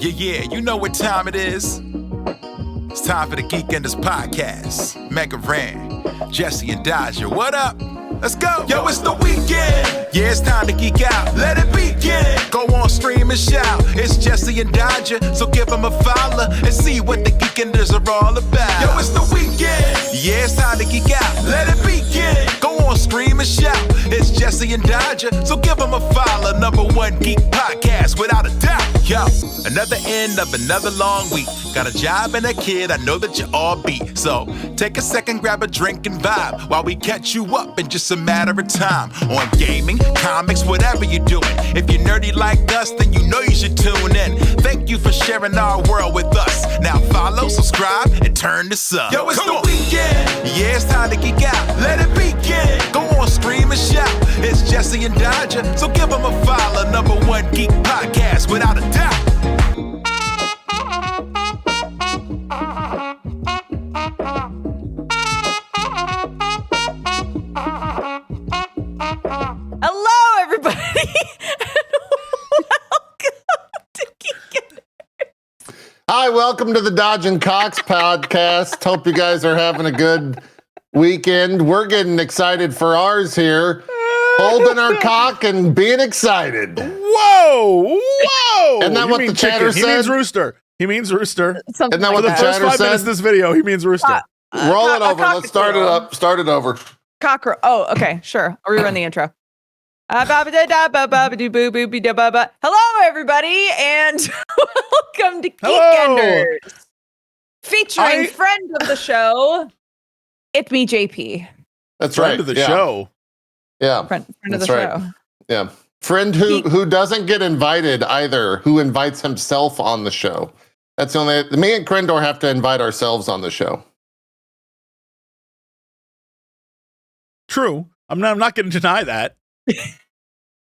Yeah, you know what time it is. It's time for the Geekenders podcast. MegaRan, Jesse and Dodger, what up? Let's go. Yo, it's the weekend. Yeah, it's time to geek out. Let it begin. Go on, stream and shout. It's Jesse and Dodger, so give them a follow and see what the Geekenders are all about. Yo, it's the weekend. Yeah, it's time to geek out. Let it begin. Go on, stream and shout. It's Jesse and Dodger, so give them a follow. #1 geek podcast, without a doubt. Yo, another end of another long week. Got a job and a kid, I know that you all beat. So take a second, grab a drink and vibe while we catch you up in just a matter of time. On gaming, comics, whatever you're doing. If you're nerdy like us, then you know you should tune in. Thank you for sharing our world with us. Now follow, subscribe, and turn this up. Yo, it's the weekend. Yeah, it's time to geek out. Let it begin. Go on, scream and shout. It's Jesse and Dodger, so give them a follow. #1 geek podcast, without a doubt. Hello, everybody, and welcome to Geekenders. Hi, welcome to the Dodge and Cox podcast. Hope you guys are having a good weekend. We're getting excited for ours here, holding our cock and being excited. Whoa! Isn't that what the chatter chicken. said? He means rooster. He means rooster. Something Isn't that like what the that. First chatter 5 minutes said? of this video, he means rooster. Roll it over. Let's start it cockatiel. up. Start it over. Cockroach. Oh, okay, sure. I'll rerun the intro. Hello, everybody, and welcome to Hello. Geekenders, featuring friend of the show, itmeJp. That's Friend right. of the yeah. show. Yeah. Friend of the That's right. show. Yeah. Friend who doesn't get invited either, who invites himself on the show. That's the only. Me and Crendor have to invite ourselves on the show. True. I'm not going to deny that.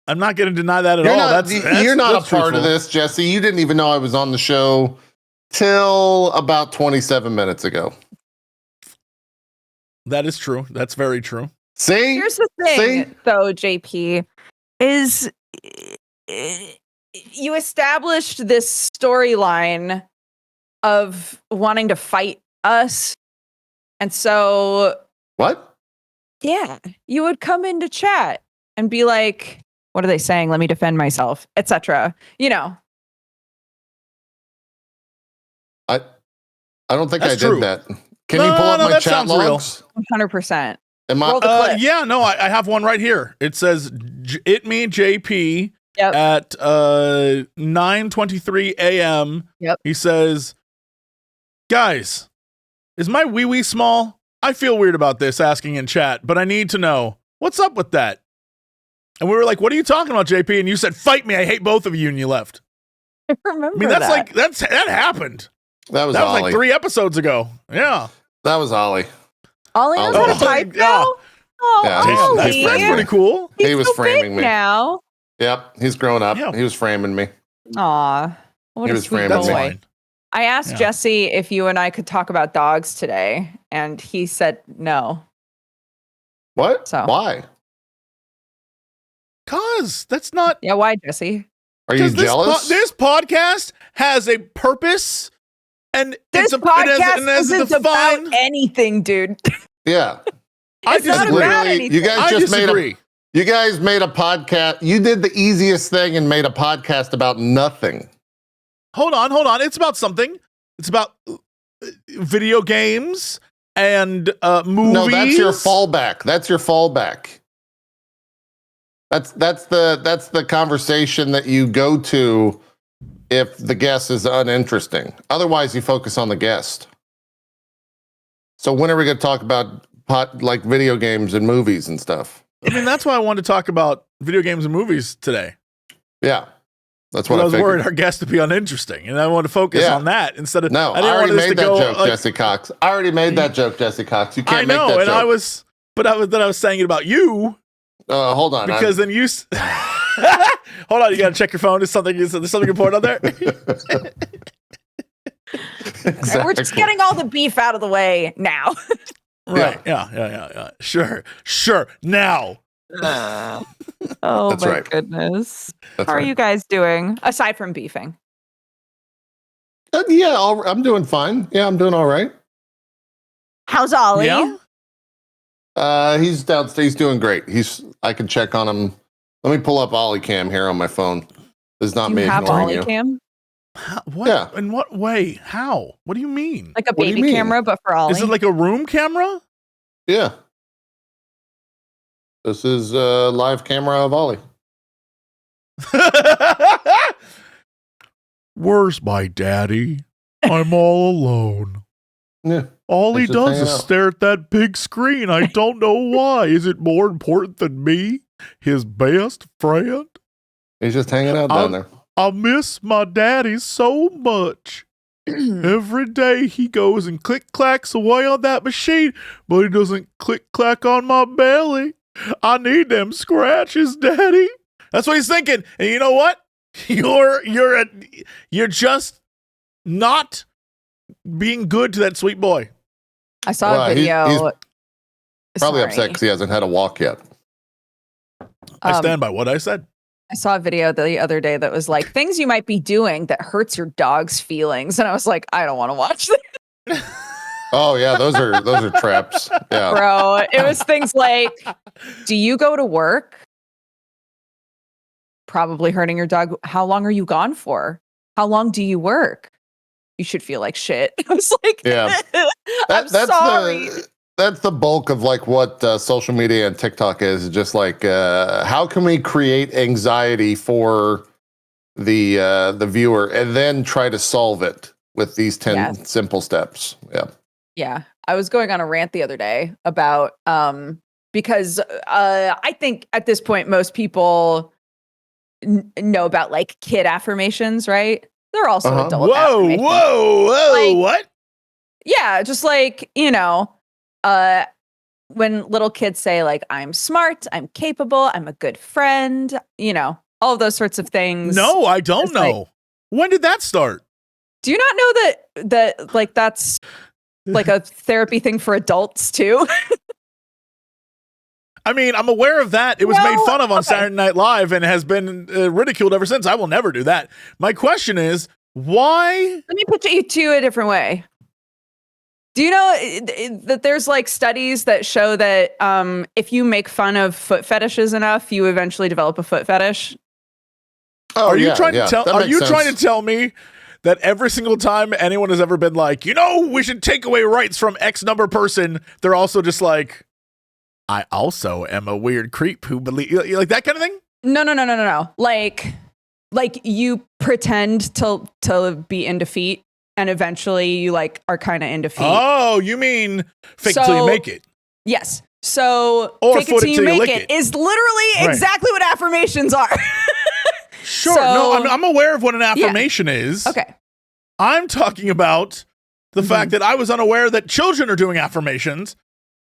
I'm not going to deny that at You're all. not, you're not a that's part of truthful. this, Jesse. You didn't even know I was on the show till about 27 minutes ago. That is true. That's very true. See? Here's the thing, though, JP, is you established this storyline of wanting to fight us, and so What? yeah, you would come into chat and be like, "What are they saying? Let me defend myself," etc. You know. I don't think That's I did true. that. Can you pull up my that chat sounds real. logs? 100%. Am Roll the I, clip. Yeah, no, I have one right here. It says itmeJp Yep. at 9:23 a.m. Yep. He says, "Guys, is my wee-wee small? I feel weird about this asking in chat, but I need to know. What's up with that?" And we were like, "What are you talking about, JP?" And you said, "Fight me, I hate both of you," and you left. I remember I mean, that's that. that happened. that was That was Ollie. like 3 episodes ago. Yeah. That was Ollie. Ollie knows Oh, how to type yeah. now? Oh, Yeah, Damn, Ollie. that's pretty cool. He's He was so framing big me. now. Yep, he's grown up. Yeah. He was framing me. Aw, what He a was sweet framing That's me. boy. fine. I asked Yeah. Jesse if you and I could talk about dogs today, and he said no. What? So. Why? Cause that's not. Yeah, why, Jesse? Are you jealous? This podcast has a purpose, and This podcast isn't about anything, dude. yeah. I It's not disagree. about Literally, anything. you guys I just made disagree. you guys made a podcast. You did the easiest thing and made a podcast about nothing. Hold on. It's about something. It's about video games and movies. No, that's your fallback. That's your fallback. That's the conversation that you go to if the guest is uninteresting. Otherwise, you focus on the guest. So when are we going to talk about like video games and movies and stuff? I mean, that's why I wanted to talk about video games and movies today. Yeah, that's what Because I I was figured. worried our guest would be uninteresting, and I wanted to focus Yeah. on that instead of. No, I didn't already want this made to that go, joke, like- Jesse Cox. I already made that joke, Jesse Cox. You I can't know, make that and joke. I was saying it about you Hold on. because then you. Hold on, you gotta check your phone. Is there something important on there? Exactly. We're just getting all the beef out of the way now. Right. Yeah. Sure. Now. Oh That's my right. goodness. That's How are right. you guys doing? Aside from beefing. Yeah, I'm doing fine. Yeah, I'm doing all right. How's Ollie? Yeah. He's downstairs. He's doing great. I can check on him. Let me pull up Ollie Cam here on my phone. This is not me have ignoring Ollie you. Cam? What? Yeah. In what way? How? What do you mean? Like a What do you baby mean? camera, but for Ollie? Is it like a room camera? Yeah. This is a live camera of Ollie. Where's my daddy? I'm all alone. Yeah. All he He's just does hanging is out. stare at that big screen. I don't know why. Is it more important than me, his best friend? He's just hanging out down there. I miss my daddy so much. Every day he goes and click-clacks away on that machine, but he doesn't click-clack on my belly. I need them scratches, daddy. That's what he's thinking. And you know what? You're just not being good to that sweet boy. I saw Well, a video. he's probably Sorry. upset because he hasn't had a walk yet. I stand by what I said. I saw a video the other day that was like things you might be doing that hurts your dog's feelings, and I was like, I don't want to watch this, Oh yeah, those are traps. Yeah. bro. It was things like, do you go to work? Probably hurting your dog. How long are you gone for? How long do you work? You should feel like shit. I was like, Yeah. I'm sorry. That's the bulk of like what social media and TikTok is. Just like how can we create anxiety for the viewer and then try to solve it with these 10 Yes. simple steps. Yeah. Yeah, I was going on a rant the other day about because I think at this point most people know about like kid affirmations, right? They're also Uh-huh. adult Whoa, affirmations. whoa, Like- what? Yeah, just like, when little kids say like, I'm smart, I'm capable, I'm a good friend, all of those sorts of things. No, I don't It's like- know. When did that start? Do you not know that like that's like a therapy thing for adults too? I mean, I'm aware of that. It was made Well, fun of on okay. Saturday Night Live and has been ridiculed ever since. I will never do that. My question is, why? Let me put it to you a different way. Do you know that there's like studies that show that if you make fun of foot fetishes enough, you eventually develop a foot fetish? Oh, Are you yeah, trying yeah. to tell? That Are makes you sense. trying to tell me that every single time anyone has ever been like, we should take away rights from X number person, they're also just like, I also am a weird creep who believe like that kind of thing? No. Like you pretend to be into feet, and eventually you like are kind of into feet. Oh, you mean fake till you So- make it? Yes. So Or fake it foot till it you till you make lick it it. is literally Right. exactly what affirmations are. Sure. So- No, I'm aware of what an affirmation is. Okay. I'm talking about the Mhm. fact that I was unaware that children are doing affirmations.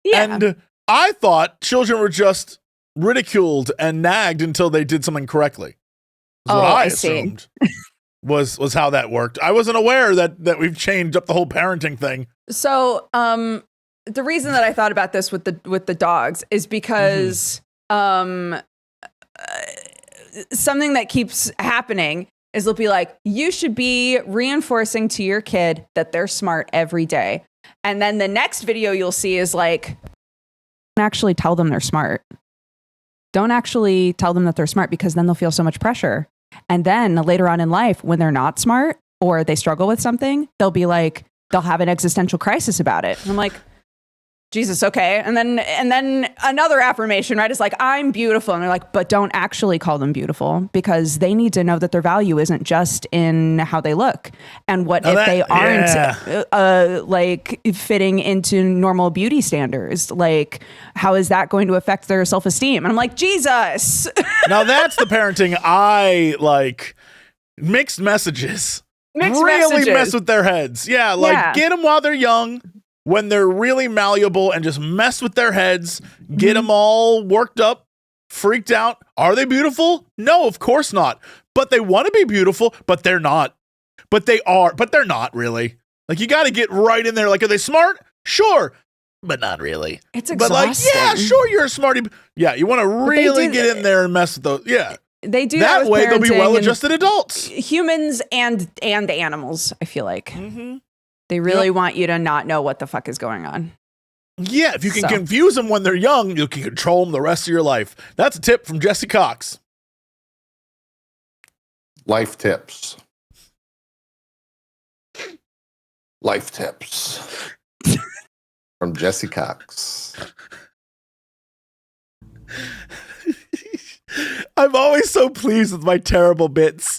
Yeah. And I thought children were just ridiculed and nagged until they did something correctly. Is what Oh, I I see. assumed was how that worked. I wasn't aware that we've changed up the whole parenting thing. So, the reason that I thought about this with the dogs is because something that keeps happening is they'll be like, you should be reinforcing to your kid that they're smart every day. And then the next video you'll see is like, don't actually tell them they're smart. Don't actually tell them that they're smart because then they'll feel so much pressure. And then later on in life, when they're not smart or they struggle with something, they'll be like, they'll have an existential crisis about it. And I'm like, Jesus, okay. And then another affirmation, right? Is like, I'm beautiful. And they're like, but don't actually call them beautiful because they need to know that their value isn't just in how they look. And what if they aren't like fitting into normal beauty standards? Like, how is that going to affect their self-esteem? And I'm like, Jesus. Now that's the parenting I like. Mixed messages. Mixed really messages. mess with their heads. Yeah, like Yeah. get them while they're young, when they're really malleable, and just mess with their heads. Mm-hmm. Get them all worked up, freaked out. Are they beautiful? No, of course not. But they want to be beautiful, but they're not. But they are, but they're not really. Like you got to get right in there. Like, are they smart? Sure, but not really. It's But like, exhausting. yeah, sure, you're a smarty. Yeah, you want to really do get in there and mess with those. Yeah. They do that with way. They'll be parenting well-adjusted adults. humans and animals. I feel like they really want you to not know what the fuck is going on. Yeah, if you can confuse them when they're young, you can control them the rest of your life. That's a tip from Jesse Cox. Life tips. Life tips from Jesse Cox. I'm always so pleased with my terrible bits.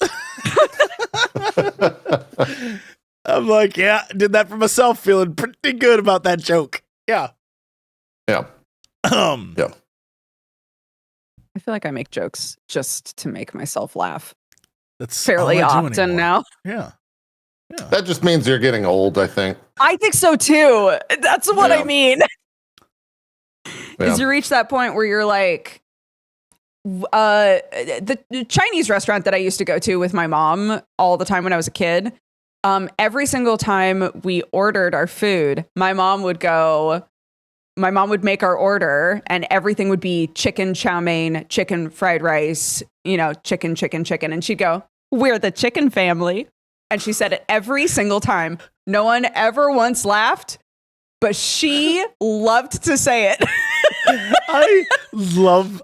I'm like, yeah, did that for myself, feeling pretty good about that joke. Yeah. Yeah. I feel like I make jokes just to make myself laugh. That's fairly often now. Yeah. That just means you're getting old, I think. I think so too. That's what I mean. Is you reach that point where you're like, the Chinese restaurant that I used to go to with my mom all the time when I was a kid, every single time we ordered our food, my mom would make our order and everything would be chicken chow mein, chicken fried rice, chicken. And she'd go, "We're the chicken family." And she said it every single time. No one ever once laughed, but she loved to say it. I love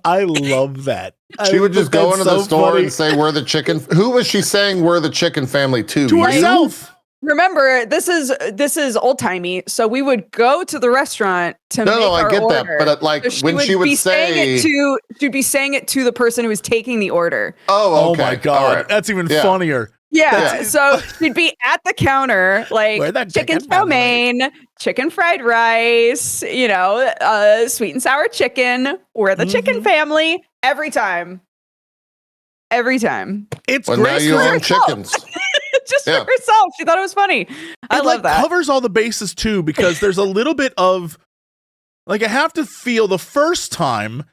that. She would just go into the store and say, "We're the chicken." Who was she saying "we're the chicken family" to? To herself. Remember, this is old timey. So we would go to the restaurant to make our order. No, I get that, but so when she would say, she'd be saying it to the person who was taking the order. Oh, okay. Oh my god, right. That's even funnier. Yeah, so she'd be at the counter, like chicken chow mein, chicken fried rice, sweet and sour chicken. We're the chicken family every time. Every time. It's great. Now you own chickens. Just for herself. She thought it was funny. I love that. It covers all the bases too, because there's a little bit of I have to feel the first time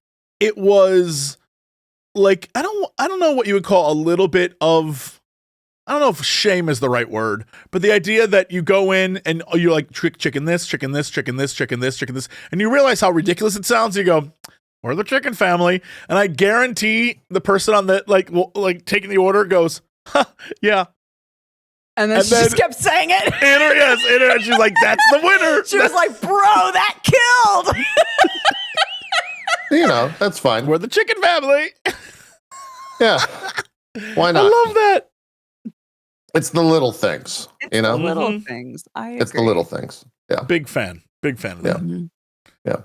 it was like I don't know what you would call a little bit of. I don't know if shame is the right word, but the idea that you go in and you're like chicken this, and you realize how ridiculous it sounds. You go, "We're the chicken family," and I guarantee the person on the taking the order goes, "Huh, yeah." And then she just kept saying it. And she's like, "That's the winner." She was like, "Bro, that killed." That's fine. We're the chicken family. Yeah. Why not? I love that. It's the little things, The little things. It's the little things. Yeah. Big fan of that. Yeah.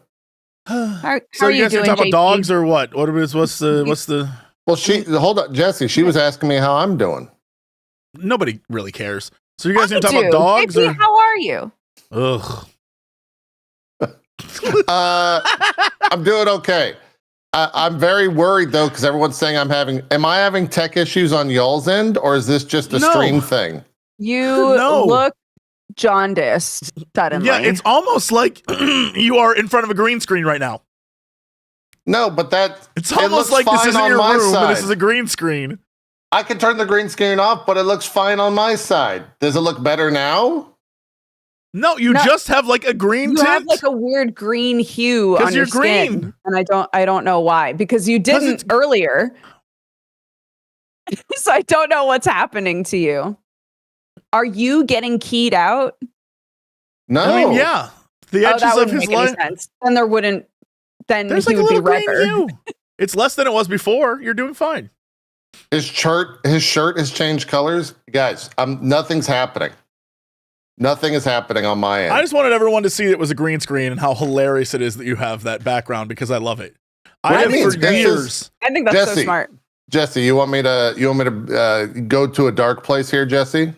So you guys are talking about dogs or what? What's the? Well, hold on, Jesse. She was asking me how I'm doing. Nobody really cares. So you guys are talking about dogs? JP, how are you? Ugh. I'm doing okay. I'm very worried though, because everyone's saying am I having tech issues on y'all's end, or is this just a stream thing? You look jaundiced suddenly. Yeah, it's almost like you are in front of a green screen right now. No, but it's almost like this isn't your room, but this is a green screen. I can turn the green screen off, but it looks fine on my side. Does it look better now? No, you just have like a green tint. You have like a weird green hue on your skin, green. And I don't know why, because you didn't earlier. So I don't know what's happening to you. Are you getting keyed out? No. I mean, yeah. The edges of his life. Then there wouldn't. Then there's he like would a be little green redder. hue. It's less than it was before. You're doing fine. His shirt has changed colors, guys. Nothing's happening. Nothing is happening on my end. I just wanted everyone to see it was a green screen and how hilarious it is that you have that background, because I love it. I think that's so smart. Jesse, you want me to go to a dark place here, Jesse?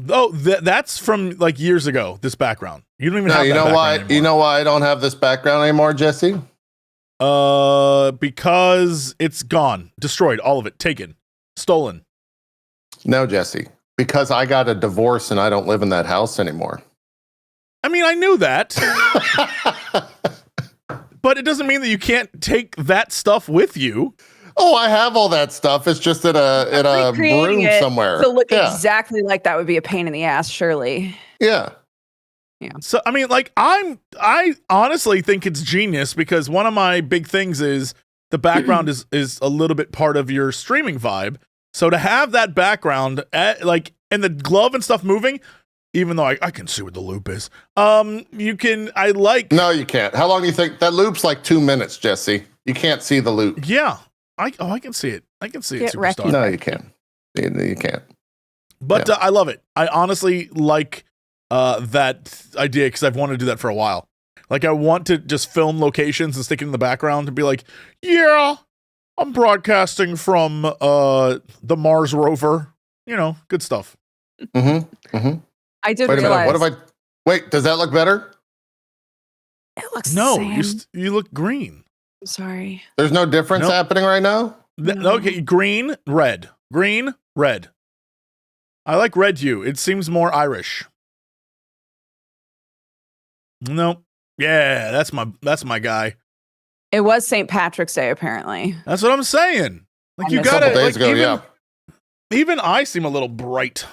Oh, that's from like years ago. This background. You don't even have. You know why? Anymore. You know why I don't have this background anymore, Jesse? Because it's gone, destroyed, all of it, taken, stolen. No, Jesse. Because I got a divorce and I don't live in that house anymore. I mean, I knew that. But it doesn't mean that you can't take that stuff with you. Oh, I have all that stuff. It's just in a room somewhere. To look exactly like that would be a pain in the ass, surely. Yeah. Yeah. So, I mean, like, I honestly think it's genius, because one of my big things is the background is a little bit part of your streaming vibe. So to have that background, like, and the glove and stuff moving, even though I can see what the loop is, you can, No, you can't. How long do you think? That loop's like 2 minutes, Jesse. You can't see the loop. Yeah. I can see it. I can see it, Superstar. No, you can't. You can't. But I love it. I honestly like that idea because I've wanted to do that for a while. Like, I want to just film locations and stick it in the background and be like, yeah, I'm broadcasting from the Mars rover. You know, good stuff. Mm-hmm. Mm-hmm. I did Wait a realize. minute. Wait, does that look better? It looks no, the same. you look green. I'm sorry. There's no difference happening right now? Okay, green, red. Green, red. I like red hue. It seems more Irish. No. Yeah, that's my guy. It was St. Patrick's Day, apparently. That's what I'm saying. Like, you A couple gotta, days ago, even, even I seem a little bright.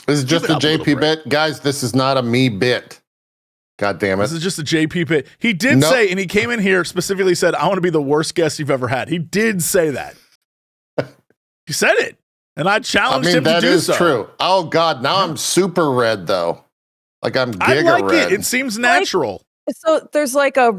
This is just a JP bit. Guys, this is not a me bit. God damn it. This is just a JP bit. He did say, and he came in here specifically said, I want to be the worst guest you've ever had. He did say that. He said it. And I challenged him to do so. That is true. Oh, God. Now I'm super red, though. Like, I'm giga I like red. it. It seems natural. So there's like a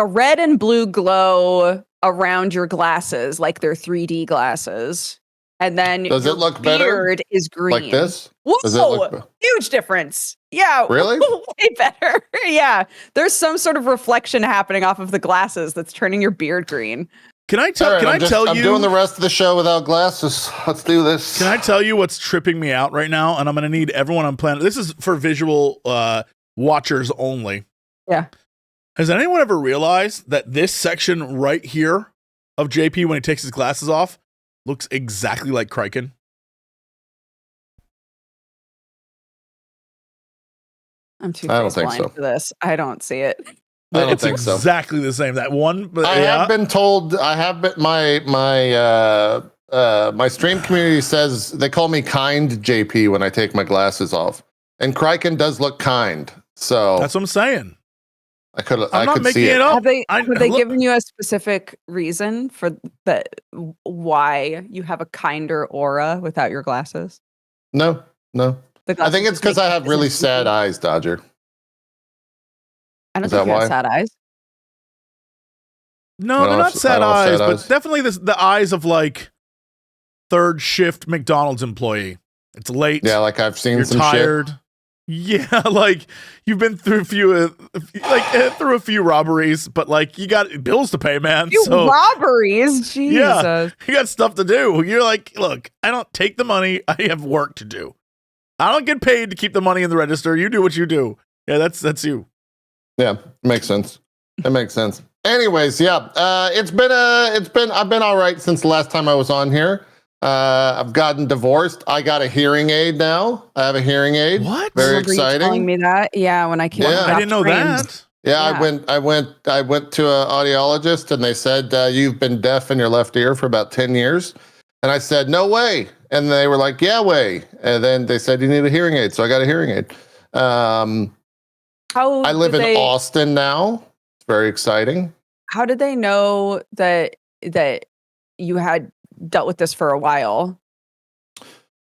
red and blue glow around your glasses, like they're 3D glasses. And then does it look better? Beard is green. Like this? Whoa! Huge difference. Yeah. Really? Way better. Yeah. There's some sort of reflection happening off of the glasses that's turning your beard green. Can I tell you? I'm doing the rest of the show without glasses. Let's do this. Can I tell you what's tripping me out right now? And I'm going to need everyone on planet. This is for visual watchers only. Yeah. Has anyone ever realized that this section right here of JP when he takes his glasses off looks exactly like Kriken? I'm too I don't think blind so. for this. I don't see it. I don't it's think so. Exactly the same. That one. But I have been told. I have been my stream community says they call me kind JP when I take my glasses off, and Kriken does look kind. So that's what I'm saying. I could making see it. up. Have they given you a specific reason for that? Why you have a kinder aura without your glasses? No. I think it's because I have really sad eyes, Dodger. I don't think you have sad eyes. No, they're not sad eyes, but definitely the eyes of like third shift McDonald's employee. It's late. Yeah, like I've seen you're some tired. Shit. Yeah, like you've been through a few robberies, but like you got bills to pay, man. Robberies, Jesus. Yeah, you got stuff to do. You're like, look, I don't take the money. I have work to do. I don't get paid to keep the money in the register. You do what you do. Yeah, that's you. Yeah, makes sense. It makes sense. Anyways, yeah, I've been all right since the last time I was on here. I've gotten divorced. I got a hearing aid now. I have a hearing aid. What? Very Remember you telling telling me that? Yeah, when I came. Yeah. I didn't know that. Yeah, I went to an audiologist and they said you've been deaf in your left ear for about 10 years. And I said, no way. And they were like, yeah, way. And then they said you need a hearing aid. So I got a hearing aid. I live in Austin now. It's very exciting. How did they know that you had dealt with this for a while?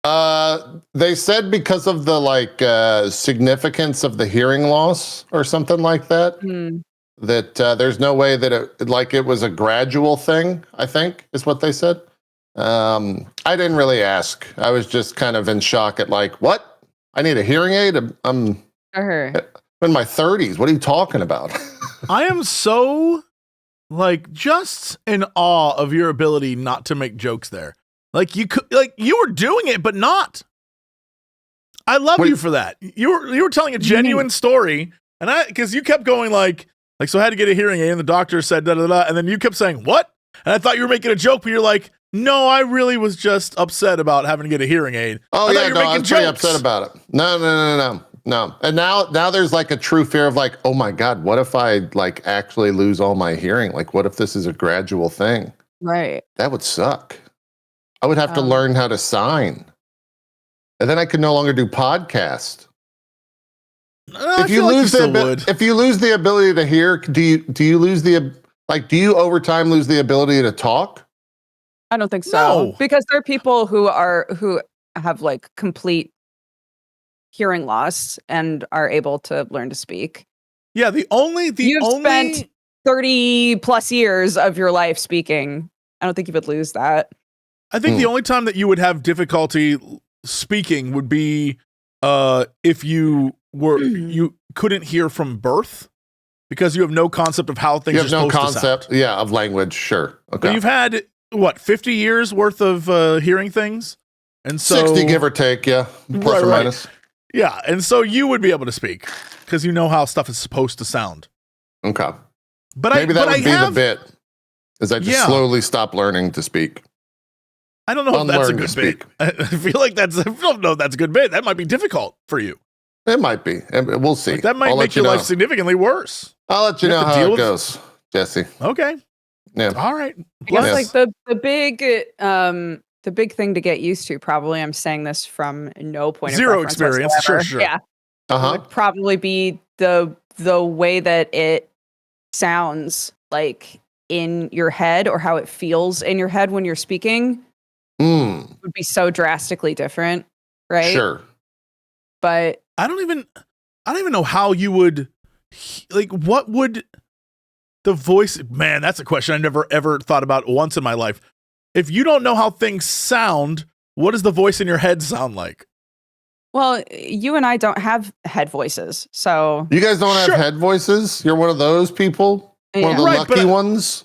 They said because of the significance of the hearing loss or something like that. That there's no way that it was a gradual thing, I think is what they said. I didn't really ask. I was just kind of in shock at what? I need a hearing aid? I'm in my 30s. What are you talking about? I am so just in awe of your ability not to make jokes there. You were doing it, but not. I love you for that. You were telling a genuine story, and because you kept going so I had to get a hearing aid, and the doctor said da da da, and then you kept saying what? And I thought you were making a joke, but you're like, no, I really was just upset about having to get a hearing aid. Oh yeah, I was pretty upset about it. No. And now there's a true fear of oh my God, what if I actually lose all my hearing? What if this is a gradual thing? Right. That would suck. I would have to learn how to sign. And then I could no longer do podcast. If you lose the ability to hear, do you lose the Like, do you over time lose the ability to talk? I don't think so. No. Because there are people who have like complete hearing loss and are able to learn to speak. Yeah, You've spent 30 plus years of your life speaking. I don't think you would lose that. I think the only time that you would have difficulty speaking would be if you couldn't hear from birth because you have no concept of how things are supposed to sound. You have no concept, of language, sure. Okay. But you've had, 50 years worth of hearing things? And so 60, give or take, yeah. Plus or minus. Yeah, and so you would be able to speak because you know how stuff is supposed to sound. Okay. But maybe that would be the bit, is I just slowly stop learning to speak. I don't know if that's a good bit. I feel like I don't know if that's a good bit. That might be difficult for you. It might be. We'll see. Like that might make your life significantly worse. I'll let you know how it goes, Jesse. Okay. Yeah. All right. Like the big thing to get used to, probably, I'm saying this from no point of zero reference experience. whatsoever. Sure. Yeah. Would probably be the way that it sounds like in your head or how it feels in your head when you're speaking. Would be so drastically different, right? Sure. But I don't even know how you would, like, what would the voice, man, that's a question I never ever thought about once in my life. If you don't know how things sound, what does the voice in your head sound like? Well, you and I don't have head voices, so you guys don't have head voices? You're one of those people? One of the lucky ones?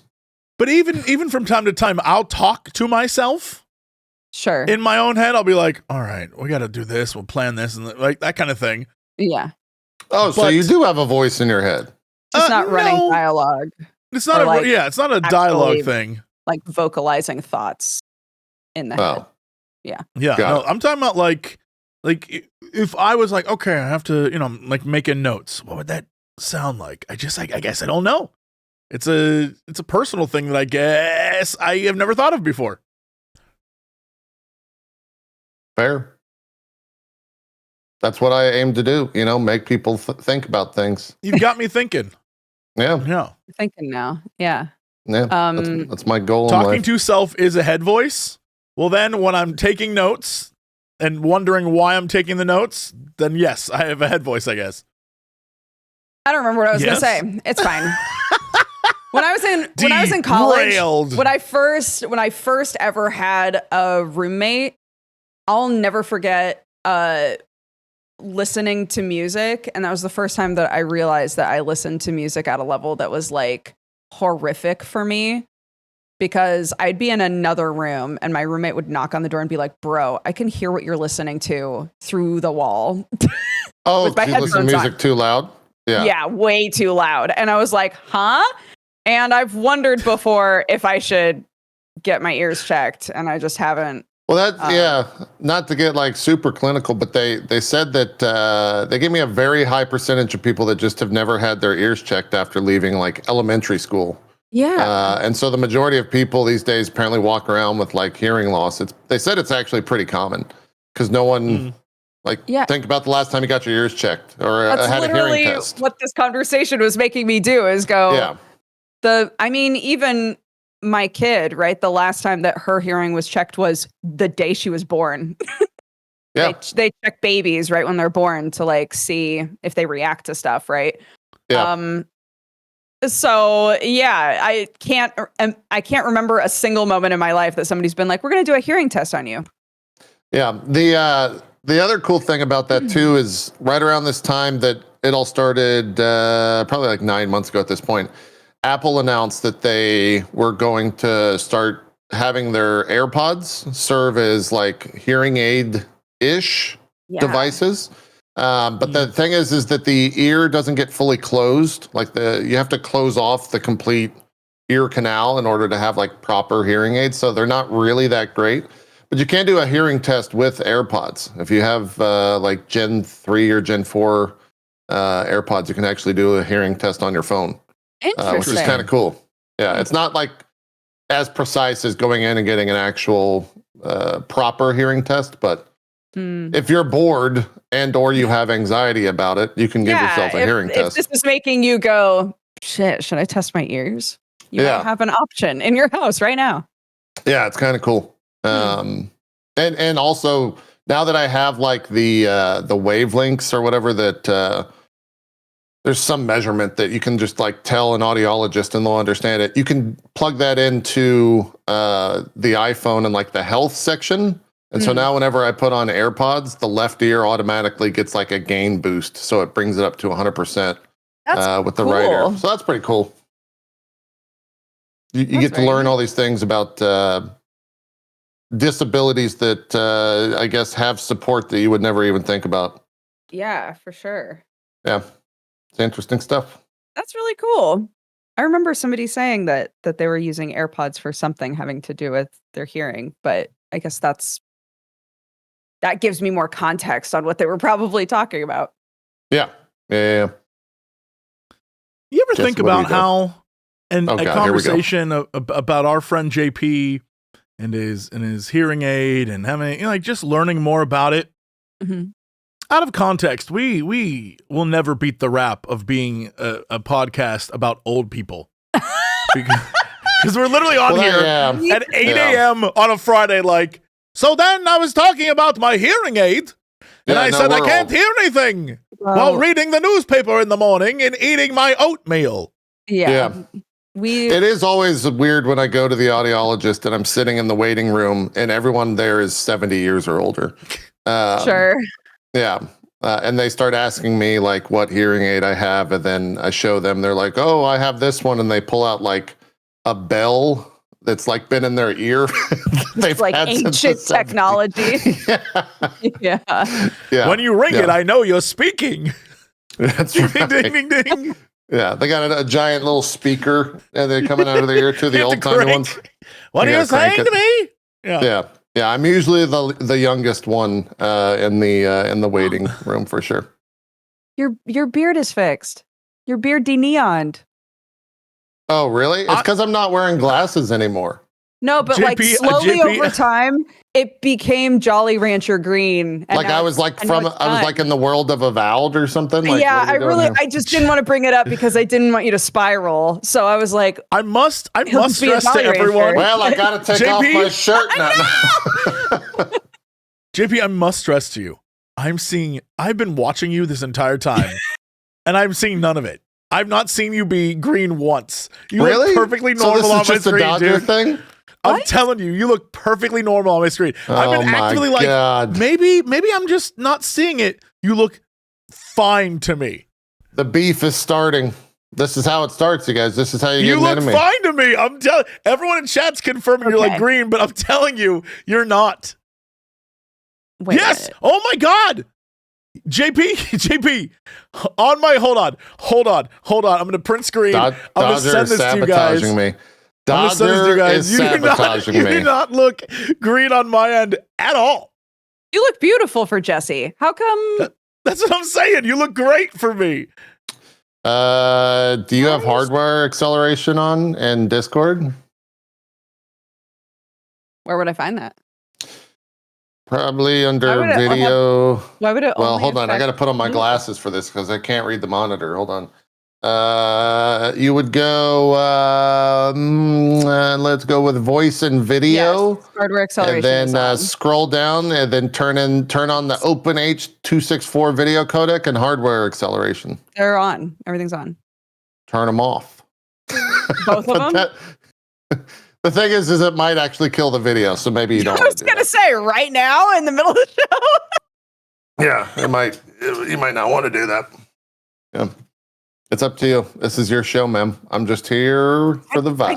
But even from time to time, I'll talk to myself. Sure. In my own head, I'll be like, all right, we got to do this. We'll plan this and like that kind of thing. Yeah. Oh, so you do have a voice in your head. Just not running dialogue. It's not it's not a dialogue thing. Like vocalizing thoughts in the head. Yeah. Yeah. No, I'm talking about like if I was like, okay, I have to, like making notes. What would that sound like? I guess I don't know. It's a personal thing that I guess I have never thought of before. Fair. That's what I aim to do, make people think about things. You've got me thinking. Yeah. Yeah. Thinking now. Yeah. Yeah. That's my goal in talking life. to self is a head voice. Well, then when I'm taking notes and wondering why I'm taking the notes, then yes, I have a head voice, I guess. I don't remember what I was going to say. It's fine. When I was in college, when I first ever had a roommate, I'll never forget listening to music, and that was the first time that I realized that I listened to music at a level that was like horrific for me, because I'd be in another room and my roommate would knock on the door and be like, "Bro, I can hear what you're listening to through the wall." Oh, you listen to music too loud? Yeah, way too loud. And I was like, huh? And I've wondered before if I should get my ears checked, and I just haven't. Well, not to get like super clinical, but they said that they gave me a very high percentage of people that just have never had their ears checked after leaving like elementary school. Yeah. And so the majority of people these days apparently walk around with like hearing loss. They said it's actually pretty common because no one think about the last time you got your ears checked or had a hearing test. What this conversation was making me do is go, even my kid, right? The last time that her hearing was checked was the day she was born. Yeah. They check babies right when they're born to like see if they react to stuff, right? Yeah. So yeah, I can't remember a single moment in my life that somebody's been like, "We're going to do a hearing test on you." Yeah. The other cool thing about that too is right around this time that it all started, probably like 9 months ago at this point, Apple announced that they were going to start having their AirPods serve as like hearing aid-ish devices. But the thing is that the ear doesn't get fully closed. Like you have to close off the complete ear canal in order to have like proper hearing aids. So they're not really that great. But you can do a hearing test with AirPods. If you have like Gen 3 or Gen 4 AirPods, you can actually do a hearing test on your phone. Interesting. Which is kind of cool. Yeah, it's not like as precise as going in and getting an actual proper hearing test, but if you're bored and or you have anxiety about it, you can give yourself a hearing test. If this is making you go, shit, should I test my ears? You might have an option in your house right now. Yeah, it's kind of cool. And also now that I have like the wavelengths or whatever that there's some measurement that you can just like tell an audiologist and they'll understand it. You can plug that into the iPhone in like the health section. And so now whenever I put on AirPods, the left ear automatically gets like a gain boost. So it brings it up to 100% with the right ear. So that's pretty cool. You get to learn all these things about disabilities that I guess have support that you would never even think about. Yeah, for sure. Yeah. It's interesting stuff. That's really cool. I remember somebody saying that they were using AirPods for something having to do with their hearing, but I guess that gives me more context on what they were probably talking about. Yeah. Yeah. You ever think about how a conversation about our friend JP and his hearing aid and having like just learning more about it? Mm-hmm. Out of context, we will never beat the rap of being a podcast about old people. Because we're literally on here at 8 a.m. on a Friday, like, so then I was talking about my hearing aid, and I said I can't hear anything while reading the newspaper in the morning and eating my oatmeal. Yeah. It is always weird when I go to the audiologist and I'm sitting in the waiting room and everyone there is 70 years or older. Sure. Yeah. And they start asking me like what hearing aid I have. And then I show them, they're like, oh, I have this one. And they pull out like a bell that's like been in their ear. It's like ancient technology. Yeah. When you ring it, I know you're speaking. That's right. Ding, ding, ding. Yeah. They got a giant little speaker and they're coming out of the ear too, the old timey ones. What are you saying to me? Yeah. Yeah, I'm usually the youngest one in the waiting room for sure. Your beard is fixed. Your beard de-neoned. Oh, really? It's because I'm not wearing glasses anymore. No, but like slowly over time, it became Jolly Rancher green. Like I was like I was like in the world of Avowed or something. Like, yeah, I just didn't want to bring it up because I didn't want you to spiral. So I was like, I must stress to everyone. Well, I gotta take off my shirt now. JP, I must stress to you. I've been watching you this entire time, and I'm seeing none of it. I've not seen you be green once. You look perfectly normal on my screen, Dodger thing? I'm telling you, you look perfectly normal on my screen. I've been actively like, maybe I'm just not seeing it. You look fine to me. The beef is starting. This is how it starts, you guys. This is how you get into me. You look fine to me. I'm telling everyone in chat's confirming you're like green, but I'm telling you, you're not. Wait, yes. Oh my God. JP, hold on. I'm going to print screen. I'm going to send this to you guys. Me. Dodger is sabotaging me. You do not look green on my end at all. You look beautiful for Jesse. How come? That's what I'm saying. You look great for me. Do you have hardware acceleration on in Discord? Where would I find that? Probably under video. Why would it? Well, hold on. I got to put on my glasses for this because I can't read the monitor. Hold on. You would go. Let's go with voice and video. Yes, hardware acceleration. And then scroll down and then turn on the OpenH 264 video codec and hardware acceleration. They're on. Everything's on. Turn them off. Both of them. The thing is it might actually kill the video, so maybe you don't. I was gonna say right now in the middle of the show. Yeah, it might. You might not want to do that. Yeah, it's up to you. This is your show, ma'am. I'm just here for the vibe.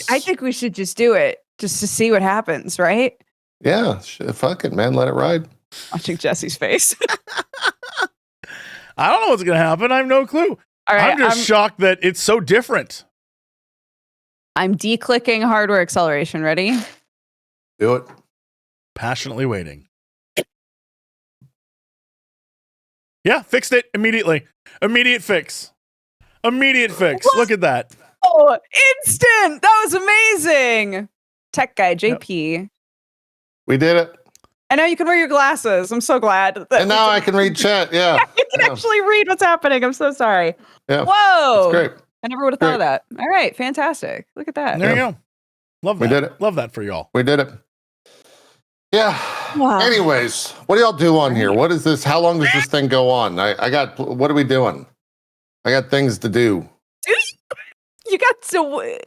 I think we should just do it just to see what happens, right? Yeah, fuck it, man. Let it ride. Watching Jesse's face. I don't know what's gonna happen. I have no clue. All right, I'm just shocked that it's so different. I'm declicking hardware acceleration. Ready? Do it. Passionately waiting. Yeah, fixed it immediately. Immediate fix. What? Look at that. Oh, instant. That was amazing. Tech guy, JP. Yep. We did it. And now you can wear your glasses. I'm so glad. And now I can read chat. Yeah. You can actually read what's happening. I'm so sorry. Yeah. Whoa. That's great. I never would have thought of that. All right, fantastic. Look at that. There you go. Love that. We did it. Love that for y'all. We did it. Yeah. Wow. Anyways, what do y'all do on here? What is this? How long does this thing go on? I got, what are we doing? I got things to do. You got to.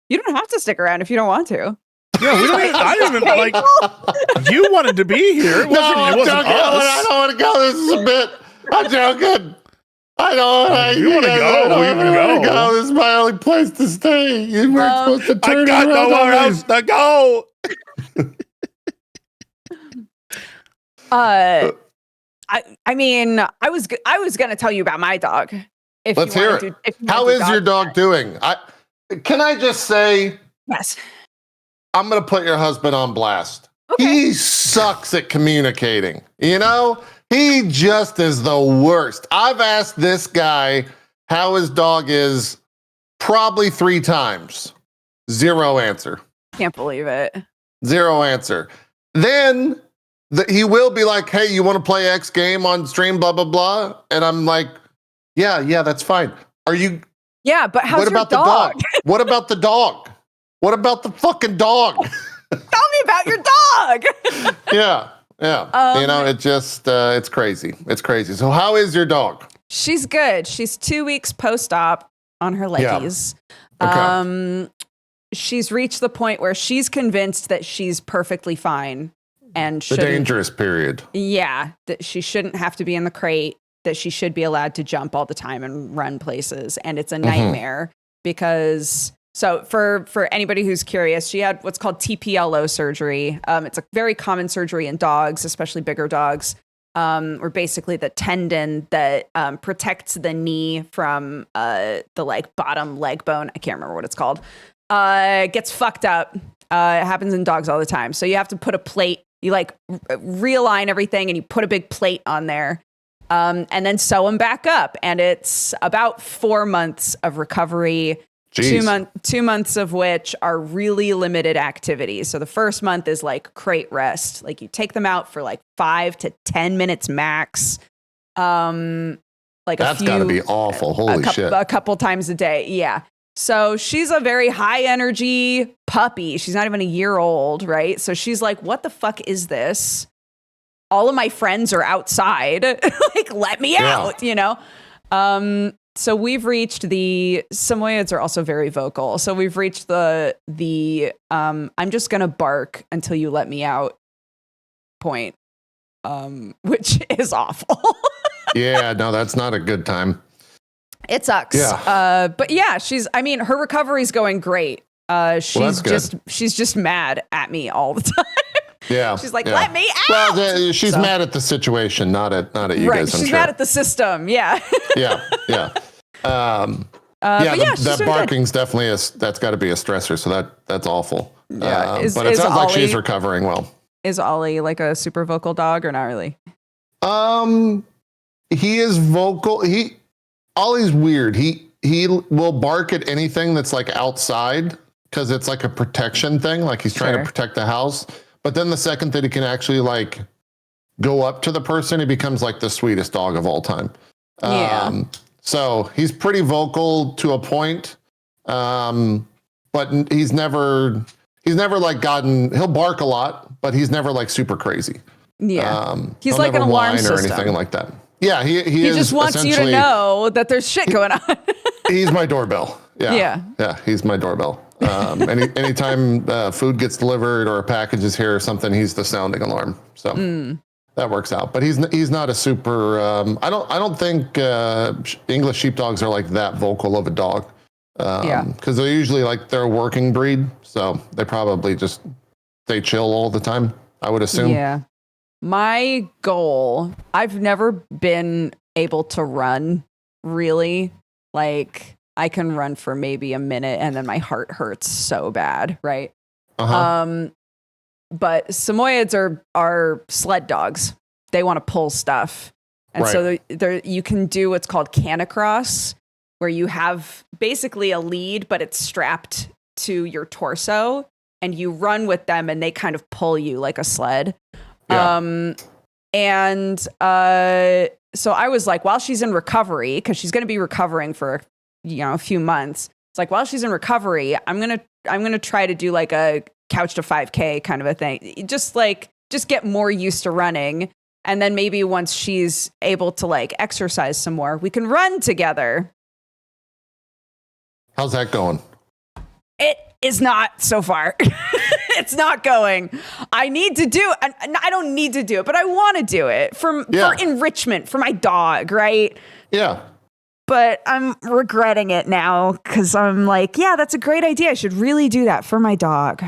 You don't have to stick around if you don't want to. Yeah, we don't. I didn't even like. You wanted to be here. It wasn't, No, it wasn't joking. us. I don't want to go. This is a bit. I'm joking. I don't. You want to go? You can go. This is my only place to stay. You weren't supposed to I turn got around nowhere on me. else to go. I mean, I was gonna tell you about my dog. If Let's you hear wanted it. to, if you How wanted is your dog doing? Can I just say, Yes. I'm going to put your husband on blast. Okay. He sucks at communicating. You know, he just is the worst. I've asked this guy how his dog is probably 3 times. 0 answer. Can't believe it. 0 answer. Then he will be like, hey, you want to play X game on stream, blah, blah, blah. And I'm like, yeah, that's fine. Are you? Yeah, but how's What your about the dog? What about the dog? What about the fucking dog? Tell me about your dog. Yeah. You know, it just, it's crazy. It's crazy. So how is your dog? She's good. She's 2 weeks post-op on her leggies. Yeah. Okay. She's reached the point where she's convinced that she's perfectly fine and The shouldn't. dangerous period. Yeah, that she shouldn't have to be in the crate, that she should be allowed to jump all the time and run places. And it's a nightmare because, so for anybody who's curious, she had what's called TPLO surgery. It's a very common surgery in dogs, especially bigger dogs, where basically the tendon that protects the knee from the like bottom leg bone, I can't remember what it's called, gets fucked up. It happens in dogs all the time. So you have to put a plate, you like realign everything and you put a big plate on there. And then sew them back up. And it's about 4 months of recovery, Jeez. 2 months of which are really limited activities. So the first month is like crate rest. Like you take them out for like 5 to 10 minutes max. Like That's got to be awful. Holy shit. A couple times a day. Yeah. So she's a very high energy puppy. She's not even a year old, right? So she's like, what the fuck is this? All of my friends are outside. Like, let me out, you know? So we've reached Samoyeds are also very vocal. So we've reached the I'm just going to bark until you let me out point, which is awful. Yeah, no, that's not a good time. It sucks. Yeah. But yeah, her recovery's going great. She's just mad at me all the time. Yeah. She's like, let me out. Well, she's mad at the situation, not at you right. guys. She's mad at the system. Yeah. Yeah. That barking's definitely that's got to be a stressor. So that's awful. Yeah. But it sounds like she's recovering well. Is Ollie like a super vocal dog or not really? He is vocal. Ollie's weird. He will bark at anything that's like outside because it's like a protection thing. Like he's trying to protect the house. But then the second that he can actually like go up to the person, he becomes like the sweetest dog of all time. So he's pretty vocal to a point. But he's never like he'll bark a lot, but he's never like super crazy. Yeah. He's like an alarm system or anything like that. Yeah. He just wants you to know that there's shit going on. He's my doorbell. Yeah. He's my doorbell. Anytime food gets delivered or a package is here or something, he's the sounding alarm. So that works out. But he's not a super. I don't think English sheepdogs are like that vocal of a dog. Because they're usually like they're a working breed, so they probably just stay chill all the time, I would assume. Yeah. My goal, I've never been able to run really. Like I can run for maybe a minute and then my heart hurts so bad, right? But Samoyeds are sled dogs. They want to pull stuff. And so you can do what's called canicross, where you have basically a lead, but it's strapped to your torso and you run with them and they kind of pull you like a sled. Yeah. So I was like, while she's in recovery, because she's going to be recovering for a few months. It's like while she's in recovery, I'm gonna try to do like a couch to 5K kind of a thing. Just get more used to running. And then maybe once she's able to like exercise some more, we can run together. How's that going? It is not so far. It's not going. I need to do it. I don't need to do it, but I want to do it for enrichment for my dog, right? Yeah. But I'm regretting it now because I'm like, yeah, that's a great idea. I should really do that for my dog.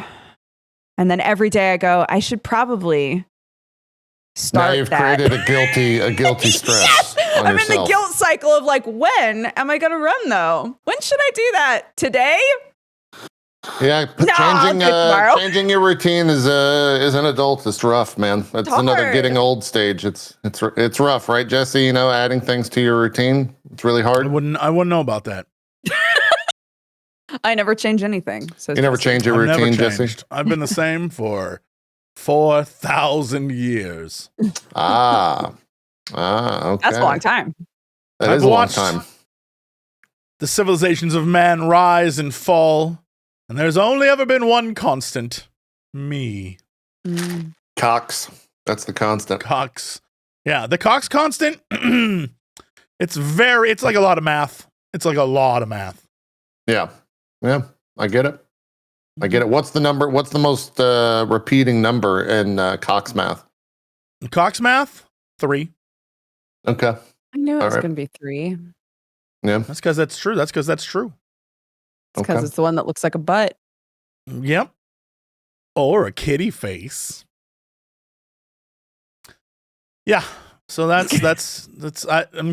And then every day I go, I should probably start. Now you've that. created a guilty stress. Yes! On I'm yourself. in the guilt cycle of like, when am I going to run though? When should I do that? Today? Yeah, changing your routine as an adult is rough, man. That's another getting old stage. It's rough, right, Jesse? Adding things to your routine, it's really hard. I wouldn't know about that. I never change anything. You never change your routine, Jesse? I've been the same for 4,000 years. Okay. That's a long time. That is a long time. The civilizations of man rise and fall, and there's only ever been one constant: me. Cox. That's the constant. Cox. Yeah, the Cox constant. It's like a lot of math. It's like a lot of math. Yeah. Yeah. I get it. What's the number? What's the most repeating number in Cox math? Cox math? 3. Okay. I knew it was going to be 3. Yeah. That's because that's true. It's because it's the one that looks like a butt. Yep. Or a kitty face. Yeah. So I'm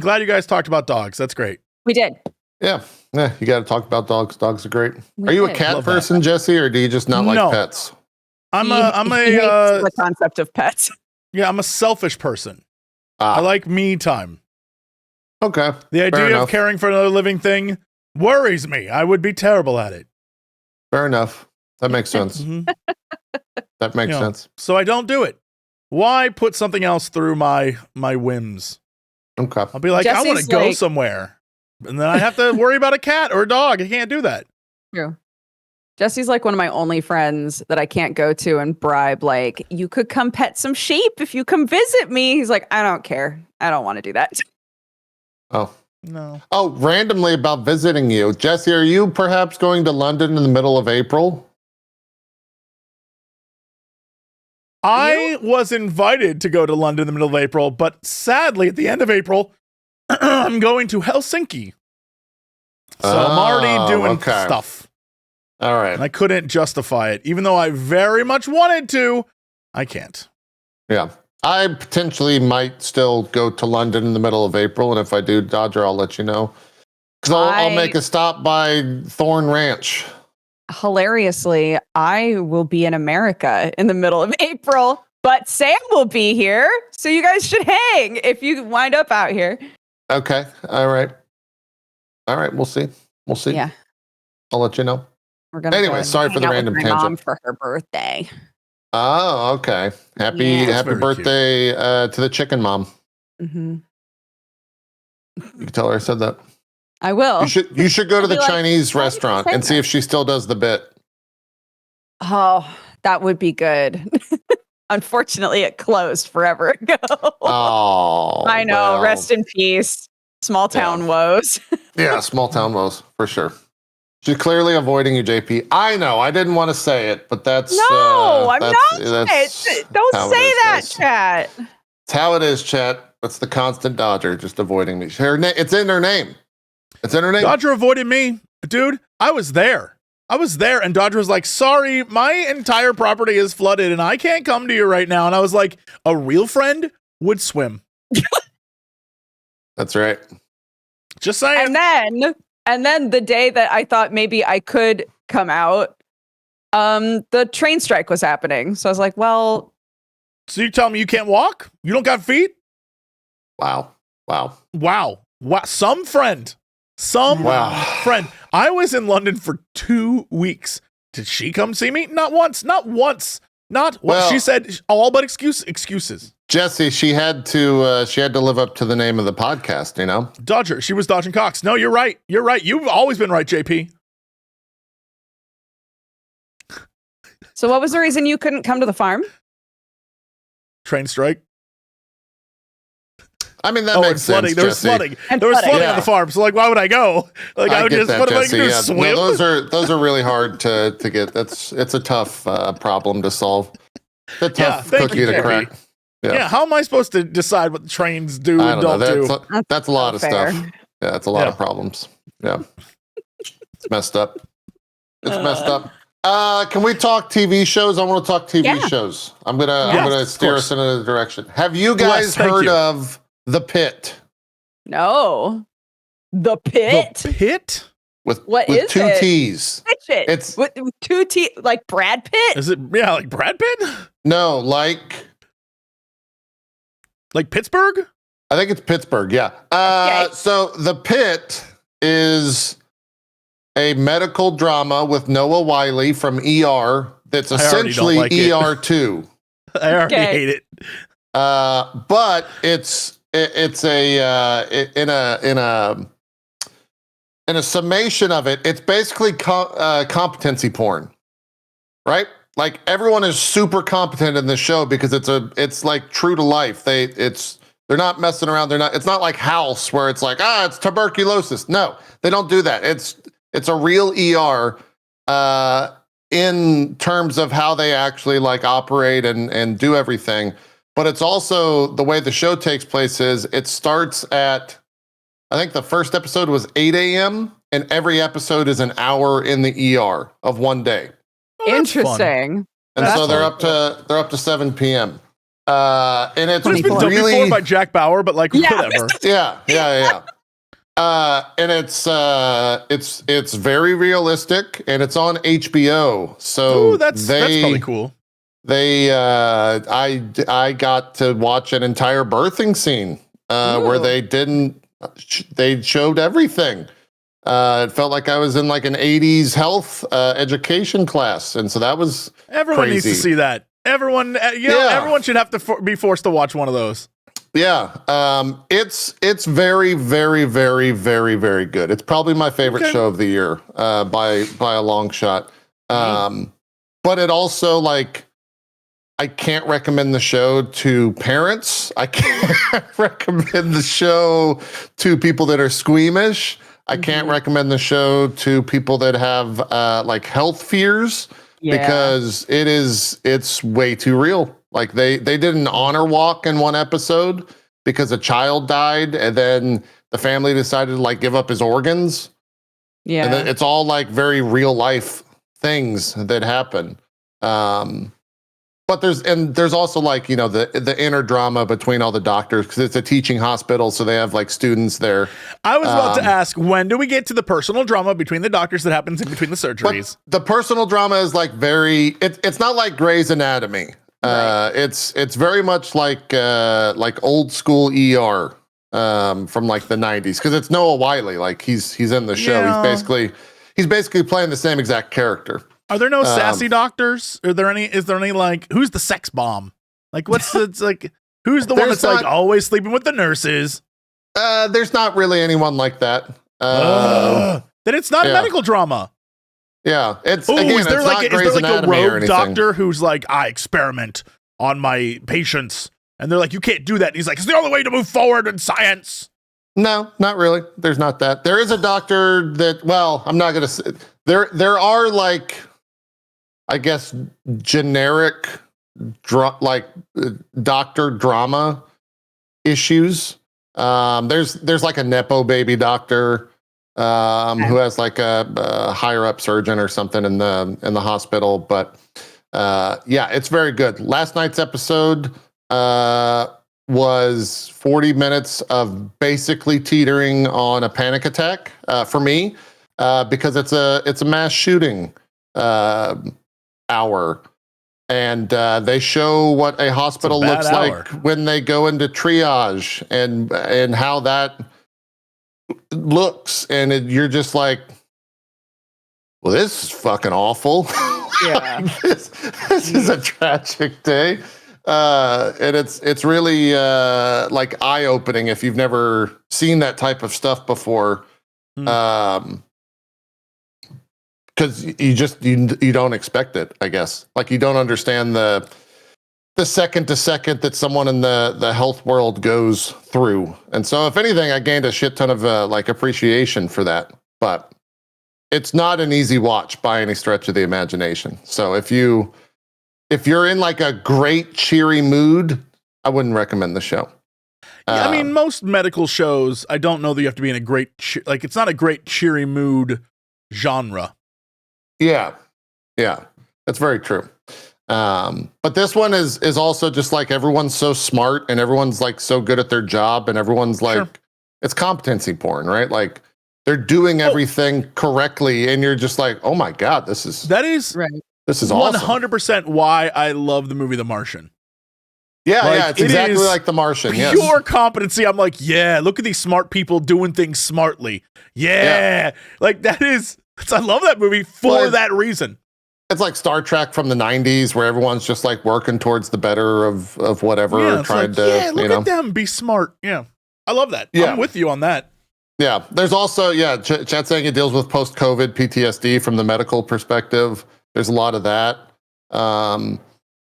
glad you guys talked about dogs. That's great. We did. Yeah. Yeah. You got to talk about dogs. Dogs are great. Are you a cat person, Jesse, or do you just not like pets? He hates the concept of pets. Yeah, I'm a selfish person. I like me time. Okay. The idea of caring for another living thing worries me. I would be terrible at it. Fair enough. That makes sense. That makes sense. So I don't do it. Why put something else through my whims? Okay. I'll be like, I want to go somewhere. And then I have to worry about a cat or a dog. I can't do that. True. Jesse's like one of my only friends that I can't go to and bribe. Like, you could come pet some sheep if you come visit me. He's like, I don't care. I don't want to do that. Oh. No. Oh, randomly about visiting you. Jesse, are you perhaps going to London in the middle of April? I was invited to go to London in the middle of April, but sadly, at the end of April, I'm going to Helsinki. So I'm already doing stuff. All right. And I couldn't justify it. Even though I very much wanted to, I can't. Yeah. I potentially might still go to London in the middle of April. And if I do, Dodger, I'll let you know. Because I'll make a stop by Thorn Ranch. Hilariously, I will be in America in the middle of April, but Sam will be here. So you guys should hang if you wind up out here. Okay. All right. We'll see. Yeah. I'll let you know. We're gonna anyway, sorry for the random tangent. Mom for her birthday. Oh, okay. Happy birthday to the chicken mom. Mm-hmm. You can tell her I said that. I will. You should go to the Chinese restaurant and see if she still does the bit. Oh, that would be good. Unfortunately, it closed forever ago. Oh, I know. well. Rest in peace. Small town woes. Yeah, small town woes for sure. She's clearly avoiding you, JP. I know. I didn't want to say it, but that's I'm not. Don't say that, chat. It's how it is, chat. That's the constant Dodger, just avoiding me. It's in her name. It's in her name. Dodger avoided me, dude. I was there, and Dodger was like, "Sorry, my entire property is flooded, and I can't come to you right now." And I was like, "A real friend would swim." That's right. Just saying. And then the day that I thought maybe I could come out, the train strike was happening. So I was like, well. So you tell me you can't walk? You don't got feet? Wow. Some friend. I was in London for 2 weeks. Did she come see me? Not once. Well, she said all but excuses. Jesse, she had to live up to the name of the podcast, you know? Dodger. She was dodging Cox. No, you're right. You're right. You've always been right, JP. So what was the reason you couldn't come to the farm? Train strike. I mean, that makes flooding. sense, There was Jesse. flooding. And There was flooding. flooding on the farm. So, like, why would I go? Like, I would get just, that, what am I Jesse. going to Yeah. swim? No, those are really hard to get. It's a tough problem to solve. It's a tough thank cookie you, to JP. crack. Yeah. How am I supposed to decide what the trains do I and don't know. don't do? That's a lot of fair. stuff. Yeah, it's a lot of problems. Yeah, it's messed up. It's messed up. Can we talk TV shows? I want to talk TV shows. I'm gonna steer us in a direction. Have you guys heard of The Pitt? No. The Pit? The Pit? With What is two it? T's. Pitch it. It's with two T, like Brad Pitt? Is it, like Brad Pitt? no, like Pittsburgh? I think it's Pittsburgh. Yeah. Okay. So The Pitt is a medical drama with Noah Wiley from ER. That's I already essentially don't like it. ER2. I already Okay. hate it. But it's in a summation of it, it's basically competency porn, right? Like everyone is super competent in this show because it's like true to life. They're not messing around. It's not like House where it's like, it's tuberculosis. No, they don't do that. It's a real ER in terms of how they actually like operate and do everything. But it's also the way the show takes place is it starts at, I think the first episode was 8 a.m. and every episode is an hour in the ER of one day. Oh, that's fun. Interesting. And That's so they're up to 7 p.m. And it's It's been done really before by Jack Bauer, but like whatever. yeah. And it's very realistic and it's on HBO. So Ooh, that's probably cool. I got to watch an entire birthing scene where they showed everything. It felt like I was in like an 80s health education class. And so that was Everyone crazy. needs to see that. Everyone, everyone should have to be forced to watch one of those. Yeah. It's very, very, very, very, very good. It's probably my favorite show of the year by a long shot. But it also like, I can't recommend the show to parents. I can't recommend the show to people that are squeamish. I can't recommend the show to people that have like health fears because it's way too real. Like they did an honor walk in one episode because a child died and then the family decided to like give up his organs. Yeah. And then it's all like very real life things that happen. But there's also like, you know, the inner drama between all the doctors because it's a teaching hospital. So they have like students there. I was about to ask, when do we get to the personal drama between the doctors that happens in between the surgeries? But the personal drama is like it's not like Grey's Anatomy. Right. It's very much like old school ER from like the 90s because it's Noah Wiley. Like he's in the show. Yeah. He's basically playing the same exact character. Are there no sassy doctors? Is there any like, who's the sex bomb? Like, it's like, who's the one that's like always sleeping with the nurses? There's not really anyone like that. Then it's not a medical drama. Yeah. Is there not like Grey's a Anatomy or rogue anything. doctor who's like, I experiment on my patients? And they're like, you can't do that. And he's like, it's the only way to move forward in science. No, not really. There's not that. There is a doctor that, well, I'm not going to say. There are like, I guess, generic doctor drama issues. There's like a Nepo baby doctor who has like a higher up surgeon or something in the hospital. But yeah, it's very good. Last night's episode was 40 minutes of basically teetering on a panic attack for me because it's a mass shooting hour. And they show what a hospital looks like when they go into triage and how that looks. And you're just like, well, this is fucking awful. Yeah. This is a tragic day. And it's really like eye opening if you've never seen that type of stuff before. Because you don't expect it, I guess. Like you don't understand the second to second that someone in the health world goes through. And so if anything, I gained a shit ton of like appreciation for that. But it's not an easy watch by any stretch of the imagination. So if you're in like a great cheery mood, I wouldn't recommend the show. Yeah, I mean, most medical shows, I don't know that you have to be in a great, it's not a great cheery mood genre. Yeah, that's very true. But this one is also just like everyone's so smart and everyone's like so good at their job and everyone's like, It's competency porn, right? Like they're doing everything correctly and you're just like, oh my God, this is awesome. 100% why I love the movie The Martian. Yeah, it's exactly like The Martian. Pure competency. I'm like, yeah, look at these smart people doing things smartly. Yeah. Like I love that movie for that reason. It's like Star Trek from the 90s where everyone's just like working towards the better of whatever, trying to, look at them, be smart. Yeah. I love that. Yeah. I'm with you on that. Yeah. There's also, chat saying it deals with post-COVID PTSD from the medical perspective. There's a lot of that.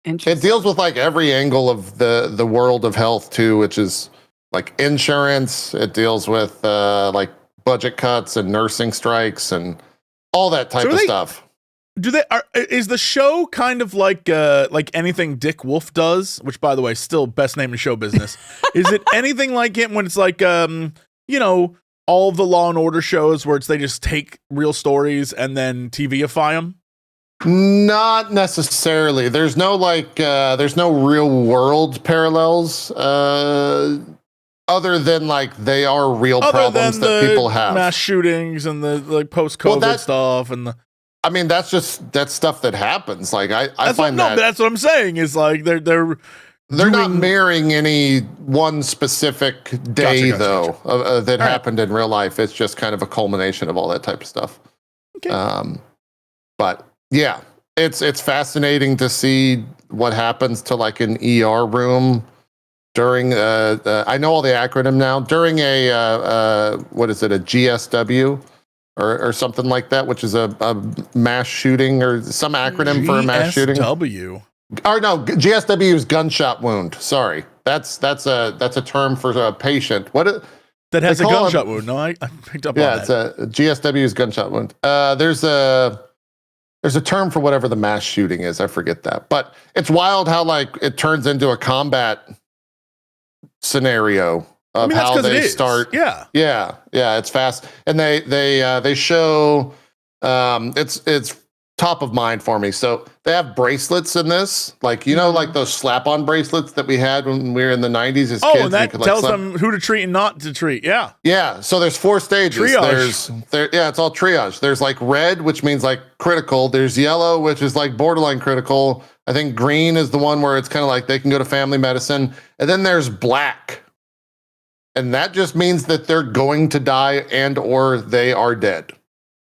It deals with like every angle of the world of health too, which is like insurance. It deals with like budget cuts and nursing strikes and all that type of stuff. Is the show kind of like anything Dick Wolf does, which by the way, still best name in show business. Is it anything like it when it's like, all the Law and Order shows where they just take real stories and then TVify them? Not necessarily. There's no real world parallels other than like they are real problems that people have. Mass shootings and the like post-COVID stuff and that's stuff that happens. Like I find but that's what I'm saying is like they're not mirroring any one specific day that happened in real life. It's just kind of a culmination of all that type of stuff. Okay. But yeah, it's fascinating to see what happens to like an ER room during I know all the acronym now, during a what is it, a GSW or something like that, which is a mass shooting or some acronym for a mass shooting. GSW. Or no, GSW is gunshot wound. Sorry. That's a term for a patient. That has a gunshot wound. No, I picked up on that. Yeah, it's a GSW is gunshot wound. There's a term for whatever the mass shooting is. I forget that. But it's wild how like it turns into a combat scenario of how they start. Yeah. It's fast. And they show it's top of mind for me. So they have bracelets in this, like, like those slap-on bracelets that we had when we were in the 90s as kids. And that tells them who to treat and not to treat. Yeah. Yeah. So there's 4 stages. Triage. It's all triage. There's like red, which means like critical. There's yellow, which is like borderline critical. I think green is the one where it's kind of like they can go to family medicine. And then there's black. And that just means that they're going to die and or they are dead.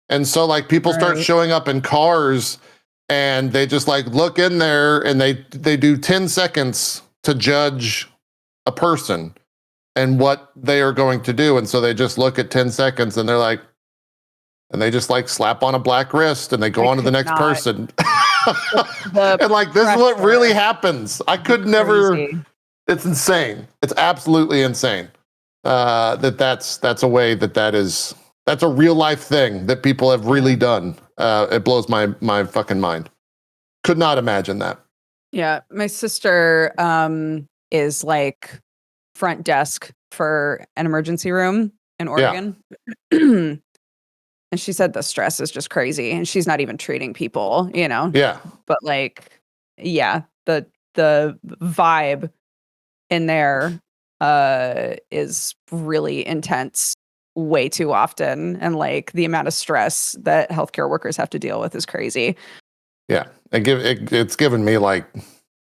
And so like people start showing up in cars and they just like look in there and they do 10 seconds to judge a person and what they are going to do. And so they just look at 10 seconds and they're like, and they just like slap on a black wrist and they go on to the next person. And like, this is what really happens. I could never, it's insane. It's absolutely insane. That's a way that's a real life thing that people have really done. It blows my fucking mind. Could not imagine that. Yeah. My sister is like front desk for an emergency room in Oregon. Yeah. And she said the stress is just crazy and she's not even treating people, Yeah. But like, yeah, the vibe in there is really intense way too often, and like the amount of stress that healthcare workers have to deal with is crazy. Yeah, it's given me like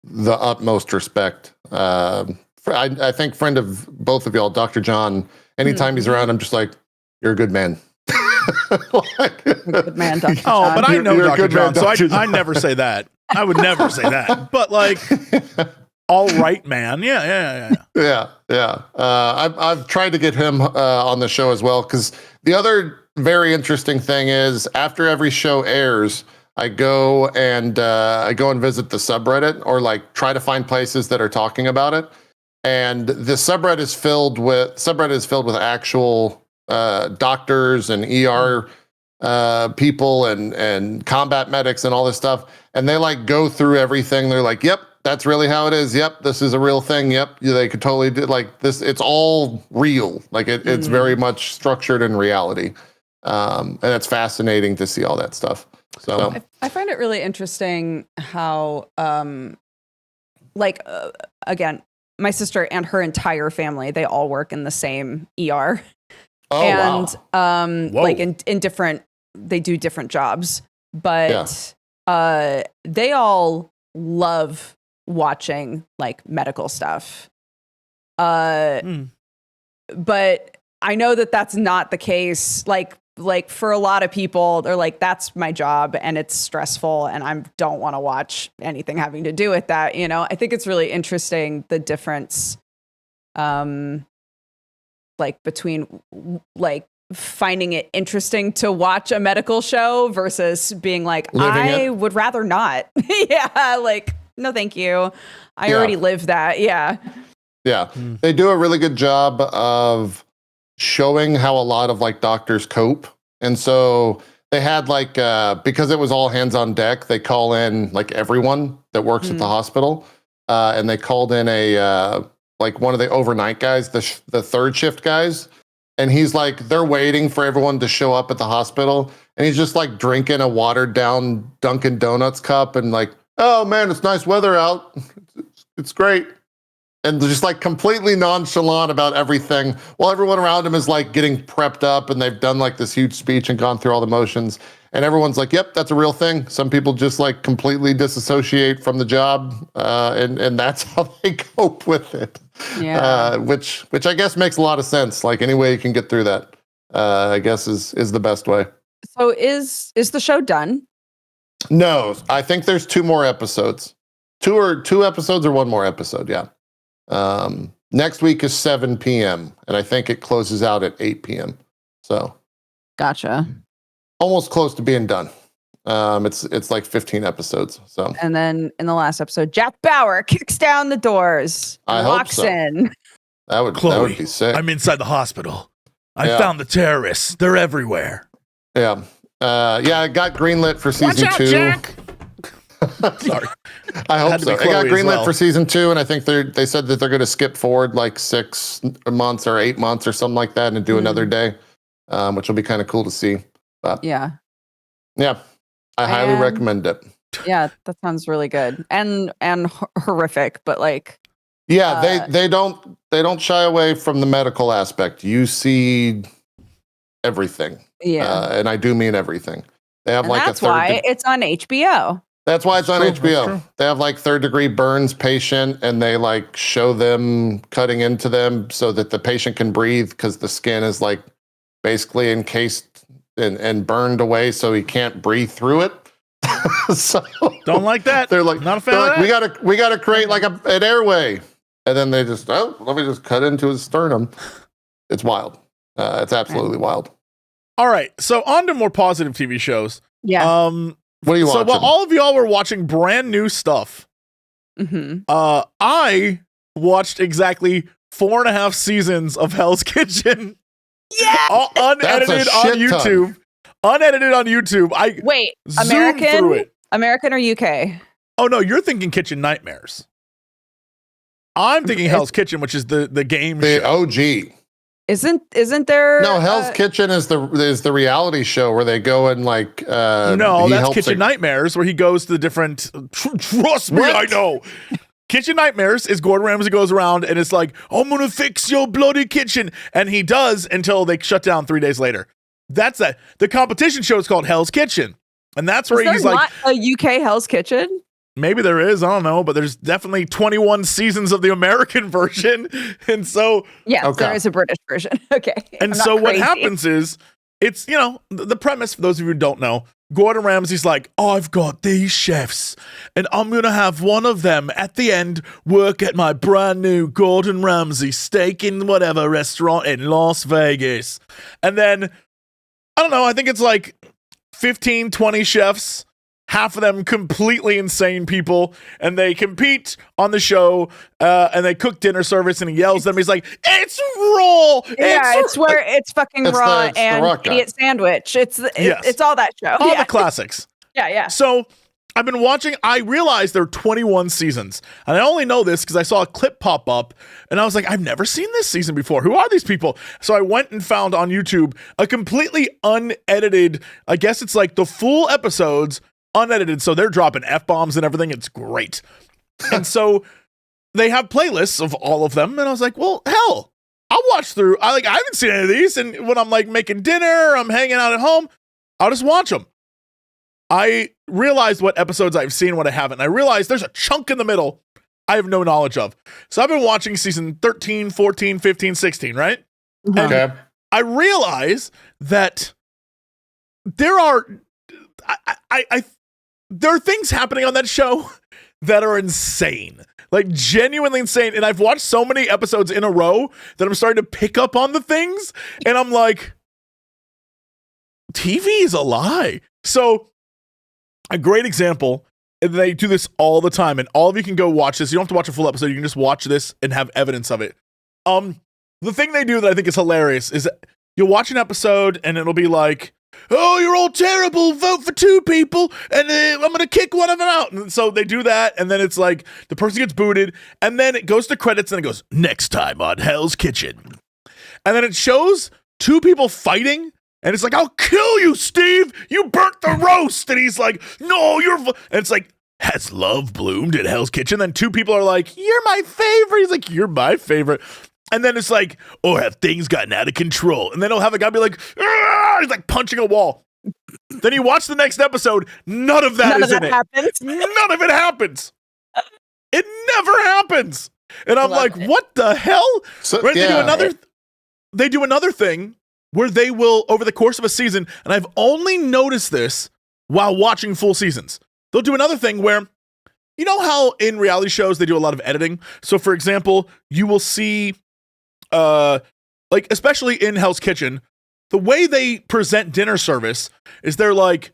the utmost respect. I think friend of both of y'all, Dr. John. Anytime he's around, I'm just like, you're a good man. Good man, Dr. John. Oh, but I know Dr. John, so I never say that. I would never say that. But like, all right, man. Yeah. I've tried to get him on the show as well, because the other very interesting thing is after every show airs, I go and visit the subreddit, or like try to find places that are talking about it. And the subreddit is filled with actual doctors and ER people and combat medics and all this stuff. And they like go through everything. They're like, yep, that's really how it is. Yep, this is a real thing. Yep, they could totally do like this. It's all real. Like it's very much structured in reality. And it's fascinating to see all that stuff. So I find it really interesting how, again, my sister and her entire family, they all work in the same ER. Oh, and wow. like in different, they do different jobs, but they all love watching like medical stuff. But I know that that's not the case. Like for a lot of people, they're like, that's my job and it's stressful and I don't want to watch anything having to do with that. You know, I think it's really interesting, the difference, like between like finding it interesting to watch a medical show versus being like, I would rather not. Yeah. Like, no, thank you. I already live that. Yeah. Yeah. They do a really good job of showing how a lot of like doctors cope. And so they had like, because it was all hands on deck, they call in like everyone that works at the hospital. And they called in like one of the overnight guys, the third shift guys. And he's like, they're waiting for everyone to show up at the hospital. And he's just like drinking a watered down Dunkin' Donuts cup and like, oh man, it's nice weather out. It's great. And just like completely nonchalant about everything while everyone around him is like getting prepped up and they've done like this huge speech and gone through all the motions. And everyone's like, yep, that's a real thing. Some people just like completely disassociate from the job. And that's how they cope with it. Yeah. Which I guess makes a lot of sense. Like any way you can get through that, I guess is the best way. So is the show done? No, I think there's 2 more episodes. 2 episodes or 1 more episode. Yeah. Next week is 7 p.m. and I think it closes out at 8 p.m. So gotcha. Almost close to being done. It's like 15 episodes. So and then in the last episode, Jack Bauer kicks down the doors. I hope so. Locsin. That would be sick. I'm inside the hospital. I found the terrorists. They're everywhere. Yeah. It got greenlit for season 2. Watch out, Jack! Sorry. I hope so. It got greenlit for season 2, and I think they said that they're going to skip forward like 6 months or 8 months or something like that and do another day, which will be kind of cool to see. But yeah, I highly recommend it. Yeah, that sounds really good and horrific, but like they don't shy away from the medical aspect. You see everything. Yeah, and I do mean everything. They have like that's why it's on HBO. That's why it's on HBO. They have like 3rd-degree burns patient, and they like show them cutting into them so that the patient can breathe because the skin is like basically encased and burned away, so he can't breathe through it. So don't like that. They're like, not a fan of that. We gotta create like an airway, and then they just let me just cut into his sternum. It's wild. It's absolutely wild. All right, so on to more positive TV shows. Yeah. What are you watching? So while all of y'all were watching brand new stuff, I watched exactly 4.5 seasons of Hell's Kitchen. Yeah, unedited on YouTube. Unedited on YouTube. I wait. Zoomed through it. American or UK? Oh no, you're thinking Kitchen Nightmares. I'm thinking Hell's Kitchen, which is the game show. The OG. Isn't there? No, Hell's Kitchen is the reality show where they go and like. No, that's Kitchen Nightmares, where he goes to the different. Trust me, I know. Kitchen Nightmares is Gordon Ramsay goes around and it's like, I'm gonna fix your bloody kitchen, and he does until they shut down 3 days later. That's that. The competition show is called Hell's Kitchen, and that's where he's like, not a UK Hell's Kitchen. Maybe there is, I don't know, but there's definitely 21 seasons of the American version. And so there is a British version. Okay. And so what happens is it's, the premise for those of you who don't know, Gordon Ramsay's like, I've got these chefs, and I'm going to have one of them at the end work at my brand new Gordon Ramsay steak in whatever restaurant in Las Vegas. And then, I don't know, I think it's like 15, 20 chefs, half of them completely insane people, and they compete on the show, and they cook dinner service, and he yells at them. He's like, it's raw. It's where it's fucking raw and idiot sandwich. It's all that show. All the classics. Yeah. So I've been watching. I realized there are 21 seasons, and I only know this because I saw a clip pop up, and I was like, I've never seen this season before. Who are these people? So I went and found on YouTube a completely unedited, I guess it's like the full episodes, unedited, so they're dropping F-bombs and everything. It's great. And so they have playlists of all of them, and I was like, well, hell, I'll watch through. I haven't seen any of these, and when I'm like making dinner, I'm hanging out at home, I'll just watch them. I realized what episodes I've seen, what I haven't. I realized there's a chunk in the middle I have no knowledge of. So I've been watching season 13, 14, 15, 16, right? Okay. And I realize that there are there are things happening on that show that are insane, like genuinely insane. And I've watched so many episodes in a row that I'm starting to pick up on the things. And I'm like, TV is a lie. So a great example, and they do this all the time, and all of you can go watch this. You don't have to watch a full episode. You can just watch this and have evidence of it. The thing they do that I think is hilarious is that you'll watch an episode and it'll be like, oh, you're all terrible, vote for 2 people, and I'm going to kick one of them out. And so they do that, and then it's like the person gets booted, and then it goes to credits, and it goes, next time on Hell's Kitchen. And then it shows 2 people fighting, and it's like, I'll kill you, Steve! You burnt the roast! And he's like, no, you're... And it's like, has love bloomed at Hell's Kitchen? Then 2 people are like, you're my favorite! He's like, you're my favorite. And then it's like, oh, have things gotten out of control? And then he'll have a guy be like, Argh! He's like punching a wall. Then you watch the next episode, none of that is in it. None of it happens. It never happens. And I'm like, what the hell? So, right? yeah. They do another thing where they will, over the course of a season, and I've only noticed this while watching full seasons. They'll do another thing where, you know how in reality shows they do a lot of editing? So for example, you will see, like especially in Hell's Kitchen, the way they present dinner service is they're like,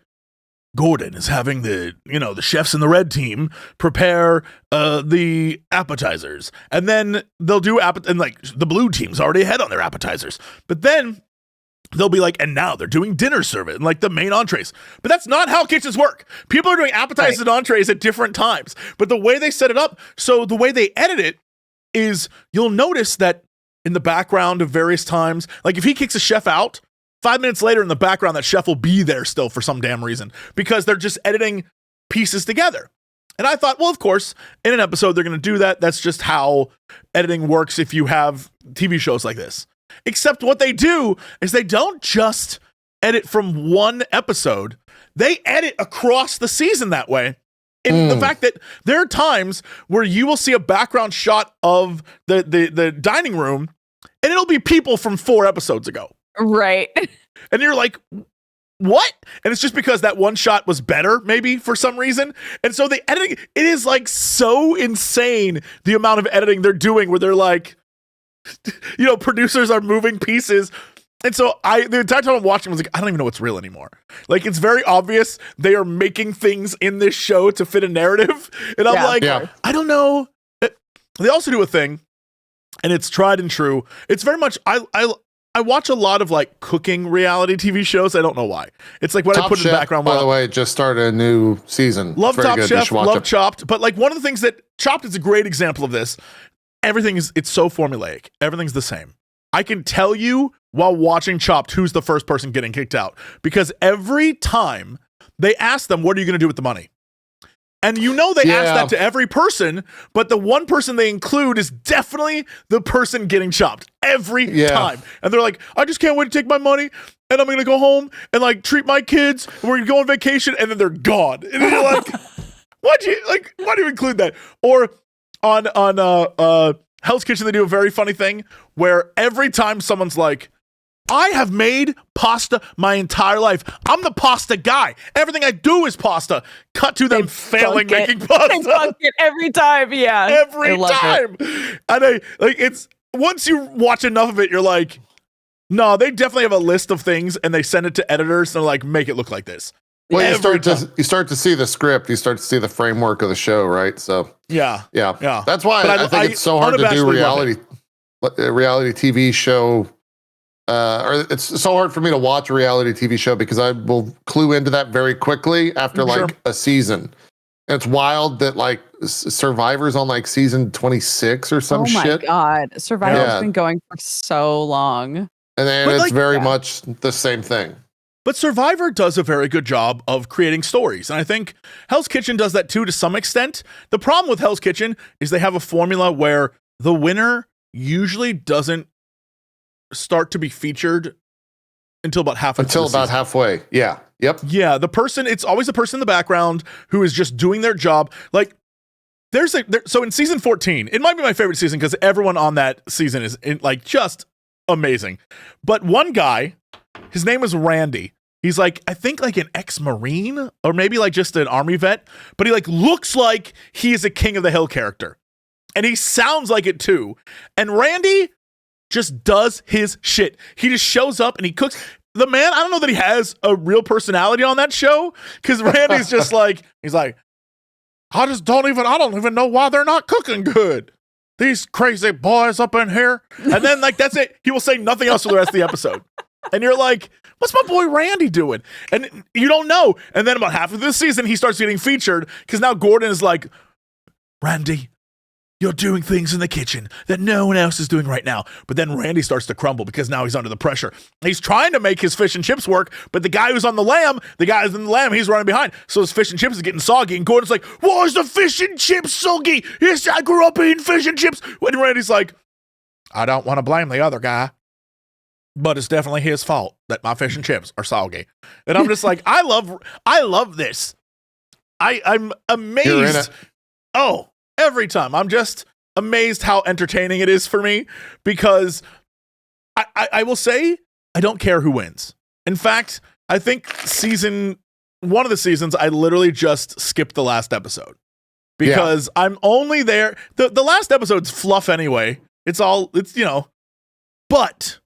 Gordon is having the chefs in the red team prepare the appetizers. And then they'll do and like the blue team's already ahead on their appetizers. But then they'll be like, and now they're doing dinner service and like the main entrees. But that's not how kitchens work. People are doing appetizers and entrees at different times. But the way they set it up, so the way they edit it is you'll notice that in the background of various times, like if he kicks a chef out, 5 minutes later in the background, that chef will be there still for some damn reason because they're just editing pieces together. And I thought, well, of course, in an episode, they're going to do that. That's just how editing works if you have TV shows like this. Except what they do is they don't just edit from one episode. They edit across the season that way. In the fact that there are times where you will see a background shot of the dining room and it'll be people from 4 episodes ago. Right. And you're like, what? And it's just because that one shot was better, maybe for some reason. And so the editing, it is like so insane the amount of editing they're doing where they're like, producers are moving pieces. And so the entire time I'm watching, I was like, I don't even know what's real anymore. Like, it's very obvious they are making things in this show to fit a narrative. And I'm I don't know. They also do a thing, and it's tried and true. It's very much, I watch a lot of like cooking reality TV shows. I don't know why. It's like when Top I put Chef, in the background. By the way, just started a new season. Love Top Chef, love it. Chopped. But like one of the things that Chopped is a great example of this. It's so formulaic. Everything's the same. I can tell you while watching Chopped who's the first person getting kicked out because every time they ask them, what are you going to do with the money? And they ask that to every person, but the one person they include is definitely the person getting chopped every time. And they're like, I just can't wait to take my money and I'm going to go home and like treat my kids and we're going to go on vacation, and then they're gone. And you're like, why do you include that? Or on Hell's Kitchen, they do a very funny thing where every time someone's like, I have made pasta my entire life. I'm the pasta guy. Everything I do is pasta. Cut to them failing making pasta. They bunk it every time, yeah. Every time. And it's once you watch enough of it, you're like, no, they definitely have a list of things and they send it to editors and they're like, make it look like this. Well, you start to see the script, you start to see the framework of the show, right? So yeah. That's why I think it's so hard to do reality TV show. Or it's so hard for me to watch a reality TV show because I will clue into that very quickly after like a season. And it's wild that like Survivor's on like season 26 or some shit. Oh my God. Survivor's been going for so long. And then it's very much the same thing. But Survivor does a very good job of creating stories. And I think Hell's Kitchen does that too to some extent. The problem with Hell's Kitchen is they have a formula where the winner usually doesn't start to be featured until about halfway. Yeah. Yep. Yeah. It's always the person in the background who is just doing their job. Like so in season 14, it might be my favorite season because everyone on that season is like just amazing. But one guy, his name was Randy. He's like, I think like an ex-Marine or maybe like just an army vet, but he like looks like he is a King of the Hill character. And he sounds like it too. And Randy just does his shit. He just shows up and he cooks. The man, I don't know that he has a real personality on that show because Randy's just like, he's like, I don't even know why they're not cooking good. These crazy boys up in here. And then like, that's it. He will say nothing else for the rest of the episode. And you're like, what's my boy Randy doing? And you don't know. And then about half of this season, he starts getting featured because now Gordon is like, Randy, you're doing things in the kitchen that no one else is doing right now. But then Randy starts to crumble because now he's under the pressure. He's trying to make his fish and chips work, but the guy who's in the lamb, he's running behind. So his fish and chips is getting soggy. And Gordon's like, why is the fish and chips soggy? Yes, I grew up eating fish and chips. And Randy's like, I don't want to blame the other guy, but it's definitely his fault that my fish and chips are soggy. And I'm just like, I love this. I'm amazed. Oh, every time. I'm just amazed how entertaining it is for me because I will say I don't care who wins. In fact, I think one of the seasons, I literally just skipped the last episode because I'm only there. The last episode's fluff anyway. But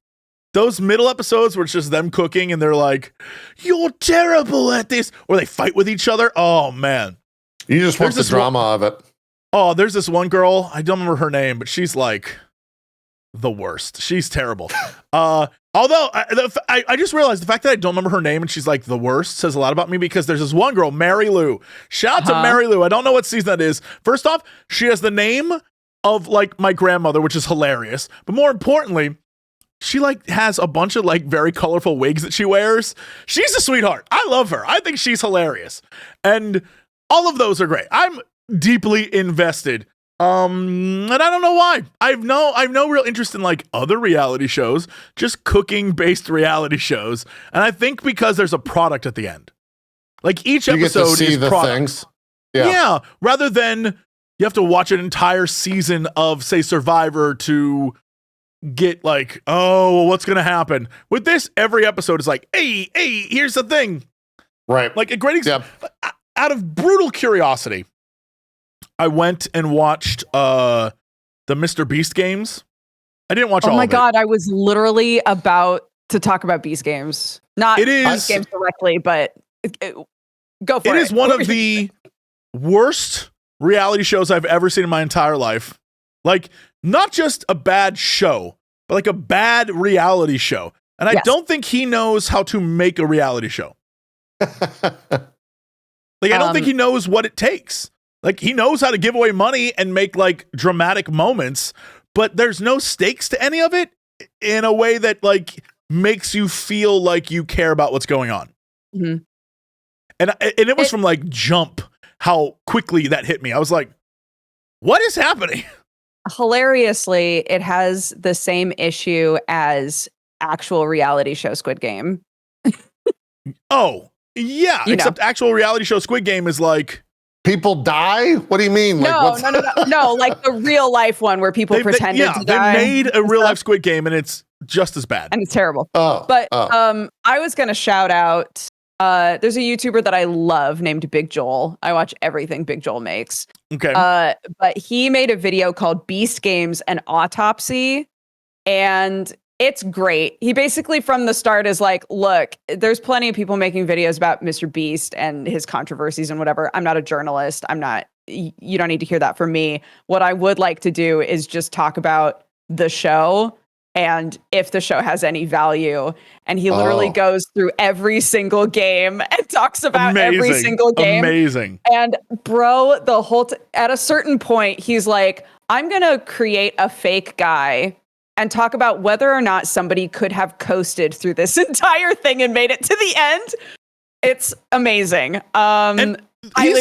those middle episodes where it's just them cooking and they're like, you're terrible at this, or they fight with each other. Oh man. You just want the drama of it. Oh, there's this one girl. I don't remember her name, but she's like the worst. She's terrible. Although I just realized the fact that I don't remember her name and she's like the worst says a lot about me because there's this one girl, Mary Lou. Shout out to Mary Lou. I don't know what season that is. First off, she has the name of like my grandmother, which is hilarious. But more importantly, she like has a bunch of like very colorful wigs that she wears. She's a sweetheart. I love her. I think she's hilarious. And all of those are great. I'm deeply invested. And I don't know why. I've no real interest in like other reality shows, just cooking based reality shows. And I think because there's a product at the end. Like each episode is products. Yeah. Rather than you have to watch an entire season of say Survivor to get like, oh, what's going to happen? With this, every episode is like, hey, here's the thing. Right. Like a great example. Out of brutal curiosity, I went and watched the Mr. Beast games. I didn't watch all of it. Oh my God, I was literally about to talk about Beast games. Not Beast games directly, but go for it. It is one of the worst reality shows I've ever seen in my entire life. Like, not just a bad show, but like a bad reality show. And I don't think he knows how to make a reality show. Like, I don't think he knows what it takes. Like, he knows how to give away money and make like dramatic moments, but there's no stakes to any of it in a way that like makes you feel like you care about what's going on. Mm-hmm. And it was from like jump how quickly that hit me. I was like, what is happening? Hilariously, it has the same issue as actual reality show Squid Game. Oh, yeah. Except actual reality show Squid Game is like, people die? What do you mean? No, like, no. Like the real life one where people pretended to die. They made a real life Squid Game and it's just as bad. And it's terrible. But I was going to shout out, there's a YouTuber that I love named Big Joel. I watch everything Big Joel makes. Okay. But he made a video called Beast Games and Autopsy, and it's great. He basically from the start is like, look, there's plenty of people making videos about Mr. Beast and his controversies and whatever. I'm not a journalist. You don't need to hear that from me. What I would like to do is just talk about the show and if the show has any value. And he literally goes through every single game and talks about every single game. Amazing. And bro, at a certain point, he's like, I'm going to create a fake guy and talk about whether or not somebody could have coasted through this entire thing and made it to the end. It's amazing. Highly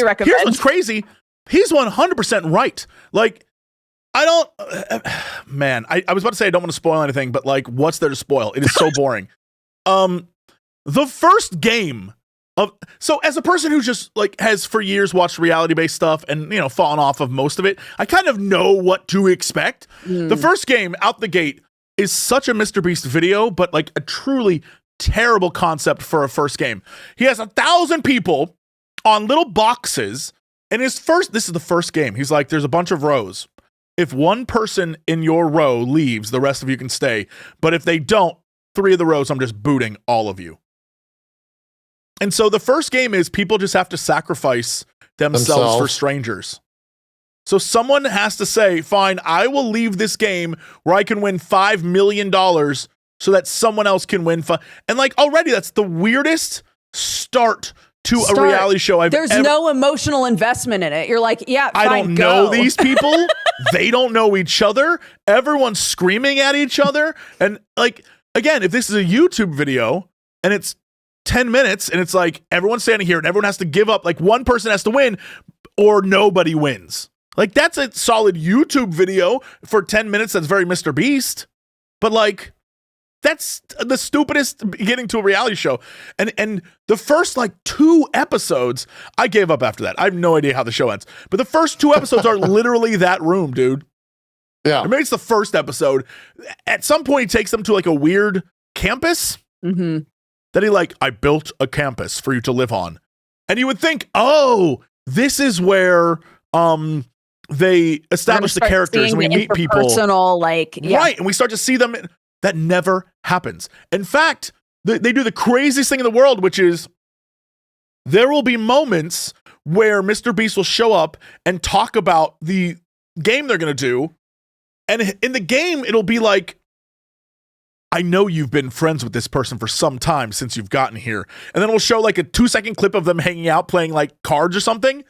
recommend. Here's what's crazy. He's 100% right. Like, I was about to say I don't want to spoil anything, but like, what's there to spoil? It is so boring. The first game so as a person who just like has for years watched reality-based stuff and, you know, fallen off of most of it, I kind of know what to expect. The first game out the gate is such a Mr. Beast video, but like a truly terrible concept for a first game. He has 1,000 people on little boxes, and this is the first game. He's like, there's a bunch of rows. If one person in your row leaves, the rest of you can stay. But if they don't, 3 of the rows, I'm just booting all of you. And so the first game is people just have to sacrifice themselves for strangers. So someone has to say, fine, I will leave this game where I can win $5 million so that someone else can win. And like already, that's the weirdest start to a reality show There's no emotional investment in it. You're like, yeah, fine, I don't know these people. They don't know each other. Everyone's screaming at each other. And like, again, if this is a YouTube video and it's 10 minutes and it's like everyone's standing here and everyone has to give up, like one person has to win or nobody wins. Like that's a solid YouTube video for 10 minutes. That's very Mr. Beast. But like, that's the stupidest beginning to a reality show. And the first like 2 episodes, I gave up after that. I have no idea how the show ends. But the first 2 episodes are literally that room, dude. Yeah. Or maybe it's the first episode. At some point, he takes them to like a weird campus. Mm-hmm. That he like, I built a campus for you to live on. And you would think, oh, this is where they establish the characters and we meet people. Personal, like, yeah. Right. And we start to see them. That never happens. In fact, they do the craziest thing in the world, which is there will be moments where Mr. Beast will show up and talk about the game they're going to do. And in the game, it'll be like, I know you've been friends with this person for some time since you've gotten here. And then we'll show like a 2-second clip of them hanging out playing like cards or something.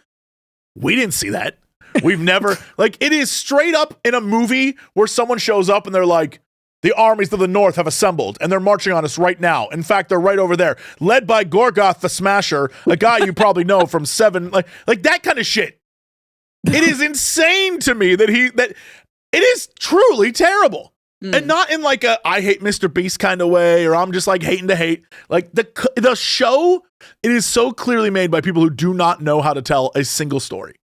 We didn't see that. We've never, like, it is straight up in a movie where someone shows up and they're like, the armies of the North have assembled and they're marching on us right now. In fact, they're right over there, led by Gorgoth the Smasher, a guy you probably know from Seven, like that kind of shit. It is insane to me that it is truly terrible. And not in like a I hate Mr. Beast kind of way, or I'm just like hating to hate. Like the show, it is so clearly made by people who do not know how to tell a single story.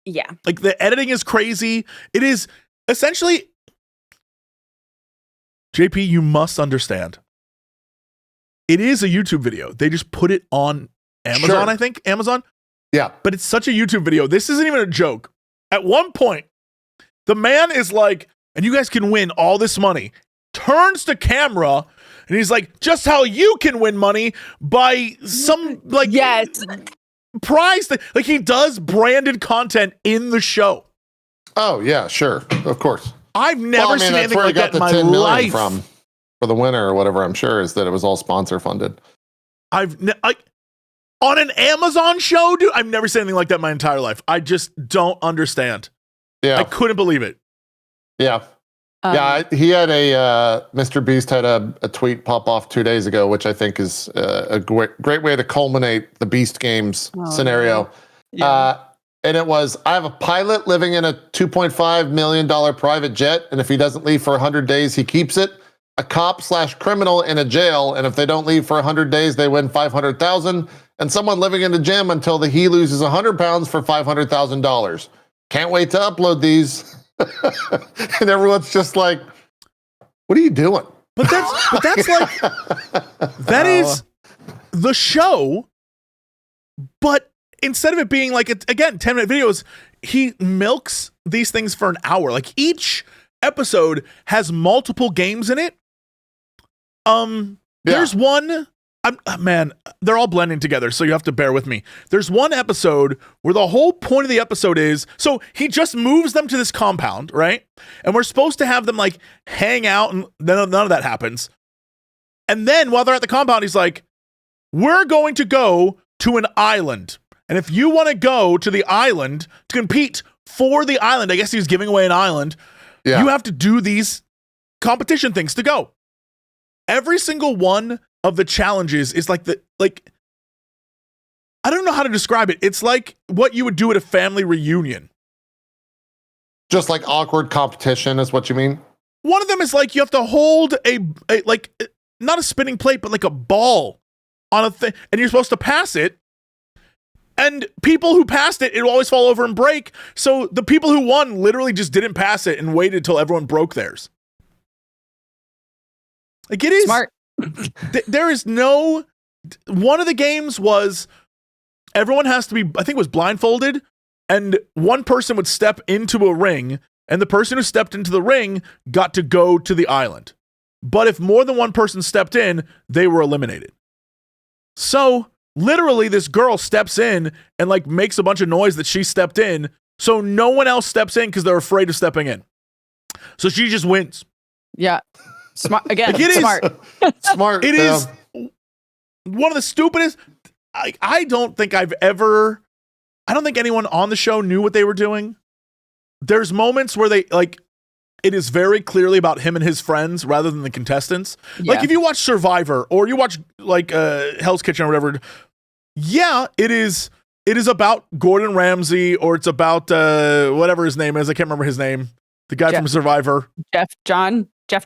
Yeah. Like the editing is crazy. It is essentially, JP, you must understand. It is a YouTube video. They just put it on Amazon, Sure. I think. Amazon. Yeah. But it's such a YouTube video. This isn't even a joke. At one point, the man is like, and you guys can win all this money, turns to camera, and he's like, just how you can win money by some, like, yes, prize thing. Like, he does branded content in the show. Oh, yeah, sure. Of course. I've never seen anything like that in my life. From for the winner or whatever, I'm sure, is that it was all sponsor funded. On an Amazon show, dude, I've never seen anything like that in my entire life. I just don't understand. Yeah. I couldn't believe it. Yeah. He had Mr. Beast had a tweet pop off 2 days ago, which I think is a great way to culminate the Beast Games scenario. Yeah. And it was, I have a pilot living in a $2.5 million private jet, and if he doesn't leave for 100 days, he keeps it. A cop/criminal in a jail, and if they don't leave for 100 days, they win $500,000. And someone living in the gym until he loses 100 pounds for $500,000. Can't wait to upload these. And everyone's just like, what are you doing? But that's like that is the show. But instead of it being like again 10-minute videos, he milks these things for an hour. Like each episode has multiple games in it. There's one. Man, they're all blending together, so you have to bear with me. There's one episode where the whole point of the episode is, so he just moves them to this compound, right? And we're supposed to have them like hang out, and none of that happens. And then while they're at the compound, he's like, we're going to go to an island. And if you want to go to the island to compete for the island, I guess he's giving away an island, you have to do these competition things to go. Every single one of the challenges is like I don't know how to describe it. It's like what you would do at a family reunion. Just like awkward competition is what you mean? One of them is like you have to hold a like not a spinning plate, but like a ball on a thing, and you're supposed to pass it. And people who passed it, it'll always fall over and break. So the people who won literally just didn't pass it and waited till everyone broke theirs. Like it is Smart. There is no. One of the games was everyone has to be, I think it was blindfolded, and one person would step into a ring, and the person who stepped into the ring got to go to the island. But if more than one person stepped in, they were eliminated. So literally this girl steps in and like makes a bunch of noise that she stepped in, so no one else steps in because they're afraid of stepping in. So she just wins. Yeah. Smart again. Like smart. Smart. It is one of the stupidest. I don't think anyone on the show knew what they were doing. There's moments where they like, it is very clearly about him and his friends rather than the contestants. Yeah. Like if you watch Survivor or you watch like Hell's Kitchen or whatever, yeah, it is about Gordon Ramsay, or it's about whatever his name is. I can't remember his name. The guy from Survivor. Jeff John. It's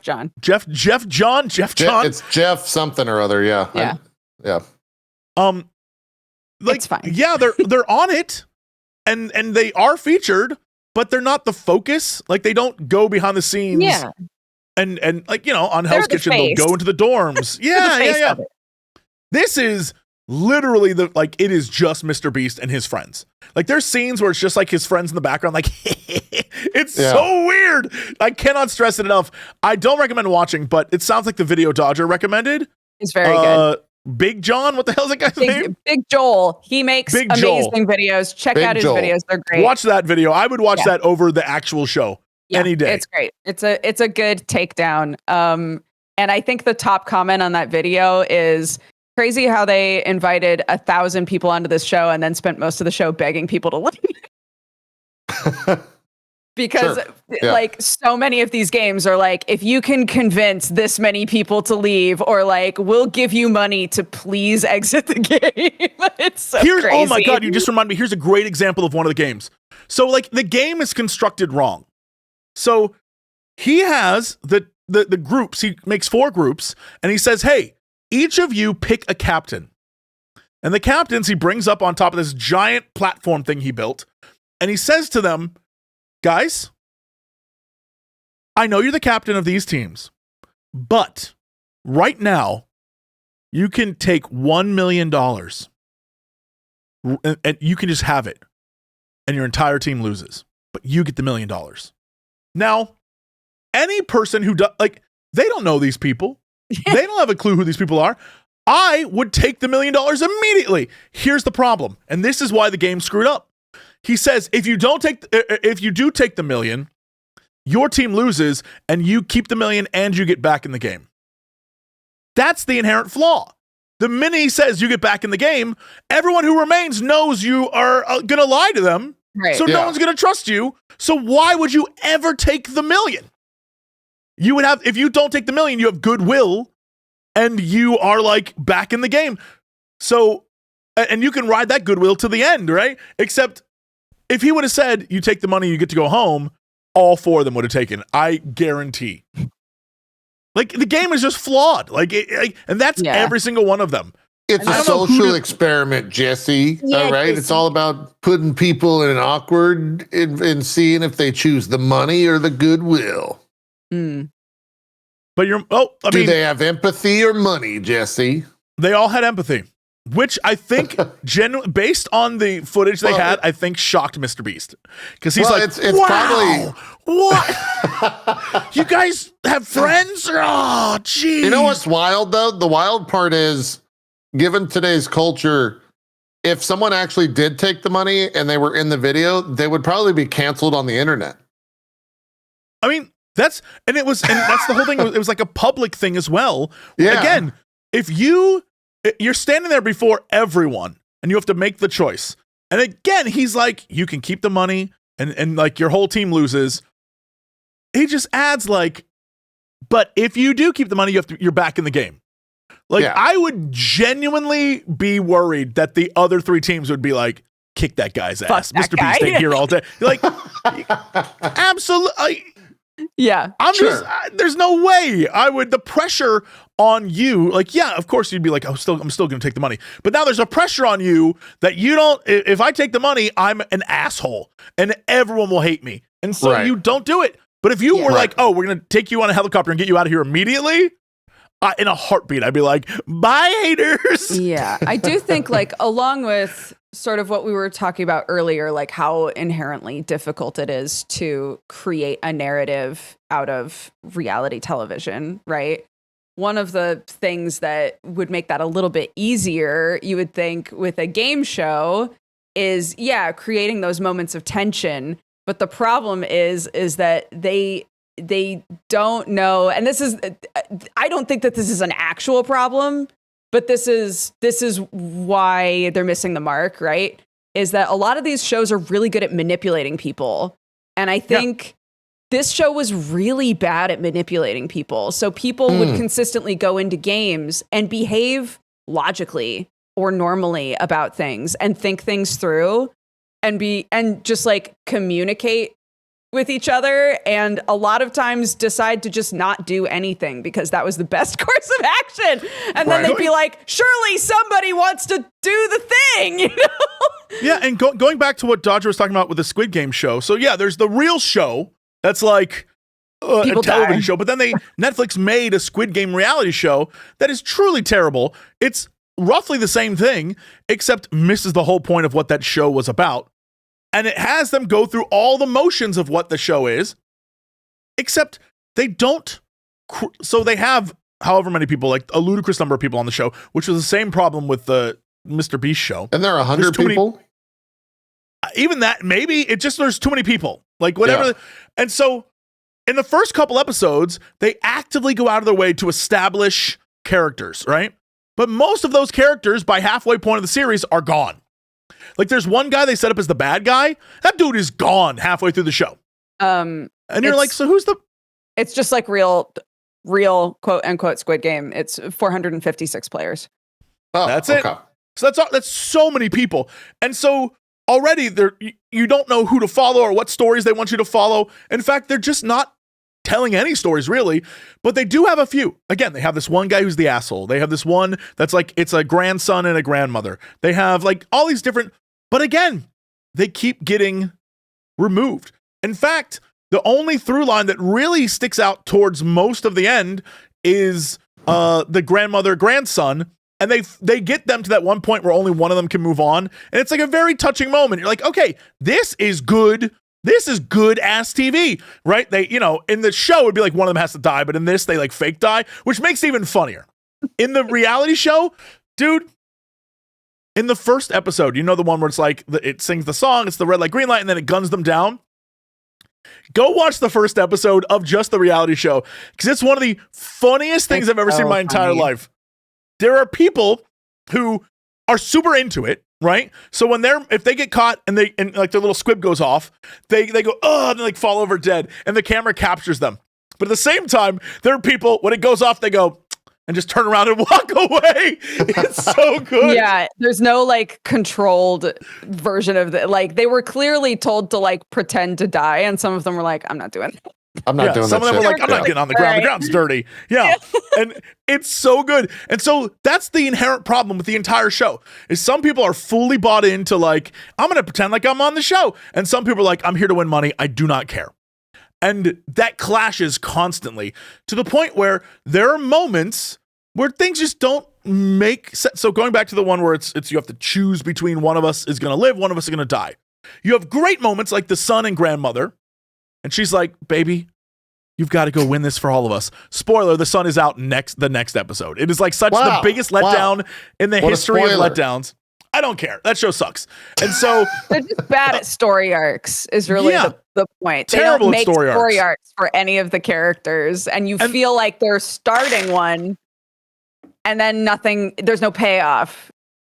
Jeff something or other. Yeah. Yeah. Like, it's fine. Yeah, they're on it, and they are featured, but they're not the focus. Like they don't go behind the scenes. Yeah. And like, you know, on Hell's Kitchen, they'll go into the dorms. Yeah. This is literally it is just Mr. Beast and his friends. Like there's scenes where it's just like his friends in the background, like it's so weird. I cannot stress it enough. I don't recommend watching, but it sounds like the video Dodger recommended. It's very good. Big John, what the hell is that guy's name? Big Joel. He makes amazing videos. Check out his videos. They're great. Watch that video. I would watch that over the actual show any day. It's great. It's a good takedown. And I think the top comment on that video is crazy how they invited 1,000 people onto this show and then spent most of the show begging people to leave. Because like so many of these games are like, if you can convince this many people to leave, or like, we'll give you money to please exit the game. It's so crazy. Oh my God, you just reminded me. Here's a great example of one of the games. So like the game is constructed wrong. So he has the groups, he makes 4 groups, and he says, hey, each of you pick a captain. And the captains he brings up on top of this giant platform thing he built. And he says to them, guys, I know you're the captain of these teams, but right now you can take $1 million and you can just have it, and your entire team loses, but you get the $1 million. Now, any person who does, like, they don't know these people. They don't have a clue who these people are. I would take the $1 million immediately. Here's the problem, and this is why the game screwed up. He says, if you do take the $1 million, your team loses, and you keep the $1 million, and you get back in the game. That's the inherent flaw. The minute he says you get back in the game, everyone who remains knows you are going to lie to them. Right. So no one's going to trust you. So why would you ever take the $1 million? You would have, if you don't take the $1 million, you have goodwill, and you are like back in the game. So, and you can ride that goodwill to the end, right? Except if he would have said, you take the money, you get to go home, all 4 of them would have taken. I guarantee. Like, the game is just flawed. And that's every single one of them. It's a social experiment, Jesse. Yeah, all right. Jesse. It's all about putting people in an awkward and seeing if they choose the money or the goodwill. Mm. But do they have empathy or money, Jesse? They all had empathy, which I think, based on the footage they had, I think shocked Mr. Beast. Because he's like, it's wow, what? You guys have friends? Oh, geez. You know what's wild, though? The wild part is, given today's culture, if someone actually did take the money and they were in the video, they would probably be canceled on the internet. I mean, that's the whole thing. It was like a public thing as well. Yeah. Again, if you're standing there before everyone and you have to make the choice. And again, he's like, you can keep the money and like your whole team loses. He just adds like, but if you do keep the money, you're back in the game. Like, I would genuinely be worried that the other 3 teams would be like, kick that guy's ass. Mr. Beast ain't here all day. You're like, absolutely. Yeah. There's no way the pressure on you, like, yeah, of course you'd be like, I'm still going to take the money. But now there's a pressure on you that you don't, if I take the money, I'm an asshole and everyone will hate me. And so you don't do it. But if you were like, oh, we're going to take you on a helicopter and get you out of here immediately, in a heartbeat, I'd be like, bye, haters. Yeah. I do think, like, along with sort of what we were talking about earlier, like how inherently difficult it is to create a narrative out of reality television, right? One of the things that would make that a little bit easier, you would think, with a game show is, creating those moments of tension. But the problem is that they don't know, and I don't think that this is an actual problem, but this is why they're missing the mark, right? Is that a lot of these shows are really good at manipulating people. And I think this show was really bad at manipulating people. So people would consistently go into games and behave logically or normally about things and think things through and just like communicate with each other, and a lot of times decide to just not do anything because that was the best course of action. And then they'd be like, surely somebody wants to do the thing, you know? Yeah, and going back to what Dodger was talking about with the Squid Game show. So yeah, there's the real show that's like a television show, but then Netflix made a Squid Game reality show that is truly terrible. It's roughly the same thing, except misses the whole point of what that show was about. And it has them go through all the motions of what the show is, except they don't. So they have however many people, like a ludicrous number of people on the show, which was the same problem with the Mr. Beast show. And there are 100 people? Even that, maybe. There's too many people. Like, whatever. Yeah. And so in the first couple episodes, they actively go out of their way to establish characters, right? But most of those characters, by halfway point of the series, are gone. Like, there's one guy they set up as the bad guy. That dude is gone halfway through the show. And you're like, so who's the... It's just like real quote unquote Squid Game. It's 456 players. Oh, that's it. So that's so many people. And so already you don't know who to follow or what stories they want you to follow. In fact, they're just not telling any stories really, but they do have a few. Again, they have this one guy who's the asshole. They have this one that's like, it's a grandson and a grandmother. They have like all these different, but again, they keep getting removed. In fact, the only through line that really sticks out towards most of the end is the grandmother, grandson. And they get them to that one point where only one of them can move on. And it's like a very touching moment. You're like, okay, this is good. This is good ass TV, right? They, in the show, it'd be like one of them has to die, but in this, they like fake die, which makes it even funnier. In the reality show, dude, in the first episode, the one where it's like, it sings the song, it's the red light, green light, and then it guns them down. Go watch the first episode of just the reality show, because it's one of the funniest things I've ever seen in my entire life. There are people who are super into it, right? So if they get caught and like their little squib goes off, they go, oh, and they like fall over dead, and the camera captures them. But at the same time, there are people, when it goes off, they go and just turn around and walk away. It's so good. Yeah, there's no like controlled version of the, like, they were clearly told to like pretend to die, and some of them were like, I'm not doing it. I'm not doing that. Some of them were like, I'm not getting on the ground. The ground's dirty. Yeah. And it's so good. And so that's the inherent problem with the entire show, is some people are fully bought into like, I'm going to pretend like I'm on the show. And some people are like, I'm here to win money. I do not care. And that clashes constantly to the point where there are moments where things just don't make sense. So going back to the one where it's you have to choose between one of us is going to live, one of us is going to die. You have great moments like the son and grandmother. And she's like, baby, you've got to go win this for all of us. Spoiler, the son is out the next episode. It is like such the biggest letdown in the history of letdowns. I don't care. That show sucks. And so they're just bad at story arcs is really the point. Terrible they don't make story arcs for any of the characters. And you feel like they're starting one and then there's no payoff.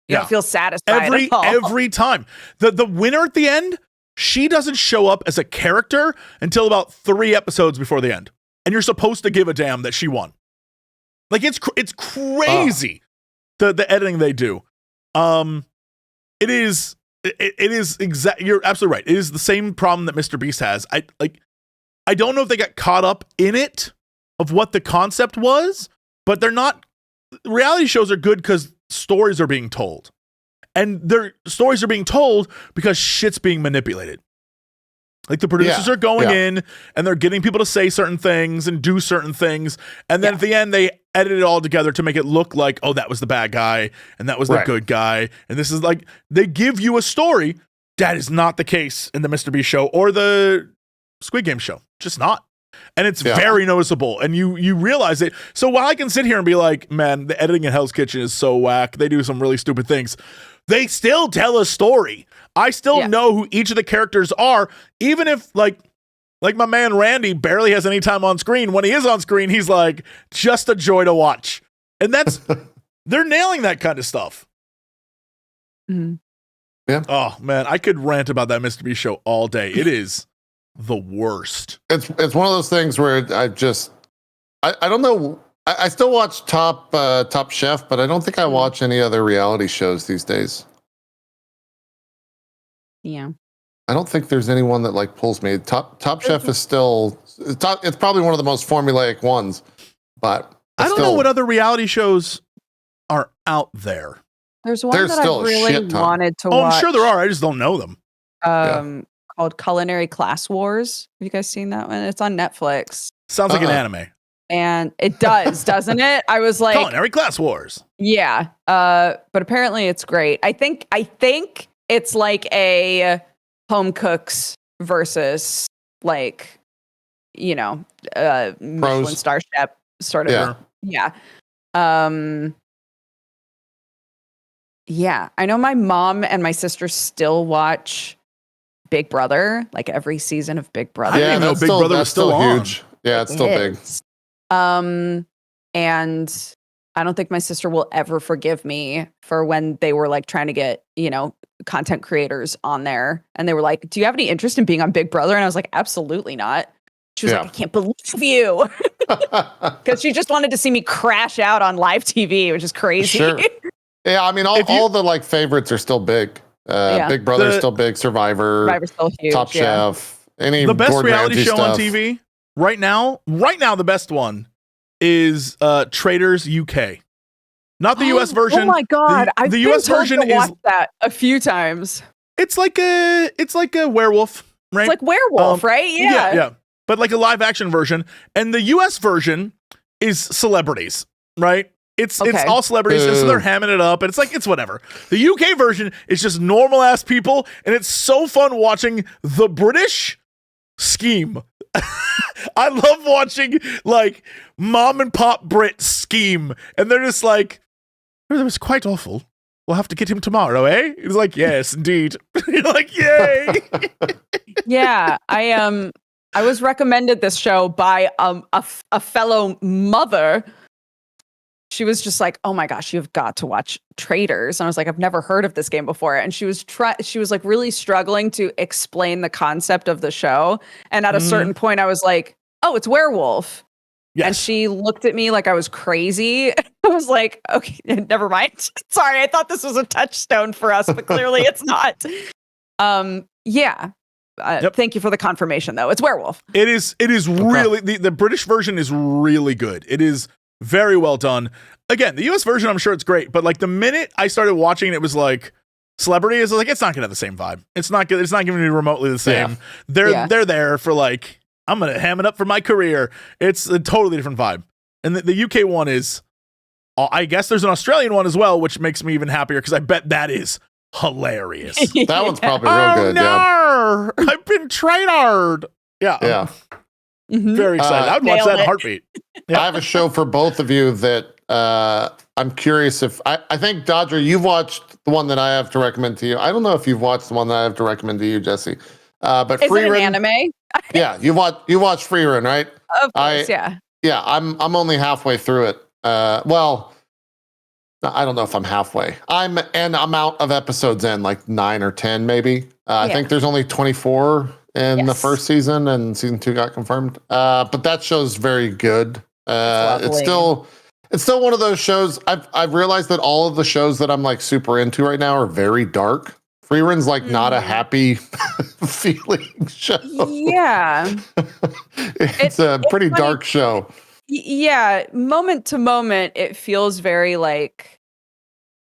You don't feel satisfied at all. Every time. The winner at the end, she doesn't show up as a character until about 3 episodes before the end. And you're supposed to give a damn that she won. Like it's crazy. The editing they do. It is you're absolutely right. It is the same problem that Mr. Beast has. I don't know if they got caught up in it of what the concept was, but they're not. Reality shows are good because stories are being told, and their stories are being told because shit's being manipulated. Like the producers are going in and they're getting people to say certain things and do certain things. And then at the end, they edit it all together to make it look like, oh, that was the bad guy and that was the good guy. And this is like, they give you a story. That is not the case in the Mr. Beast show or the Squid Game show. Just not. And it's very noticeable. And you realize it. So while I can sit here and be like, man, the editing in Hell's Kitchen is so whack. They do some really stupid things. They still tell a story. I still know who each of the characters are, even if like my man Randy barely has any time on screen. When he is on screen, he's like just a joy to watch. And that's they're nailing that kind of stuff. Mm-hmm. Yeah. Oh man, I could rant about that Mr. Beast show all day. It is the worst. It's one of those things where I don't know. I still watch Top Chef, but I don't think I watch any other reality shows these days. Yeah. I don't think there's anyone that like pulls me. Top Chef is still it's probably one of the most formulaic ones, but I don't know what other reality shows are out there. There's one that I really wanted to watch. Oh, I'm sure there are. I just don't know them. Called Culinary Class Wars. Have you guys seen that one? It's on Netflix. Sounds like an anime. And it does, doesn't it? I was like, Culinary Class Wars. Yeah. But apparently it's great. I think it's like a home cooks versus like, Michelin star chef sort of. Yeah. Yeah. I know my mom and my sister still watch Big Brother, like every season of Big Brother. Yeah, no, Big Brother was still huge. Yeah, it's still big. And I don't think my sister will ever forgive me for when they were like trying to get, content creators on there. And they were like, do you have any interest in being on Big Brother? And I was like, absolutely not. She was like, I can't believe you. Because she just wanted to see me crash out on live TV, which is crazy. Sure. Yeah, I mean, all the like favorites are still big. Big Brother's still big. Survivor's still huge. Top Chef. The best reality show on TV right now, the best one is Traders UK. Not the US version. Oh my god, I've the been US told version to watch that a few times. It's like a werewolf, right? It's like werewolf, right? Yeah. But like a live action version. And the US version is celebrities, right? It's all celebrities, and so they're hamming it up, and it's whatever. The UK version is just normal ass people, and it's so fun watching the British scheme. I love watching like mom and pop Brit scheme, and they're just like, "Oh, that was quite awful. We'll have to get him tomorrow, eh?" He's like, "Yes, indeed." You're like, "Yay!" Yeah, I was recommended this show by a fellow mother. She was just like, "Oh my gosh, you've got to watch Traders." And I was like, "I've never heard of this game before." And she was like really struggling to explain the concept of the show. And at a certain point, I was like, "Oh, it's werewolf." Yes. And she looked at me like I was crazy. I was like, "Okay, never mind. Sorry, I thought this was a touchstone for us, but clearly it's not." Yeah. Thank you for the confirmation, though. It's werewolf. It is really the British version is really good. It is very well done. Again, the US version, I'm sure it's great, but like the minute I started watching it was like celebrity is like, it's not gonna have the same vibe. It's not gonna be remotely the same. They're there for like I'm gonna ham it up for my career. It's a totally different vibe. And the UK one is, I guess there's an Australian one as well, which makes me even happier because I bet that is hilarious. That one's probably real good. No, I've been trained. Yeah. Yeah. Very excited. I would watch that in a heartbeat. Yeah. I have a show for both of you that I'm curious if I think Dodger, you've watched the one that I have to recommend to you. I don't know if you've watched the one that I have to recommend to you, Jesse. But Is Frieren, it an anime? Yeah, you watched Frieren, right? Of course, yeah. Yeah, I'm only halfway through it. Well, I don't know if I'm halfway. I'm out of episodes in, like 9 or 10 maybe. I think there's only 24 in the first season, and season 2 got confirmed. But that show's very good. It's still one of those shows. I've realized that all of the shows that I'm like super into right now are very dark. Frieren's like not a happy feeling show. Yeah. It's a pretty dark show. Yeah, moment to moment, it feels very like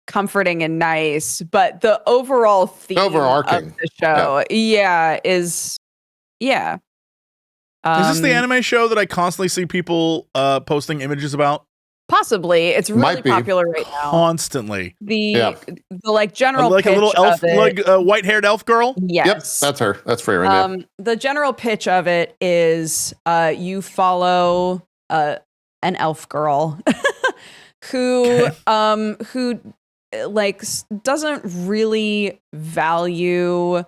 comforting and nice, but the overall theme overarching of the show, is. Is this the anime show that I constantly see people posting images about? Possibly, it's really popular right now. Constantly. The like general like pitch a little elf, of it, like a white-haired elf girl. Yes, yep, that's her. That's Frieren. The general pitch of it is you follow an elf girl who like doesn't really value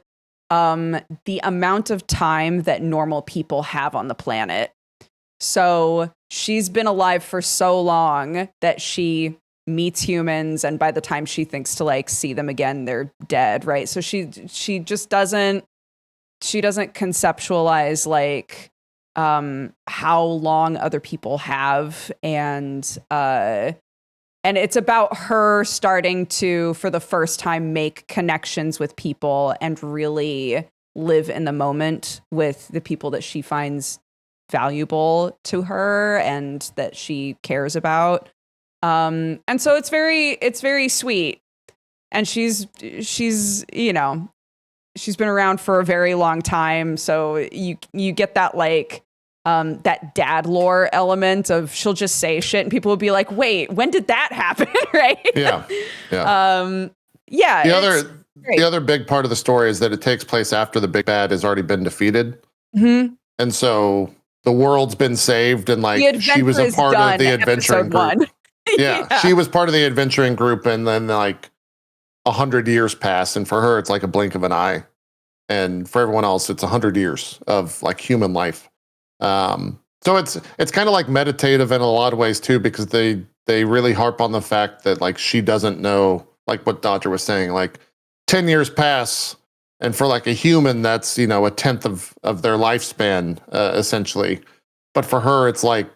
the amount of time that normal people have on the planet. So she's been alive for so long that she meets humans, and by the time she thinks to like see them again, they're dead, right? So she just doesn't conceptualize like how long other people have, and it's about her starting to, for the first time, make connections with people and really live in the moment with the people that she finds valuable to her and that she cares about. And so it's very sweet. And she's you know, she's been around for a very long time. So you get that like that dad lore element of she'll just say shit and people will be like, wait, when did that happen? Right? Yeah. The other big part of the story is that it takes place after the big bad has already been defeated. Mm-hmm. And so the world's been saved, and like she was a part of the adventuring group. Yeah, she was part of the adventuring group, and then like 100 years pass, and for her it's like a blink of an eye, and for everyone else it's 100 years of like human life. So it's kind of like meditative in a lot of ways too, because they really harp on the fact that like she doesn't know, like what Dodger was saying, like 10 years pass, and for like a human that's, you know, a tenth of their lifespan essentially, but for her it's like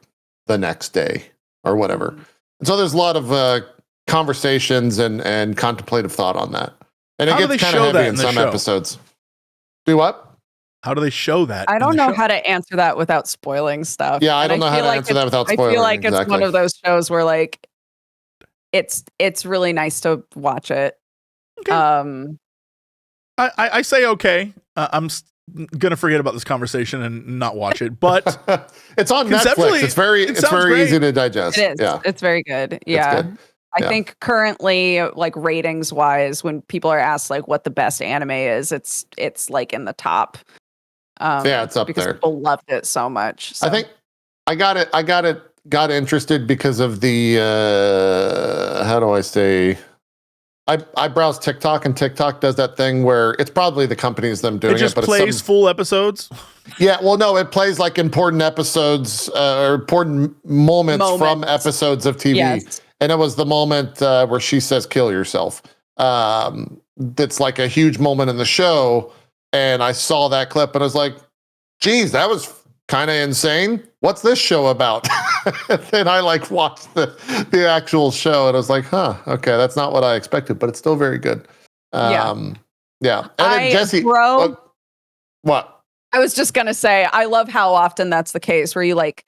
the next day or whatever. And so there's a lot of conversations and contemplative thought on that, and it gets kind of heavy in some episodes. Do what? How do they show that? I don't know how to answer that without spoiling stuff. Yeah, I don't know how to answer that without spoiling. I feel like it's one of those shows where like it's really nice to watch it. Okay. I say okay. I'm gonna forget about this conversation and not watch it, but it's on Netflix. It's very easy to digest. It is. Yeah. It's very good. Yeah. Good. I think currently, like ratings wise, when people are asked like what the best anime is, it's like in the top. It's up because there. People loved it so much. So. I think I got interested because of the how do I say? I browse TikTok, and TikTok does that thing where it's probably the companies them doing it just but plays it's full episodes. Yeah, well, no, it plays like important episodes or important moments from episodes of TV. Yes. And it was the moment where she says, "Kill yourself." That's like a huge moment in the show. And I saw that clip and I was like, geez, that was kind of insane. What's this show about? Then I like watched the actual show and I was like, huh, okay, that's not what I expected, but it's still very good. Yeah. And then Jesse, what? I was just going to say, I love how often that's the case where you like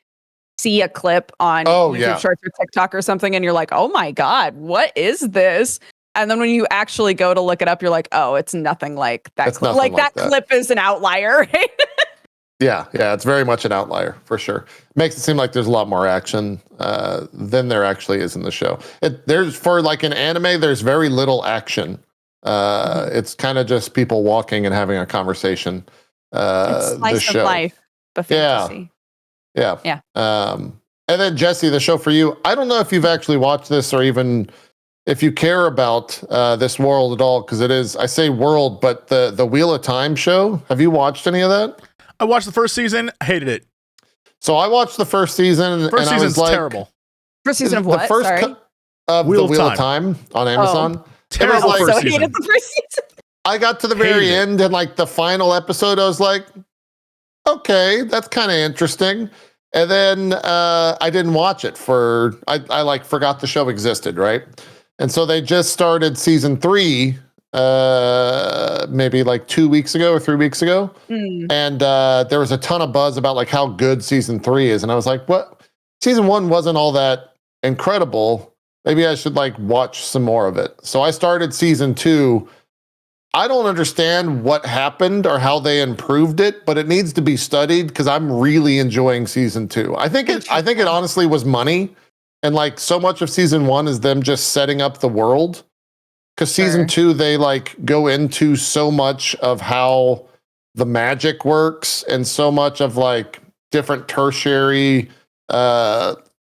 see a clip on YouTube Shorts or TikTok or something and you're like, oh my God, what is this? And then when you actually go to look it up, you're like, oh, it's nothing like that. Like that clip is an outlier, right? Yeah, it's very much an outlier for sure. Makes it seem like there's a lot more action than there actually is in the show. There's for like an anime, there's very little action. It's kind of just people walking and having a conversation. It's slice of life, but fantasy. Yeah. And then Jesse, the show for you. I don't know if you've actually watched this or even if you care about this world at all, because it is, I say world, but the Wheel of Time show. Have you watched any of that? I watched the first season, hated it. So I watched the first season, First and I was like, terrible. First season of what? Sorry. Of Wheel the Wheel of Time on Amazon. Terrible like, first so season. hated the first season. I got to the very end, and like the final episode, I was like, okay, that's kind of interesting. And then I didn't watch it I like forgot the show existed, right? And so they just started season 3 maybe like 2 weeks ago or 3 weeks ago. And there was a ton of buzz about like how good season 3 is. And I was like, what? Season 1 wasn't all that incredible. Maybe I should like watch some more of it. So I started season 2. I don't understand what happened or how they improved it, but it needs to be studied because I'm really enjoying season 2. I think it honestly was money. And like so much of season 1 is them just setting up the world. Because season 2, they like go into so much of how the magic works and so much of like different tertiary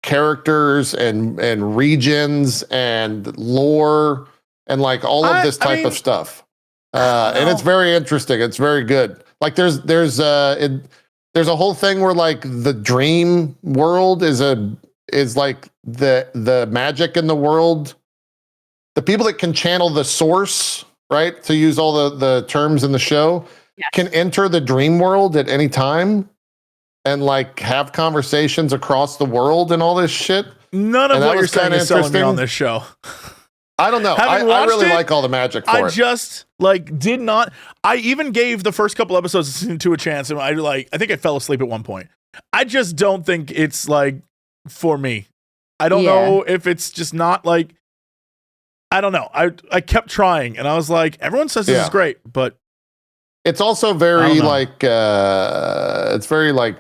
characters and regions and lore and like all of this type of stuff. And it's very interesting. It's very good. Like there's a whole thing where like the dream world is like the magic in the world. The people that can channel the source, right, to use all the terms in the show, can enter the dream world at any time and like have conversations across the world and all this shit. None of what you're saying is selling me on this show. I don't know. I really like all the magic for it. I just like did not. I even gave the first couple episodes of season 2 a chance, and I think I fell asleep at one point. I just don't think it's like for me. I don't know if it's just not like. I don't know. I kept trying, and I was like, everyone says this is great, but it's also very like it's very like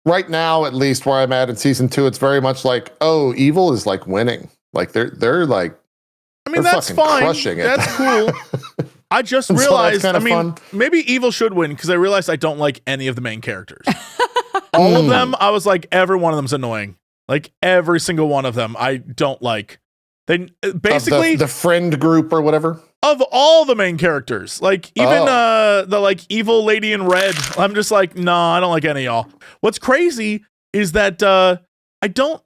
right now, at least where I'm at in season 2, it's very much like, oh, evil is like winning. Like they're like, I mean, that's fine. Crushing it. That's cool. I just realized, I mean, maybe evil should win because I realized I don't like any of the main characters. All of them, I was like, every one of them's annoying. Like every single one of them, I don't like. They basically the friend group or whatever of all the main characters, like even the like evil lady in red. I'm just like, nah, I don't like any of y'all. What's crazy is that I don't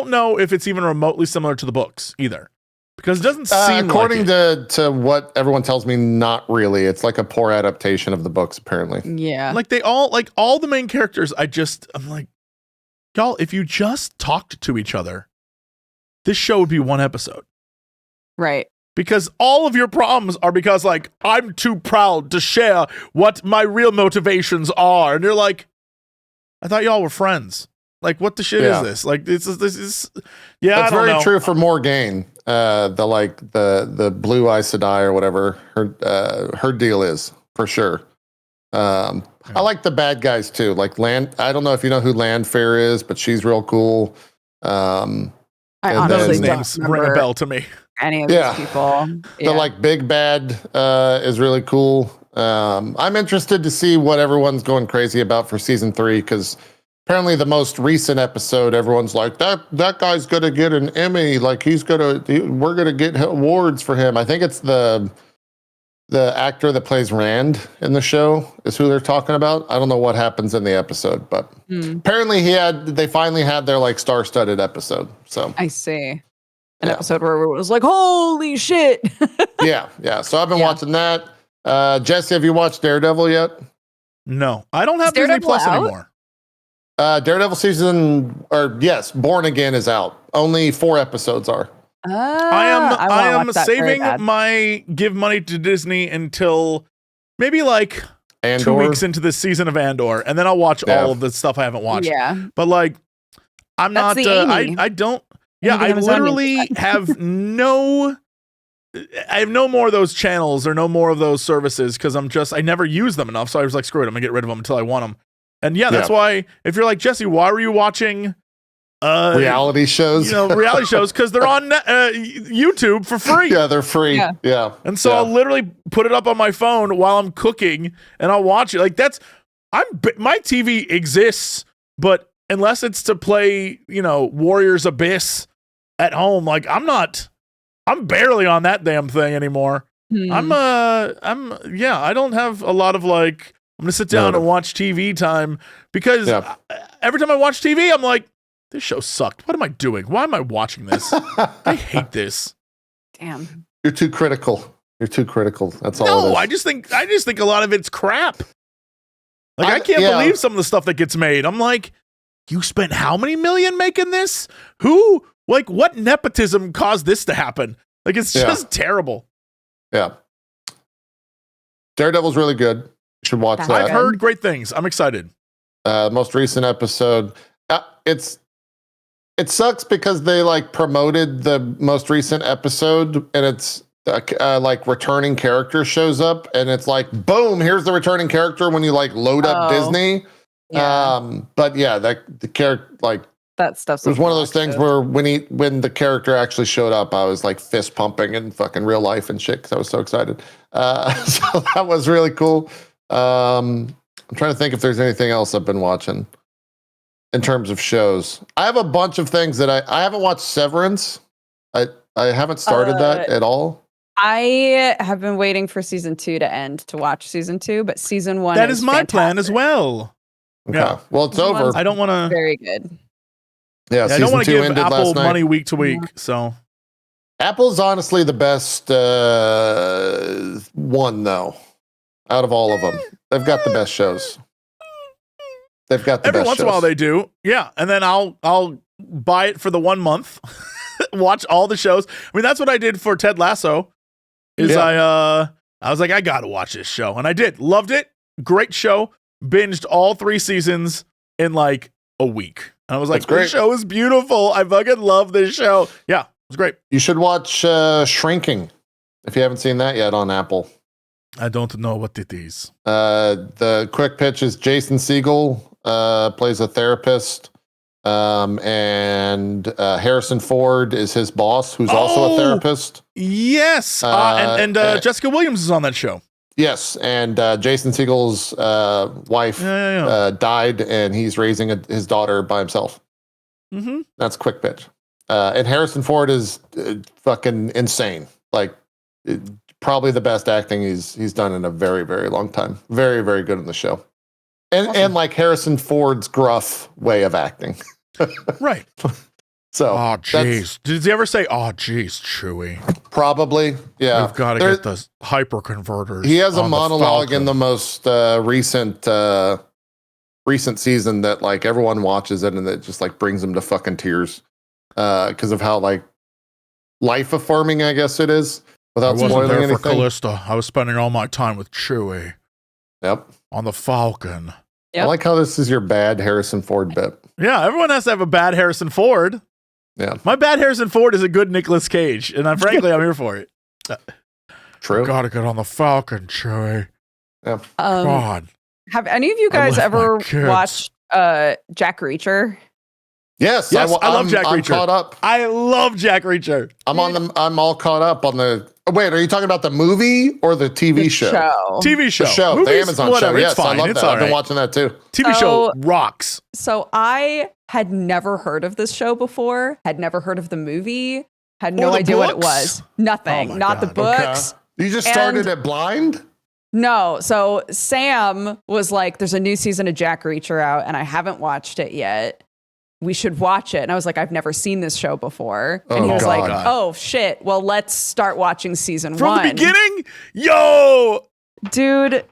know if it's even remotely similar to the books either, because it doesn't seem according to what everyone tells me, not really. It's like a poor adaptation of the books, apparently. Yeah, like they all like all the main characters. I'm like, y'all, if you just talked to each other, this show would be one episode. Right. Because all of your problems are because, like, I'm too proud to share what my real motivations are. And you're like, I thought y'all were friends. Like, what the shit is this? Like, this is That's very true for Morgaine. The Blue Aes Sedai or whatever her deal is, for sure. I like the bad guys too. Like I don't know if you know who Landfair is, but she's real cool. I honestly names ring a bell to me. Any of these people. The like big bad is really cool. I'm interested to see what everyone's going crazy about for season 3, because apparently the most recent episode, everyone's like, that guy's gonna get an Emmy. Like we're gonna get awards for him. I think it's the actor that plays Rand in the show is who they're talking about. I don't know what happens in the episode, but apparently they finally had their like star-studded episode. So I see an episode where it was like, holy shit. yeah. So I've been watching that. Jesse, have you watched Daredevil yet? No, I don't have Disney Plus anymore. Daredevil Born Again is out. Only 4 episodes are. I am saving my give money to Disney until maybe like Andor. 2 weeks into this season of Andor, and then I'll watch all of the stuff I haven't watched. Yeah, but like I'm not. I don't. Yeah, I literally have no I have no more of those channels or no more of those services because I never use them enough. So I was like, screw it, I'm gonna get rid of them until I want them. And yeah, that's why if you're like, Jesse, why were you watching reality shows? Reality shows because they're on YouTube for free. Yeah, they're free. Yeah. And so I'll literally put it up on my phone while I'm cooking and I'll watch it. Like my TV exists, but unless it's to play, Warriors Abyss at home, like I'm barely on that damn thing anymore. I don't have a lot of like, I'm going to sit down and watch TV time because every time I watch TV, I'm like, this show sucked. What am I doing? Why am I watching this? I hate this. Damn. You're too critical. That's all. No, I just think a lot of it's crap. Like I can't believe some of the stuff that gets made. I'm like, you spent how many million making this? Who? Like, what nepotism caused this to happen? Like, it's just terrible. Yeah. Daredevil's really good. You should watch that. I've heard great things. I'm excited. Most recent episode. It sucks because they like promoted the most recent episode and it's like returning character shows up and it's like, boom, here's the returning character when you like load up Disney. Yeah. But yeah, the character, like, that stuff. It was one of those things where when the character actually showed up, I was like fist pumping in fucking real life and shit because I was so excited. So that was really cool. I'm trying to think if there's anything else I've been watching in terms of shows. I have a bunch of things that I haven't watched Severance. I haven't started that at all. I have been waiting for season 2 to end to watch season 2, but season 1 that is my plan as well. Okay. Yeah. Well, it's over. I don't want to. Very good. Yeah, I don't want to give ended Apple last night. money week to week. So Apple's honestly the best one, though, out of all of them. They've got the best shows. They've got the every best once in a while they do. Yeah, and then I'll buy it for the 1 month, watch all the shows. I mean, that's what I did for Ted Lasso. I was like, I gotta watch this show, and I did. Loved it. Great show. Binged all 3 seasons in like a week. And I was like, this show is beautiful. I fucking love this show. Yeah, it was great. You should watch Shrinking if you haven't seen that yet on Apple. I don't know what it is. The quick pitch is Jason Segel plays a therapist, and Harrison Ford is his boss, who's also a therapist. Yes, and Jessica Williams is on that show. Yes, and Jason Segel's wife died, and he's raising his daughter by himself. Mm-hmm. That's quick pitch. And Harrison Ford is fucking insane. Like, probably the best acting he's done in a very, very long time. Very, very good in the show. And like Harrison Ford's gruff way of acting. Right. So, oh, jeez. Did he ever say, oh, jeez, Chewie? Probably, yeah. We've got to get the hyper-converters. He has a monologue in the most recent season that like everyone watches it and it just like brings them to fucking tears because of how like life-affirming, I guess it is, without spoiling anything. For Callista. I was spending all my time with Chewie. Yep. On the Falcon. Yep. I like how this is your bad Harrison Ford bit. Yeah, everyone has to have a bad Harrison Ford. Yeah. My bad Harrison Ford is a good Nicolas Cage, and frankly, I'm here for it. True. Gotta get on the Falcon, Chewie. Yeah. God. Have any of you guys ever watched Jack Reacher? Yes, I love Jack Reacher. I'm caught up. I love Jack Reacher. I'm all caught up on the. Wait, are you talking about the movie or the TV show? TV show. The show. Movies, the Amazon whatever, show. Yes, fine. I love It's that. I've been right. watching that too. TV show rocks. So I had never heard of this show before. Had never heard of the movie. Had no idea what it was. Nothing. Oh Not God. the books. Okay. You just started it blind? No. So Sam was like, there's a new season of Jack Reacher out, and I haven't watched it yet. We should watch it. And I was like, I've never seen this show before. And he was like, oh shit. Well, let's start watching season 1. From the beginning? Yo! Dude.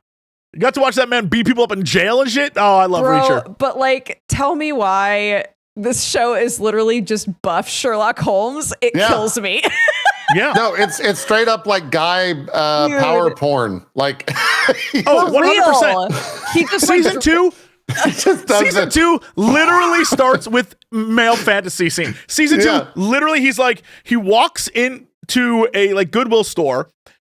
You got to watch that man beat people up in jail and shit? Oh, I love Reacher. But like, tell me why this show is literally just buff Sherlock Holmes. It kills me. Yeah. No, it's straight up like guy power porn. Like, 100%. He just Season 2. Season 2 literally starts with male fantasy scene. Season 2, literally, he walks in to a like Goodwill store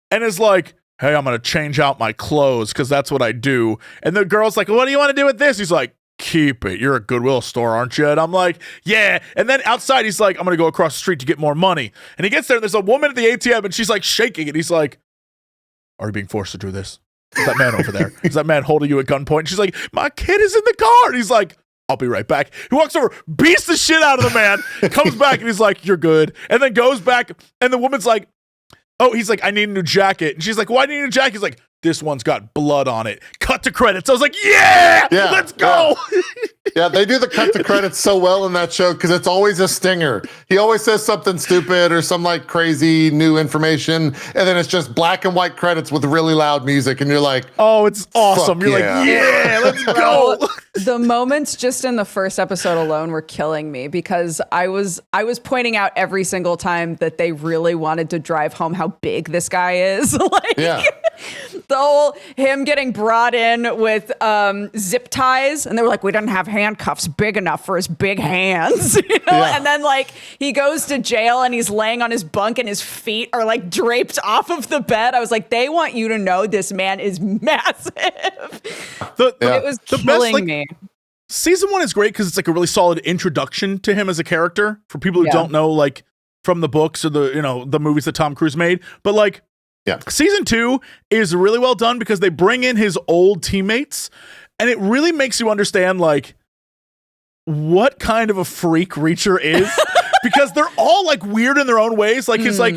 and is like, hey, I'm going to change out my clothes because that's what I do. And the girl's like, what do you want to do with this? He's like, keep it. You're a Goodwill store, aren't you? And I'm like, yeah. And then outside, he's like, I'm going to go across the street to get more money. And he gets there, and there's a woman at the ATM, and she's like shaking. And he's like, are you being forced to do this? Is that man over there? Is that man holding you at gunpoint? And she's like, my kid is in the car. And he's like, I'll be right back. He walks over, beats the shit out of the man, comes back, and he's like, you're good. And then goes back, and the woman's like, oh, he's like, I need a new jacket. And she's like, why do you need a jacket? He's like, this one's got blood on it. Cut to credits. I was like, yeah, let's go. Yeah, they do the cut to credits so well in that show because it's always a stinger. He always says something stupid or some like crazy new information, and then it's just black and white credits with really loud music, and you're like, oh, it's awesome. You're yeah. like, yeah, let's go. The moments just in the first episode alone were killing me because I was pointing out every single time that they really wanted to drive home how big this guy is. Like, yeah. the whole him getting brought in with zip ties, and they were like, we don't have handcuffs big enough for his big hands, you know? Yeah. And then like he goes to jail and he's laying on his bunk and his feet are like draped off of the bed. I was like, they want you to know this man is massive. It was killing me. Season 1 is great because it's like a really solid introduction to him as a character for people who don't know, like from the books or the movies that Tom Cruise made. But like, season 2 is really well done because they bring in his old teammates, and it really makes you understand like what kind of a freak Reacher is because they're all like weird in their own ways. Like his like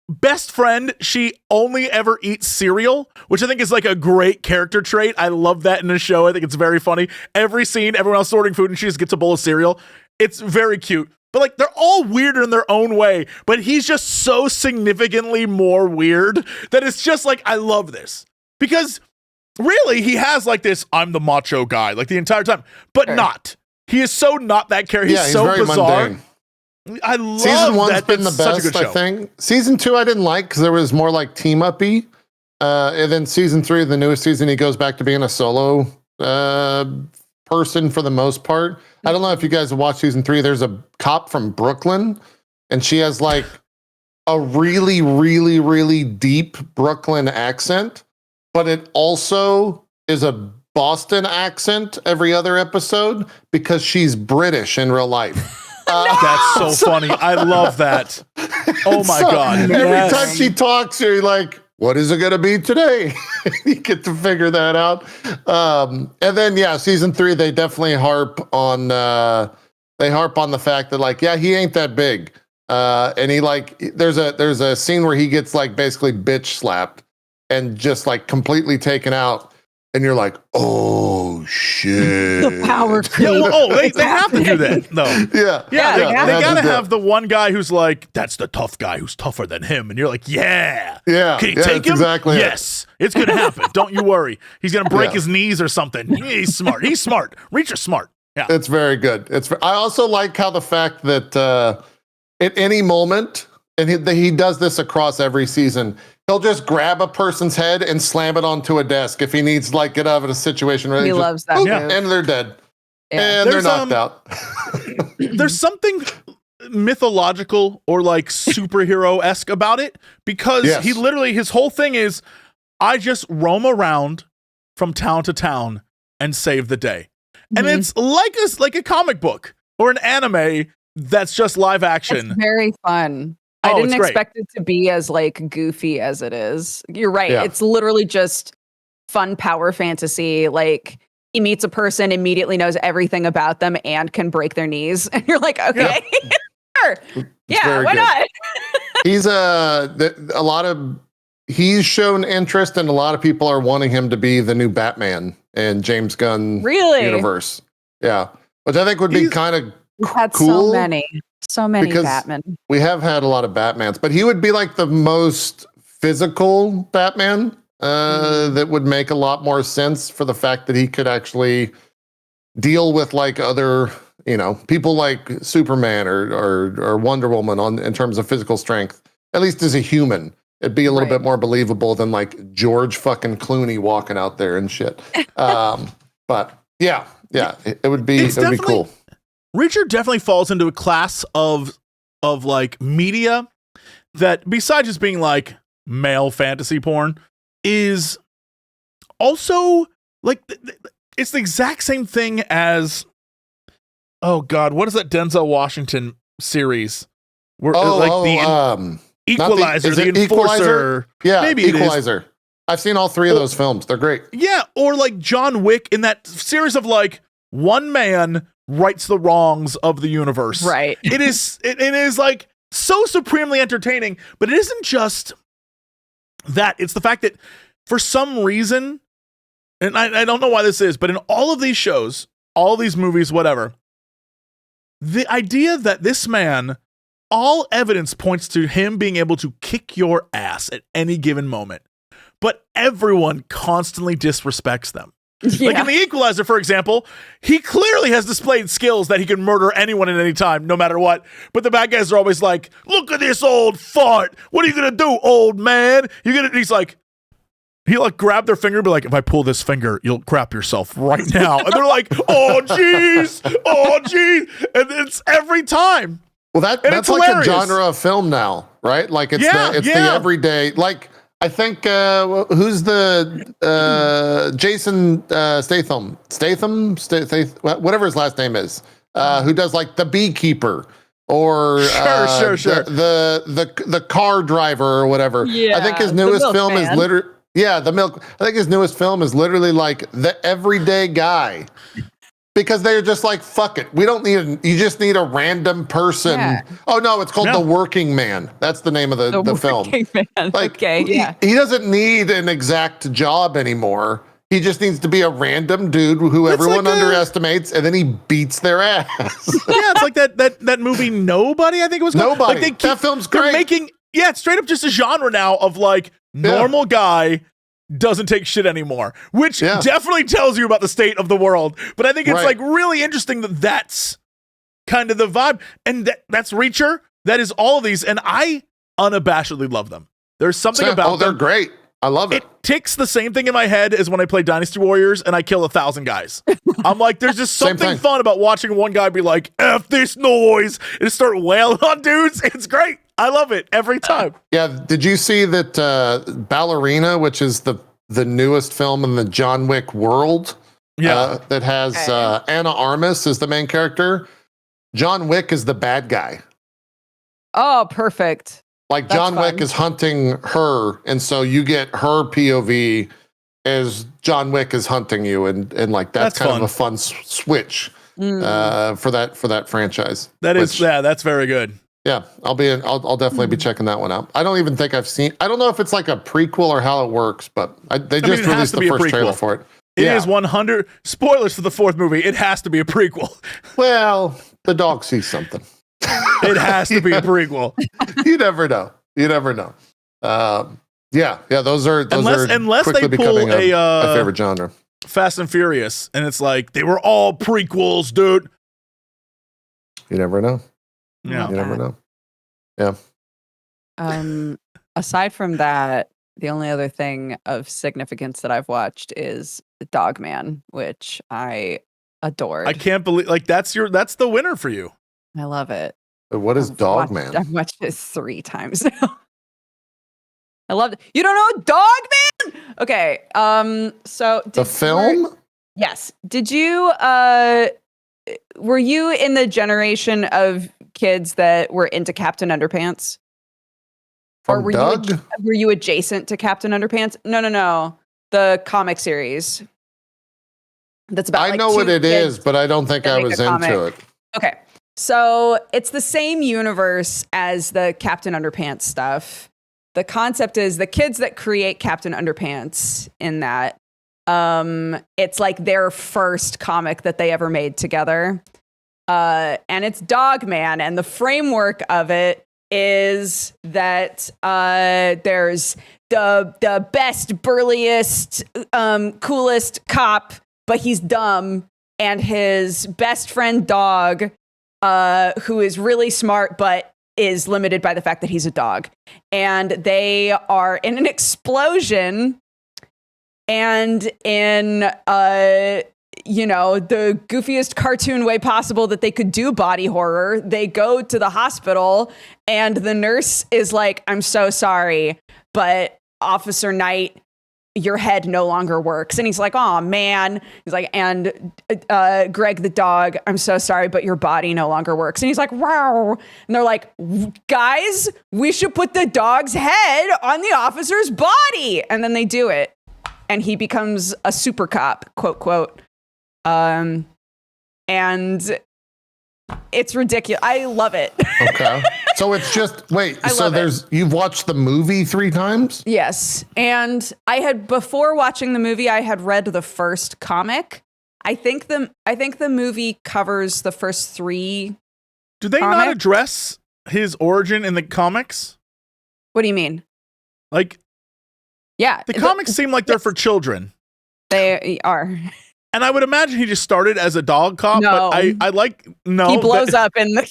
best friend, she only ever eats cereal, which I think is like a great character trait. I love that in the show. I think it's very funny. Every scene, everyone else ordering food and she just gets a bowl of cereal. It's very cute. But like they're all weirder in their own way, but he's just so significantly more weird that it's just like, I love this. Because really he has like this, I'm the macho guy, like the entire time, but not. He is so not that character. He's so very bizarre. Mundane. I love Season 1's that. been the It's such a best, good show. I think. Season 2 I didn't like because there was more like team uppy. And then season 3, the newest season, he goes back to being a solo person for the most part. I don't know if you guys have watched season 3. There's a cop from Brooklyn, and she has like a really, really, really deep Brooklyn accent, but it also is a Boston accent every other episode because she's British in real life. That's so funny. I love that. Oh my God. Every time she talks, you're like, what is it going to be today? You get to figure that out. And then, season 3, they definitely harp on the fact that like, he ain't that big. And he like, there's a scene where he gets like basically bitch slapped and just like completely taken out. And you're like, oh shit. The power creep. They have to do that though. Yeah. They gotta have the one guy who's like, that's the tough guy who's tougher than him. And you're like, can he take him? Exactly yes, it's gonna happen. Don't you worry. He's gonna break his knees or something. He's smart. He's smart. Reacher's smart. Yeah. It's very good. I also like how the fact that at any moment, and he does this across every season, he'll just grab a person's head and slam it onto a desk if he needs to like get out of a situation. Where He loves that. And they're dead. Yeah. And they're knocked out. There's something mythological or like superhero-esque about it because he literally, his whole thing is, I just roam around from town to town and save the day. And it's like a comic book or an anime that's just live action. It's very fun. I didn't expect it to be as like goofy as it is. You're right. Yeah. It's literally just fun power fantasy. Like he meets a person, immediately knows everything about them and can break their knees. And you're like, okay, sure. Yeah, why not? He's he's shown interest and a lot of people are wanting him to be the new Batman in James Gunn universe. Yeah. Which I think would be kind of cool. So many because Batman. We have had a lot of Batmans, but he would be like the most physical Batman that would make a lot more sense for the fact that he could actually deal with like other, people like Superman or Wonder Woman in terms of physical strength, at least as a human. It'd be a little bit more believable than like George fucking Clooney walking out there and shit. But it would be cool. Reacher definitely falls into a class of like media that besides just being like male fantasy porn is also like it's the exact same thing as, oh God, what is that Denzel Washington series? Where the Equalizer, the Enforcer. Equalizer? Yeah, maybe Equalizer. I've seen all three of those films. They're great. Yeah, or like John Wick in that series of like one man rights the wrongs of the universe. Right. It is like so supremely entertaining, but it isn't just that. It's the fact that for some reason, and I don't know why this is, but in all of these shows, all of these movies, whatever, the idea that this man, all evidence points to him being able to kick your ass at any given moment, but everyone constantly disrespects them. Yeah. Like in The Equalizer, for example, he clearly has displayed skills that he can murder anyone at any time, no matter what. But the bad guys are always like, look at this old fart. What are you going to do, old man? He's like, he'll like grab their finger and be like, if I pull this finger, you'll crap yourself right now. And they're like, oh, jeez. Oh, jeez. And it's every time. Well, that's like hilarious. A genre of film now, right? Like it's the everyday, like, I think who's the Jason Statham, whatever his last name is, who does like The Beekeeper or the car driver or whatever. Yeah, I think his newest film is literally I think his newest film is literally like the everyday guy. Because they're just like, fuck it. We don't need you just need a random person. Yeah. Oh no, it's called The Working Man. That's the name of the film. Man. Like, okay, yeah. He does't need an exact job anymore. He just needs to be a random dude who everyone like underestimates, and then he beats their ass. Yeah, it's like that movie Nobody, I think it was called. Nobody. Like that film's great. It's straight up just a genre now of like normal guy doesn't take shit anymore, which definitely tells you about the state of the world. But I think it's like really interesting that that's kind of the vibe. And that's Reacher. That is all of these. And I unabashedly love them. There's something about them. They're great. I love it. It ticks the same thing in my head as when I play Dynasty Warriors and I kill 1,000 guys. I'm like, there's just something fun about watching one guy be like, F this noise, and start wailing on dudes. It's great. I love it every time. Yeah. Did you see that Ballerina, which is the newest film in the John Wick world? Yeah. That has Anna Armas as the main character. John Wick is the bad guy. Oh, perfect. Like John Wick is hunting her, and so you get her POV as John Wick is hunting you, and like that's kind of a fun switch for that franchise. That's very good. Yeah, I'll definitely be checking that one out. I don't even think I've seen. I don't know if it's like a prequel or how it works, but they just released the first trailer for it. It is 100 spoilers for the fourth movie. It has to be a prequel. Well, the dog sees something. It has to be a prequel. You never know. Those are unless quickly they pull becoming a favorite genre. Fast and Furious, and it's like they were all prequels, dude. You never know. Yeah, you never know. Yeah. Aside from that, the only other thing of significance that I've watched is Dogman, which I adored. I can't believe that's the winner for you. I love it. What is Dogman? I've watched it 3 times now. I love it. You don't know Dogman? Okay. So the film? Yes. Did you were you in the generation of kids that were into Captain Underpants? Or were you adjacent to Captain Underpants? No. The comic series. That's about I know what it is, but I don't think I was into it. Okay. So it's the same universe as the Captain Underpants stuff. The concept is the kids that create Captain Underpants in that, it's like their first comic that they ever made together. And it's Dogman, and the framework of it is that there's the best, burliest, coolest cop, but he's dumb, and his best friend dog, who is really smart, but is limited by the fact that he's a dog. And they are in an explosion, and in the goofiest cartoon way possible that they could do body horror. They go to the hospital and the nurse is like, I'm so sorry, but Officer Knight, your head no longer works. And he's like, oh man. He's like, and Greg the dog, I'm so sorry, but your body no longer works. And he's like, wow. And they're like, guys, we should put the dog's head on the officer's body. And then they do it. And he becomes a super cop, quote, quote. And it's ridiculous. I love it. Okay. So it's just, you've watched the movie 3 times? Yes. And before watching the movie, I had read the first comic. I think the movie covers the first 3. Do they not address his origin in the comics? What do you mean? Like, yeah. The comics seem like they're for children. They are. And I would imagine he just started as a dog cop, no. but I like, no. He blows up in the...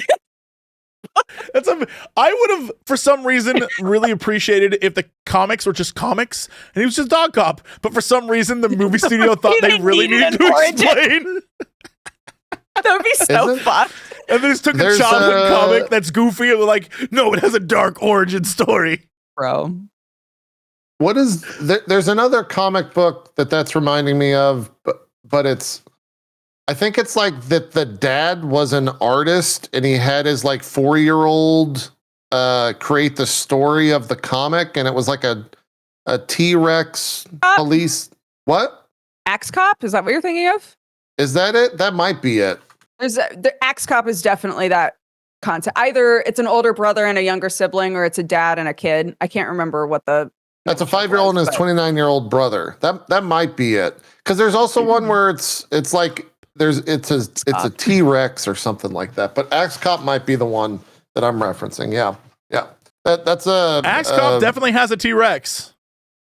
I would have, for some reason, really appreciated if the comics were just comics and he was just dog cop. But for some reason, the movie studio thought they really needed to explain. That would be so fun. And they just took a childhood comic that's goofy and were like, no, it has a dark origin story. Bro. What is there's another comic book that's reminding me of, but I think it's like that the dad was an artist and he had his like 4-year-old create the story of the comic, and it was like a T-Rex police. What? Axe Cop? Is that what you're thinking of? Is that it? That might be it. The Axe Cop is definitely that concept. Either it's an older brother and a younger sibling, or it's a dad and a kid. I can't remember what the... That's a 5-year-old and his 29-year-old brother. That might be it. Because there's also one where it's like it's a T-Rex or something like that. But Axe Cop might be the one that I'm referencing. Yeah. That's a Axe Cop definitely has a T-Rex.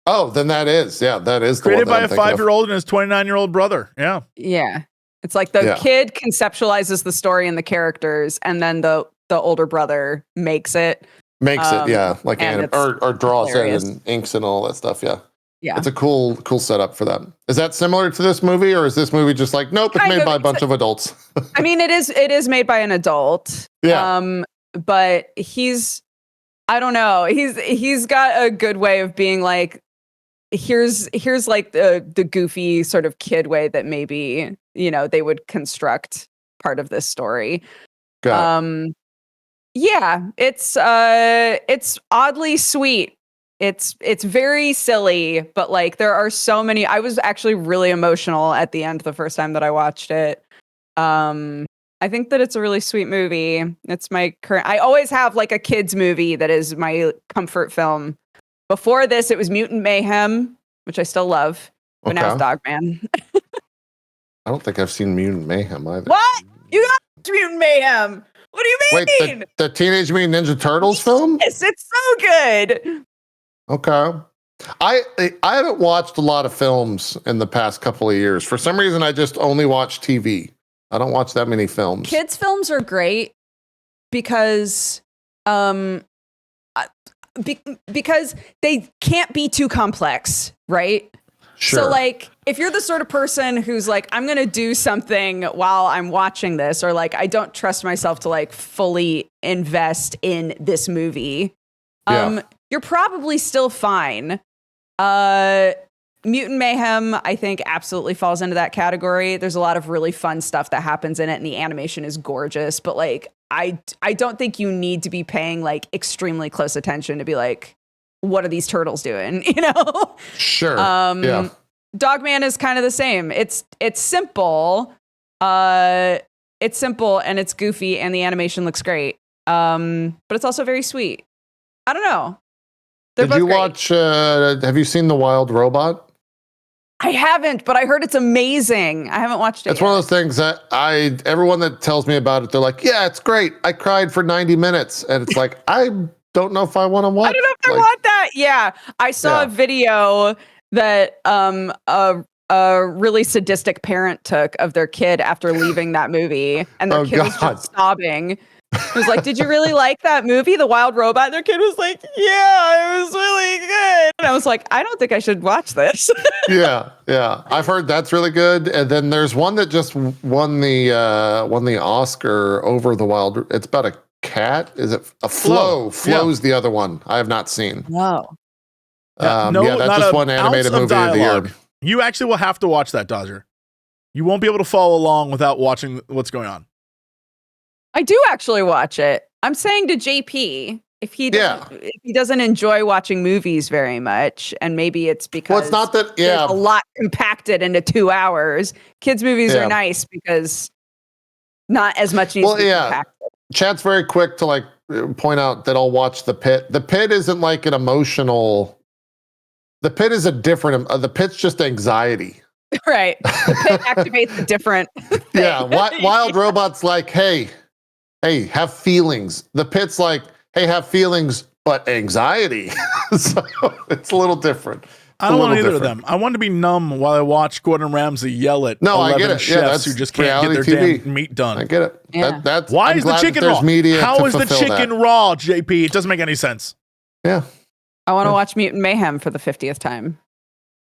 Oh, then that is the created one by a 5-year-old and his 29-year-old brother. Yeah. Yeah. It's like the kid conceptualizes the story and the characters, and then the older brother makes it. Like or draws hilarious. it and inks and all that stuff. Yeah. Yeah. It's a cool setup for that. Is that similar to this movie, or is this movie just like, nope, it's made by a bunch of adults? I mean, it is made by an adult. Yeah. But I don't know. He's got a good way of being like, here's like the goofy sort of kid way that maybe, they would construct part of this story. Yeah, it's oddly sweet. It's very silly, but like there are so many. I was actually really emotional at the end the first time that I watched it. I think that it's a really sweet movie. It's my current. I always have like a kids movie that is my comfort film. Before this, it was Mutant Mayhem, which I still love, but now it's Dogman. I don't think I've seen Mutant Mayhem either. What? You got Mutant Mayhem? What do you mean? Wait, the Teenage Mutant Ninja Turtles film? Yes, it's so good. Okay. I haven't watched a lot of films in the past couple of years. For some reason, I just only watch TV. I don't watch that many films. Kids' films are great because because they can't be too complex, right? Sure. So like if you're the sort of person who's like, I'm going to do something while I'm watching this, or like, I don't trust myself to like fully invest in this movie, you're probably still fine. Mutant Mayhem, I think, absolutely falls into that category. There's a lot of really fun stuff that happens in it, and the animation is gorgeous. But like, I don't think you need to be paying like extremely close attention to be like, what are these turtles doing? Sure. Dogman is kind of the same. It's simple. It's simple and it's goofy, and the animation looks great. But it's also very sweet. I don't know. Did you watch? Have you seen The Wild Robot? I haven't, but I heard it's amazing. I haven't watched it. It's one of those things that everyone that tells me about it, they're like, "Yeah, it's great. I cried for 90 minutes," and it's like, I don't know if I want to watch. I don't know if I want that. Yeah, I saw a video that a really sadistic parent took of their kid after leaving that movie, and their kid was just sobbing. He was like, "Did you really like that movie, The Wild Robot?" And their kid was like, "Yeah, it was really good." And I was like, "I don't think I should watch this." Yeah. I've heard that's really good. And then there's one that just won the Oscar over The Wild. It's about a cat. Is it a Flow? Flow's the other one. I have not seen. No. That's just one animated movie of the year. You actually will have to watch that, Dodger. You won't be able to follow along without watching what's going on. I do actually watch it. I'm saying to JP, if he doesn't enjoy watching movies very much, and maybe it's because it's not that there's a lot compacted into 2 hours. Kids' movies are nice because not as much needs to be compacted. Chat's very quick to like point out that I'll watch The Pitt. The Pitt isn't like an emotional. The Pitt is a different. The Pitt's just anxiety. Right. The Pitt activates a different thing. Yeah. Wild Robot's like, hey, have feelings. The Pitt's like, hey, have feelings, but anxiety. So it's a little different. I don't want either of them. I want to be numb while I watch Gordon Ramsay yell at 11 chefs who just can't get their damn meat done. I get it. Yeah. Why is the chicken raw? How is the chicken raw, JP? It doesn't make any sense. Yeah. I want to watch Mutant Mayhem for the 50th time.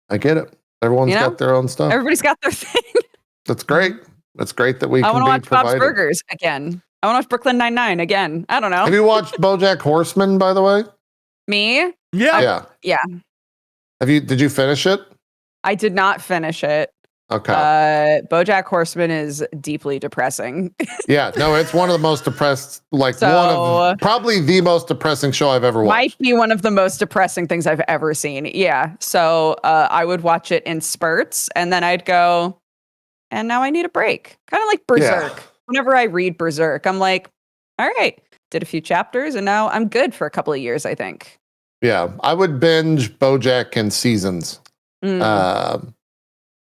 I get it. Everyone's got their own stuff. Everybody's got their thing. That's great. That's great that we can be provided. I want to watch Bob's provided. Burgers again. I want to watch Brooklyn Nine-Nine again. I don't know. Have you watched BoJack Horseman, by the way? Me? Yeah. Yeah. Did you finish it? I did not finish it. Okay. BoJack Horseman is deeply depressing. Yeah, no, it's one of the most depressed, probably the most depressing show I've ever watched. Might be one of the most depressing things I've ever seen. Yeah. So I would watch it in spurts and then I'd go, and now I need a break. Kind of like Berserk. Yeah. Whenever I read Berserk, I'm like, all right, did a few chapters and now I'm good for a couple of years, I think. Yeah, I would binge BoJack in seasons.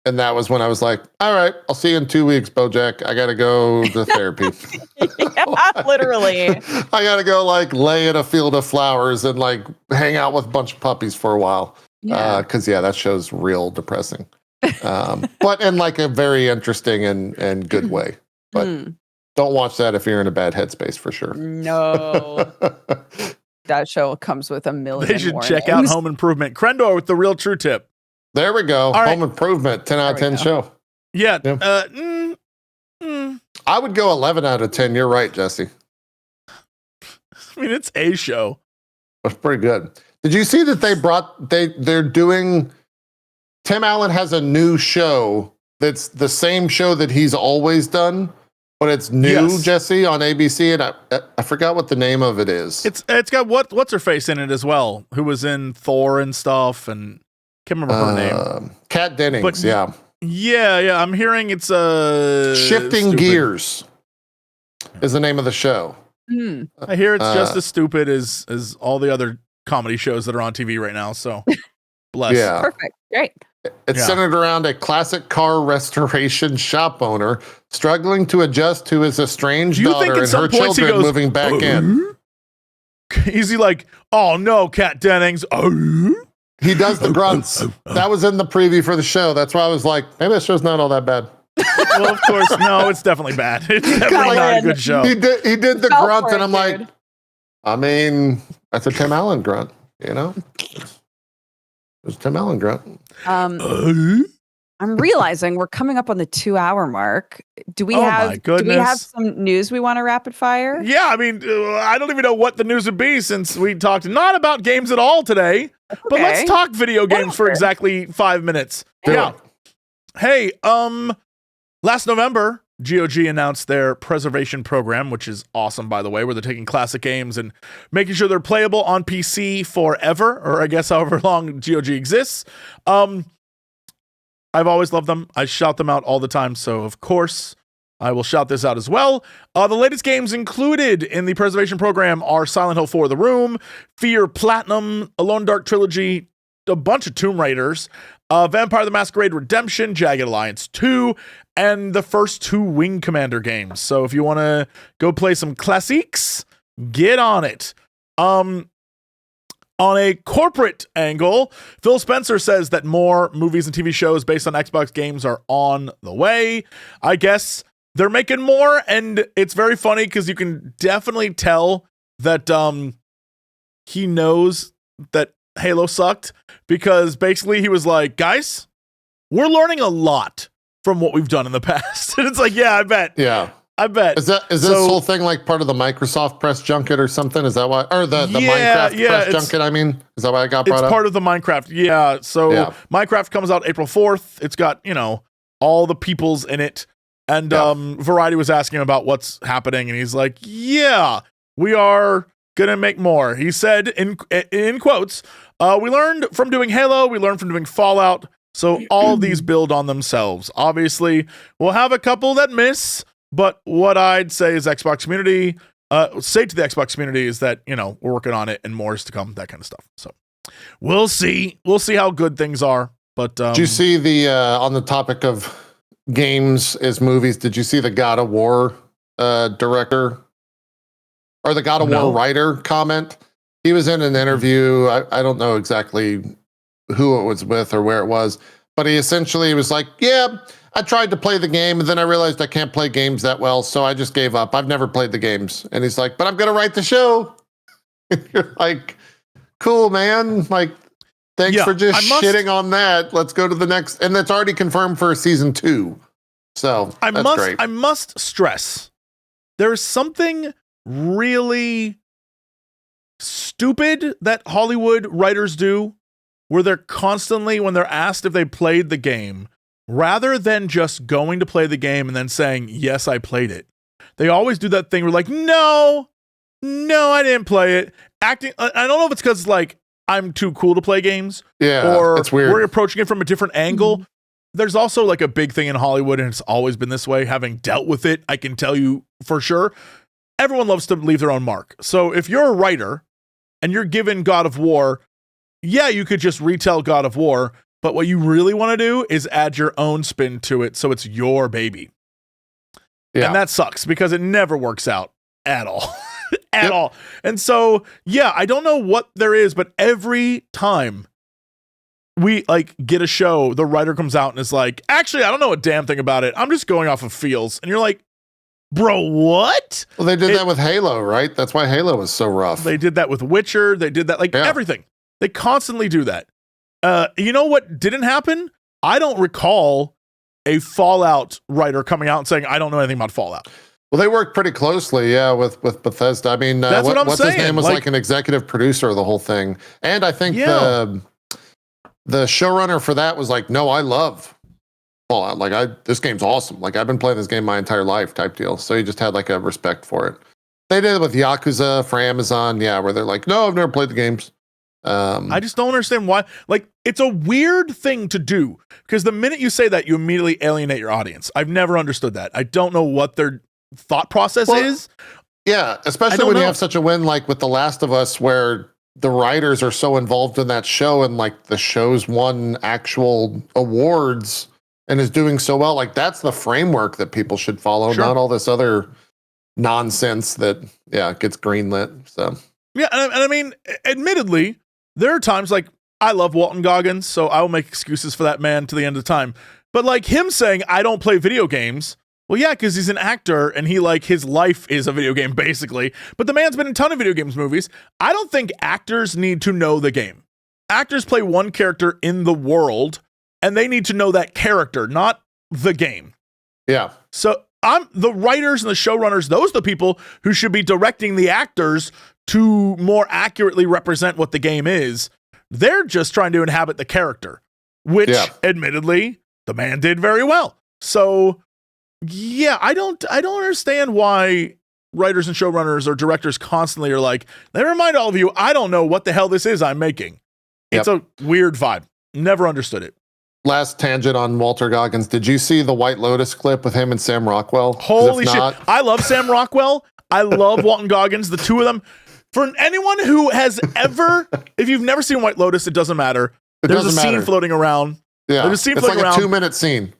And that was when I was like, all right, I'll see you in 2 weeks, BoJack. I got to go to therapy. Yeah, literally. I got to go like lay in a field of flowers and like hang out with a bunch of puppies for a while. Because, that show's real depressing. But in like a very interesting and good way. But don't watch that if you're in a bad headspace for sure. No. That show comes with a million They should check out Home Improvement. Crendor with the real true tip. There we go. All Home Improvement, 10 out of 10 show. Yeah. I would go 11 out of 10. You're right, Jesse. I mean, it's a show. That's pretty good. Did you see that they're doing, Tim Allen has a new show that's the same show that he's always done, but it's new, Jesse, on ABC, and I forgot what the name of it is. It's got what's her face in it as well, who was in Thor and stuff, and can't remember her name. Kat Dennings, yeah. Yeah. I'm hearing it's Shifting Gears is the name of the show. I hear it's just as stupid as all the other comedy shows that are on TV right now. So bless. Yeah. Perfect. Great. It's centered around a classic car restoration shop owner struggling to adjust to his estranged daughter and her children moving back in. Is he like, oh no, Kat Dennings? He does the grunts. That was in the preview for the show. That's why I was like, maybe that show's not all that bad. Well, of course, no, it's definitely bad. It's definitely not a good show. He did the grunt, and I'm like, I mean, that's a Tim Allen grunt, you know? It's Tim Allen grunt. I'm realizing we're coming up on the 2-hour mark. Do we have some news we want to rapid fire? Yeah, I mean, I don't even know what the news would be since we talked not about games at all today. Okay. But let's talk video games for exactly 5 minutes. Yeah. Hey, last November, GOG announced their preservation program, which is awesome, by the way, where they're taking classic games and making sure they're playable on PC forever, or I guess however long GOG exists. I've always loved them. I shout them out all the time, so of course I will shout this out as well. The latest games included in the preservation program are Silent Hill 4: The Room, Fear Platinum, Alone Dark Trilogy, a bunch of Tomb Raiders, Vampire the Masquerade Redemption, Jagged Alliance 2, and the first 2 Wing Commander games. So if you want to go play some classics, get on it. On a corporate angle, Phil Spencer says that more movies and TV shows based on Xbox games are on the way. I guess they're making more, and it's very funny because you can definitely tell that he knows that Halo sucked, because basically he was like, guys, we're learning a lot from what we've done in the past. And it's like, yeah, I bet. Yeah. I bet. Is this whole thing like part of the Microsoft press junket or something? Is that why? Or the Minecraft press junket, I mean? Is that why I got brought up? It's part of the Minecraft. Yeah. So Minecraft comes out April 4th. It's got, all the peoples in it. And Variety was asking him about what's happening. And he's like, yeah, we are going to make more. He said, in quotes, we learned from doing Halo. We learned from doing Fallout. So all of these build on themselves. Obviously, we'll have a couple that miss. But what I'd say is Xbox community, say to the Xbox community is that, we're working on it and more is to come, that kind of stuff. So we'll see. We'll see how good things are. But did you see the, on the topic of games as movies, did you see the God of War director or the God of War writer comment? He was in an interview. I don't know exactly who it was with or where it was, but he essentially was like, yeah, I tried to play the game and then I realized I can't play games that well. So I just gave up. I've never played the games. And he's like, but I'm going to write the show. You're like, cool, man. Like, thanks for just shitting on that. Let's go to the next. And that's already confirmed for season 2. So that's great. I must stress, there's something really stupid that Hollywood writers do where they're constantly, when they're asked if they played the game, rather than just going to play the game and then saying, yes, I played it, they always do that thing where like, no, I didn't play it. Acting, I don't know if it's because like I'm too cool to play games, or it's weird. We're approaching it from a different angle. There's also like a big thing in Hollywood, and it's always been this way. Having dealt with it, I can tell you for sure, everyone loves to leave their own mark. So if you're a writer and you're given God of War, yeah, you could just retell God of War, but what you really want to do is add your own spin to it so it's your baby. Yeah. And that sucks because it never works out at all. At all. And so, yeah, I don't know what there is, but every time we like get a show, the writer comes out and is like, actually, I don't know a damn thing about it. I'm just going off of feels. And you're like, bro, what? Well, they did that with Halo, right? That's why Halo was so rough. They did that with Witcher. They did that, like everything. They constantly do that. You know what didn't happen? I don't recall a Fallout writer coming out and saying, I don't know anything about Fallout. Well, they worked pretty closely, with Bethesda. I mean, that's what I'm what's saying. His name was like an executive producer of the whole thing. And I think the showrunner for that was like, no, I love Fallout. Like, this game's awesome. Like, I've been playing this game my entire life type deal. So he just had like a respect for it. They did it with Yakuza for Amazon, where they're like, no, I've never played the games. I just don't understand why. Like, it's a weird thing to do because the minute you say that, you immediately alienate your audience. I've never understood that. I don't know what their thought process is. Yeah, especially when you have such a win like with The Last of Us, where the writers are so involved in that show and like the show's won actual awards and is doing so well. Like, that's the framework that people should follow, not all this other nonsense that gets greenlit. So yeah, and I mean, admittedly, there are times like I love Walton Goggins, so I will make excuses for that man to the end of the time. But like him saying I don't play video games, well, yeah, because he's an actor and he like his life is a video game basically. But the man's been in a ton of video games movies. I don't think actors need to know the game. Actors play one character in the world, and they need to know that character, not the game. Yeah. So the writers and the showrunners, those are the people who should be directing the actors to more accurately represent what the game is. They're just trying to inhabit the character, which admittedly the man did very well. So yeah, I don't understand why writers and showrunners or directors constantly are like, never mind all of you, I don't know what the hell this is I'm making. It's a weird vibe. Never understood it. Last tangent on Walter Goggins. Did you see the White Lotus clip with him and Sam Rockwell? Holy shit. I love Sam Rockwell. I love Walton Goggins. The two of them. For anyone who has ever, if you've never seen White Lotus, it doesn't matter. There's a scene floating around. Yeah. There's a scene it's floating like around. a 2-minute scene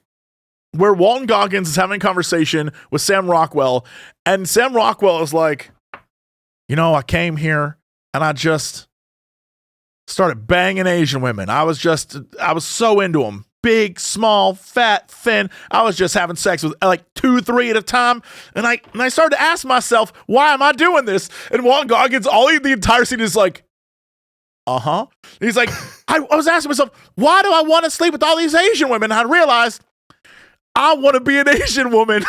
where Walton Goggins is having a conversation with Sam Rockwell. And Sam Rockwell is like, I came here and I just started banging Asian women. I was so into them. big, small, fat, thin. I was just having sex with like 2, 3 at a time. And I started to ask myself, why am I doing this? And Walton Goggins, the entire scene is like, He's like, I was asking myself, why do I want to sleep with all these Asian women? And I realized I want to be an Asian woman.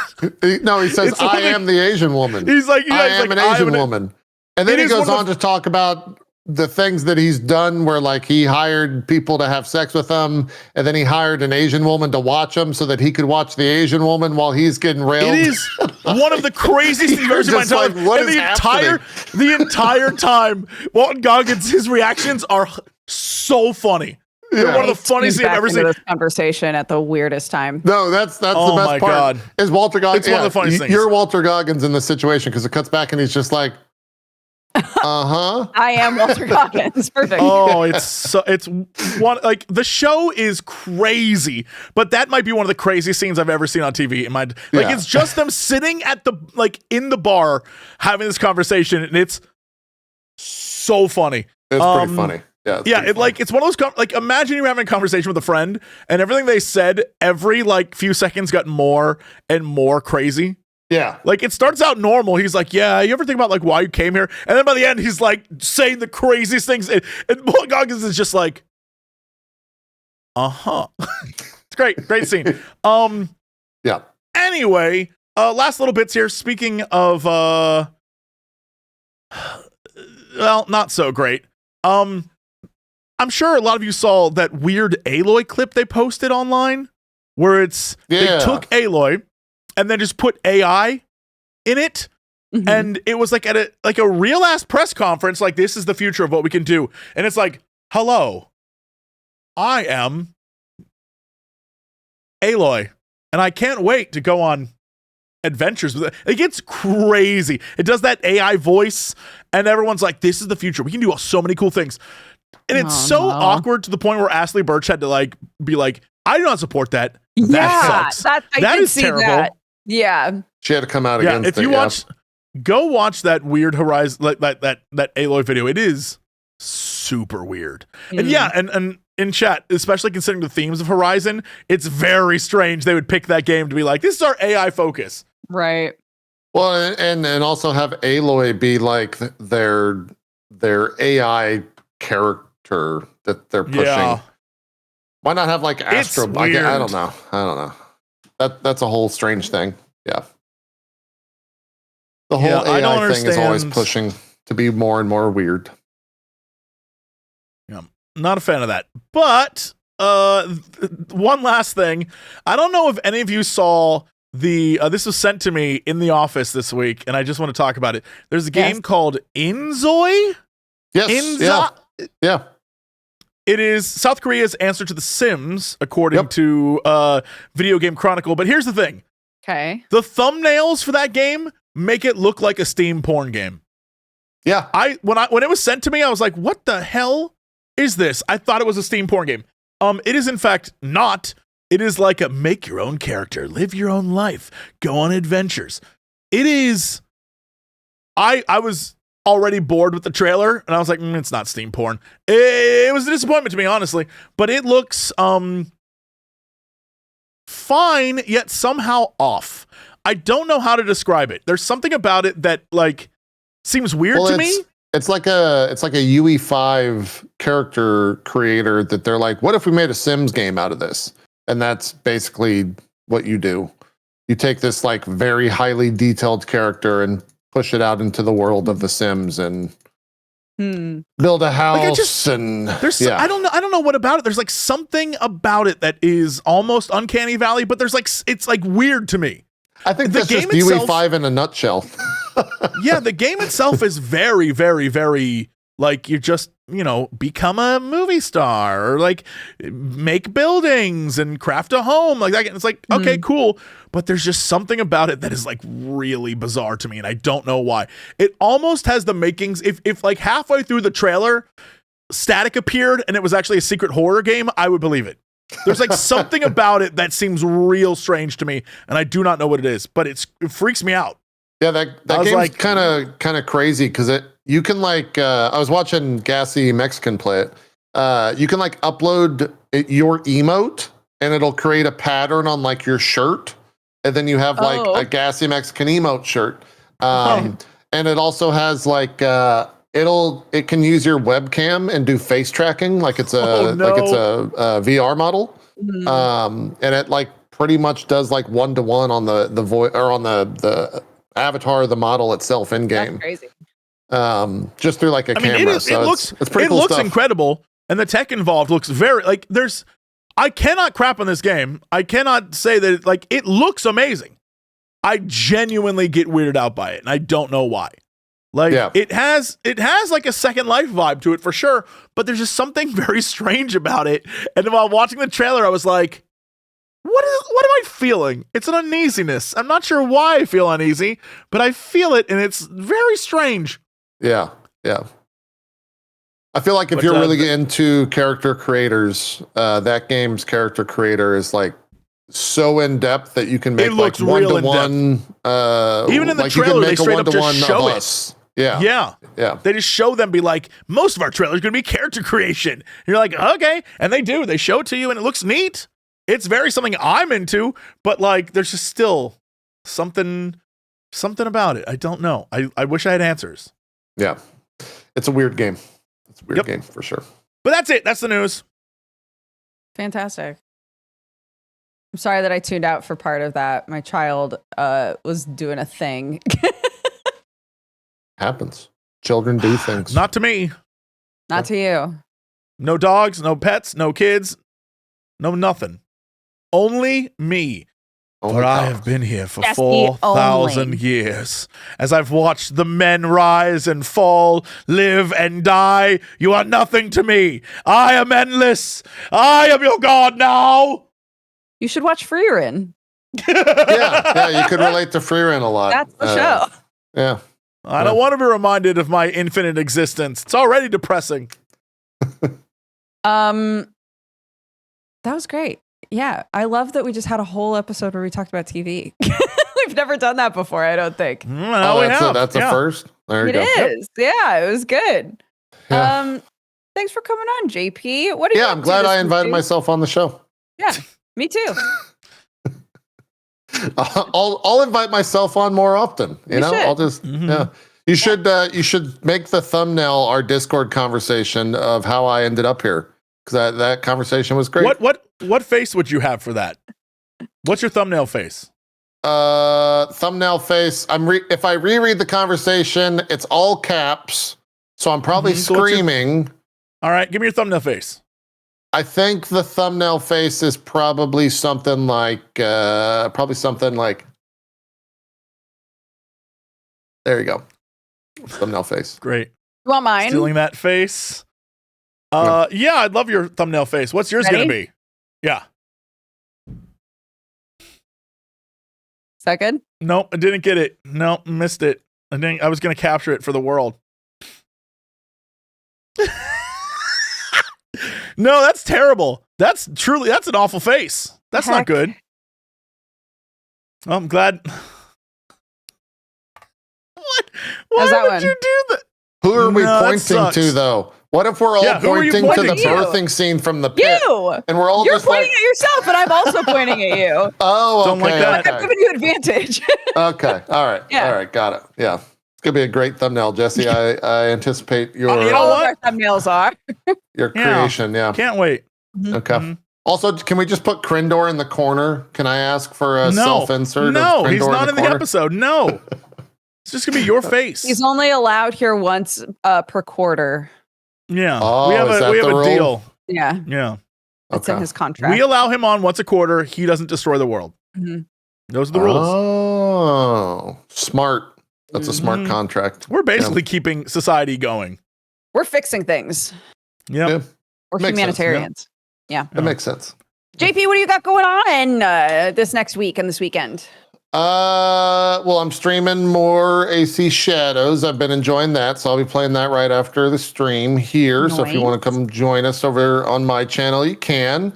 No, he says, I am the Asian woman. He's like, I am an Asian woman. And then he goes on to talk about the things that he's done where like he hired people to have sex with him, and then he hired an Asian woman to watch him so that he could watch the Asian woman while he's getting railed. It is one of the craziest things I've ever seen in my entire life. The entire time, Walton Goggins, his reactions are so funny. Yeah. They're one of the funniest things I've ever seen. This conversation at the weirdest time. No, that's the best part. God. Is Walter Goggins? It's one of the funniest things. You're Walter Goggins in this situation because it cuts back and he's just like, I am Walter Goggins. Perfect. Oh, it's one, like, the show is crazy, but that might be one of the craziest scenes I've ever seen on TV in my It's just them sitting at the in the bar having this conversation, and it's so funny. It's pretty funny. Yeah, it's one of those imagine you're having a conversation with a friend and everything they said every few seconds got more and more crazy. Yeah. Like, it starts out normal. He's like, yeah, you ever think about why you came here? And then by the end, he's like saying the craziest things. And Walton Goggins is just like, It's great scene. Yeah. Anyway, last little bits here. Speaking of, well, not so great. I'm sure a lot of you saw that weird Aloy clip they posted online where they took Aloy and then just put AI in it. Mm-hmm. And it was at a real ass press conference. Like, this is the future of what we can do. And it's like, hello, I am Aloy, and I can't wait to go on adventures with it. It gets crazy. It does that AI voice, and everyone's like, this is the future. We can do so many cool things. And it's awkward to the point where Ashley Birch had to be like, I do not support that. That sucks. That is terrible. That. Yeah. She had to come out against it. If you go watch that weird Horizon, that Aloy video. It is super weird. Mm. And in chat, especially considering the themes of Horizon, it's very strange they would pick that game to be like, this is our AI focus. Right. Well, and also have Aloy be like their AI character that they're pushing. Yeah. Why not have Astro? I don't know. That's a whole strange thing. Yeah. The whole AI thing is always pushing to be more and more weird. Yeah. Not a fan of that. But one last thing. I don't know if any of you saw this was sent to me in the office this week, and I just want to talk about it. There's a game called Inzoi. Yes. Yeah. It is South Korea's answer to The Sims, according to Video Game Chronicle. But here's the thing. Okay. The thumbnails for that game make it look like a Steam porn game. Yeah. When it was sent to me, I was like, what the hell is this? I thought it was a Steam porn game. It is in fact not. It is like a make your own character, live your own life, go on adventures. It is. I was already bored with the trailer, and I was like, it's not Steam porn. It was a disappointment to me, honestly, but it looks fine, yet somehow off. I don't know how to describe it. There's something about it that seems weird to me. It's like a UE5 character creator that they're like, what if we made a Sims game out of this? And that's basically what you do. You take this very highly detailed character and push it out into the world of the Sims and build a house. I don't know what about it. There's something about it that is almost Uncanny Valley, but there's it's weird to me. I think that's just UE5 in a nutshell. Yeah, the game itself is very, very, very you just, become a movie star or make buildings and craft a home like that. It's okay, cool. But there's just something about it that is really bizarre to me. And I don't know why. It almost has the makings. If halfway through the trailer, static appeared and it was actually a secret horror game, I would believe it. There's something about it that seems real strange to me. And I do not know what it is, but it freaks me out. Yeah, that game's kind of crazy because you can I was watching Gassy Mexican play it. You can upload your emote and it'll create a pattern on like your shirt, and then you have like a Gassy Mexican emote shirt. And it also has like it can use your webcam and do face tracking like it's a VR model. And it like pretty much does like 1-to-1 on the voice or on the avatar of the model itself in game. That's crazy. Just through like a camera. It's pretty cool. It looks incredible, and the tech involved looks very like I cannot crap on this game. I cannot say that it looks amazing. I genuinely get weirded out by it, and I don't know why. It has like a Second Life vibe to it for sure, but there's just something very strange about it. And while watching the trailer, I was like, what am I feeling? It's an uneasiness. I'm not sure why I feel uneasy, but I feel it, and it's very strange. Yeah. I feel like if you're really into character creators, that game's character creator is like so in depth that you can make like 1-to-1. Even in the trailer, they straight up just show it. Yeah. They just show them be like, most of our trailer is going to be character creation. And you're like, okay. And they do. They show it to you, and it looks neat. It's very something I'm into, but like, there's just still something about it. I don't know. I wish I had answers. Yeah. It's a weird game. It's a weird game for sure. But that's it. That's the news. Fantastic. I'm sorry that I tuned out for part of that. My child was doing a thing. Happens. Children do things. Not to me. Not to you. No dogs, no pets, no kids, no nothing. Only me. For I have been here for 4,000 years. As I've watched the men rise and fall, live and die, you are nothing to me. I am endless. I am your god now. You should watch Frieren. yeah, you could relate to Frieren a lot. That's the show. Yeah. I don't want to be reminded of my infinite existence. It's already depressing. That was great. Yeah, I love that we just had a whole episode where we talked about TV. We've never done that before, I don't think. That's a first. There you go. It is. Yeah, it was good. Yeah. Thanks for coming on, JP. What are you? Yeah, I'm glad I invited myself on the show. Yeah, me too. I'll invite myself on more often. I'll just yeah. You should make the thumbnail our Discord conversation of how I ended up here, because that conversation was great. What face would you have for that? What's your thumbnail face? Thumbnail face. If I reread the conversation, it's all caps, so I'm probably screaming. All right, give me your thumbnail face. I think the thumbnail face is probably something like there you go. Thumbnail face. Great. You want mine? Stealing that face. Yeah, I'd love your thumbnail face. What's yours going to be? Yeah. Is that good? Nope, I didn't get it. Nope, missed it. I was going to capture it for the world. No, that's terrible. That's an awful face. That's not good. Well, I'm glad. What? Why would you do that? Who are we pointing to, though? What if we're all pointing to the birthing scene from the pit? And we're all You're just pointing at yourself, and I'm also pointing at you. Oh, okay. Don't like that. I'm giving you advantage. Okay. All right. Yeah. All right. Got it. Yeah. It's going to be a great thumbnail, Jesse. I anticipate your all of our thumbnails are. Your creation. Yeah. Can't wait. Okay. Mm-hmm. Also, can we just put Crendor in the corner? Can I ask for a self-insert? No, he's not in the episode. No. It's just going to be your face. He's only allowed here once per quarter. Yeah. Oh, we have a deal. Yeah. Yeah. It's in his contract. We allow him on once a quarter. He doesn't destroy the world. Mm-hmm. Those are the rules. Oh, smart. That's a smart contract. We're basically keeping society going. We're fixing things. Yep. We're humanitarians. Yeah. That makes sense. JP, what do you got going on this next week and this weekend? Well, I'm streaming more AC Shadows. I've been enjoying that, so I'll be playing that right after the stream here. Nice. So if you want to come join us over on my channel, you can.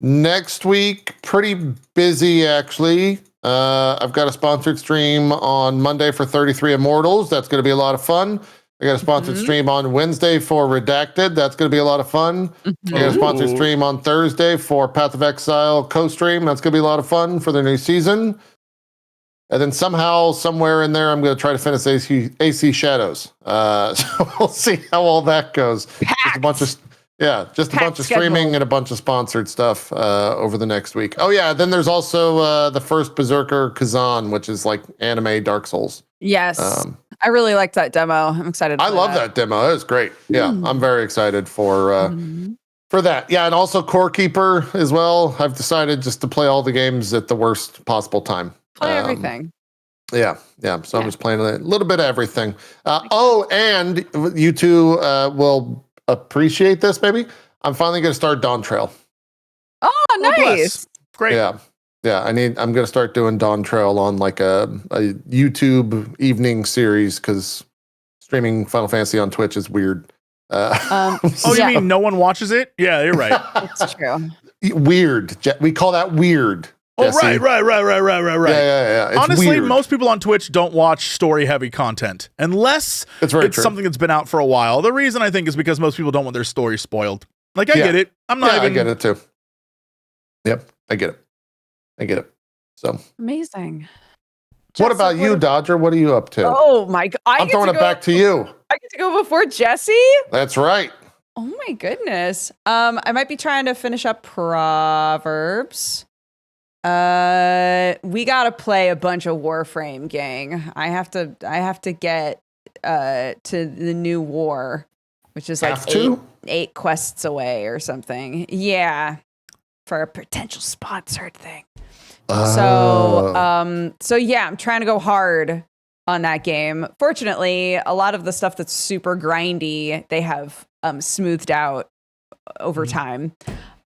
Next week, pretty busy actually. I've got a sponsored stream on Monday for 33 Immortals. That's going to be a lot of fun. I got a sponsored stream on Wednesday for Redacted. That's going to be a lot of fun. I got a sponsored stream on Thursday for Path of Exile co-stream. That's going to be a lot of fun for their new season. And then somehow, somewhere in there, I'm going to try to finish AC Shadows. So we'll see how all that goes. Just a bunch of streaming and a bunch of sponsored stuff over the next week. Oh yeah, then there's also the first Berserker Kazan, which is like anime Dark Souls. Yes, I really liked that demo. I'm excited. I love that demo. It was great. Yeah, I'm very excited for that. Yeah, and also Core Keeper as well. I've decided just to play all the games at the worst possible time. Play everything. Yeah. So I'm just playing a little bit of everything. And you two will appreciate this, maybe. I'm finally going to start Dawn Trail. Oh, nice. Great. Yeah. I'm going to start doing Dawn Trail on like a YouTube evening series because streaming Final Fantasy on Twitch is weird. You mean no one watches it? Yeah, you're right. It's true. Weird. We call that weird. Jesse. Right. Yeah. It's honestly, weird. most people on Twitch don't watch story-heavy content unless it's something that's been out for a while. The reason I think is because most people don't want their story spoiled. Like, I get it. I get it too. Yep, I get it. So amazing. What about you, Dodger? What are you up to? Oh my God! I'm throwing it back to you. I get to go before Jesse. That's right. Oh my goodness. I might be trying to finish up Proverbs. We gotta play a bunch of Warframe, gang. I have to get to the new war, which is like eight quests away or something. Yeah, for a potential sponsored thing. So yeah, I'm trying to go hard on that game. Fortunately, a lot of the stuff that's super grindy, they have smoothed out over time.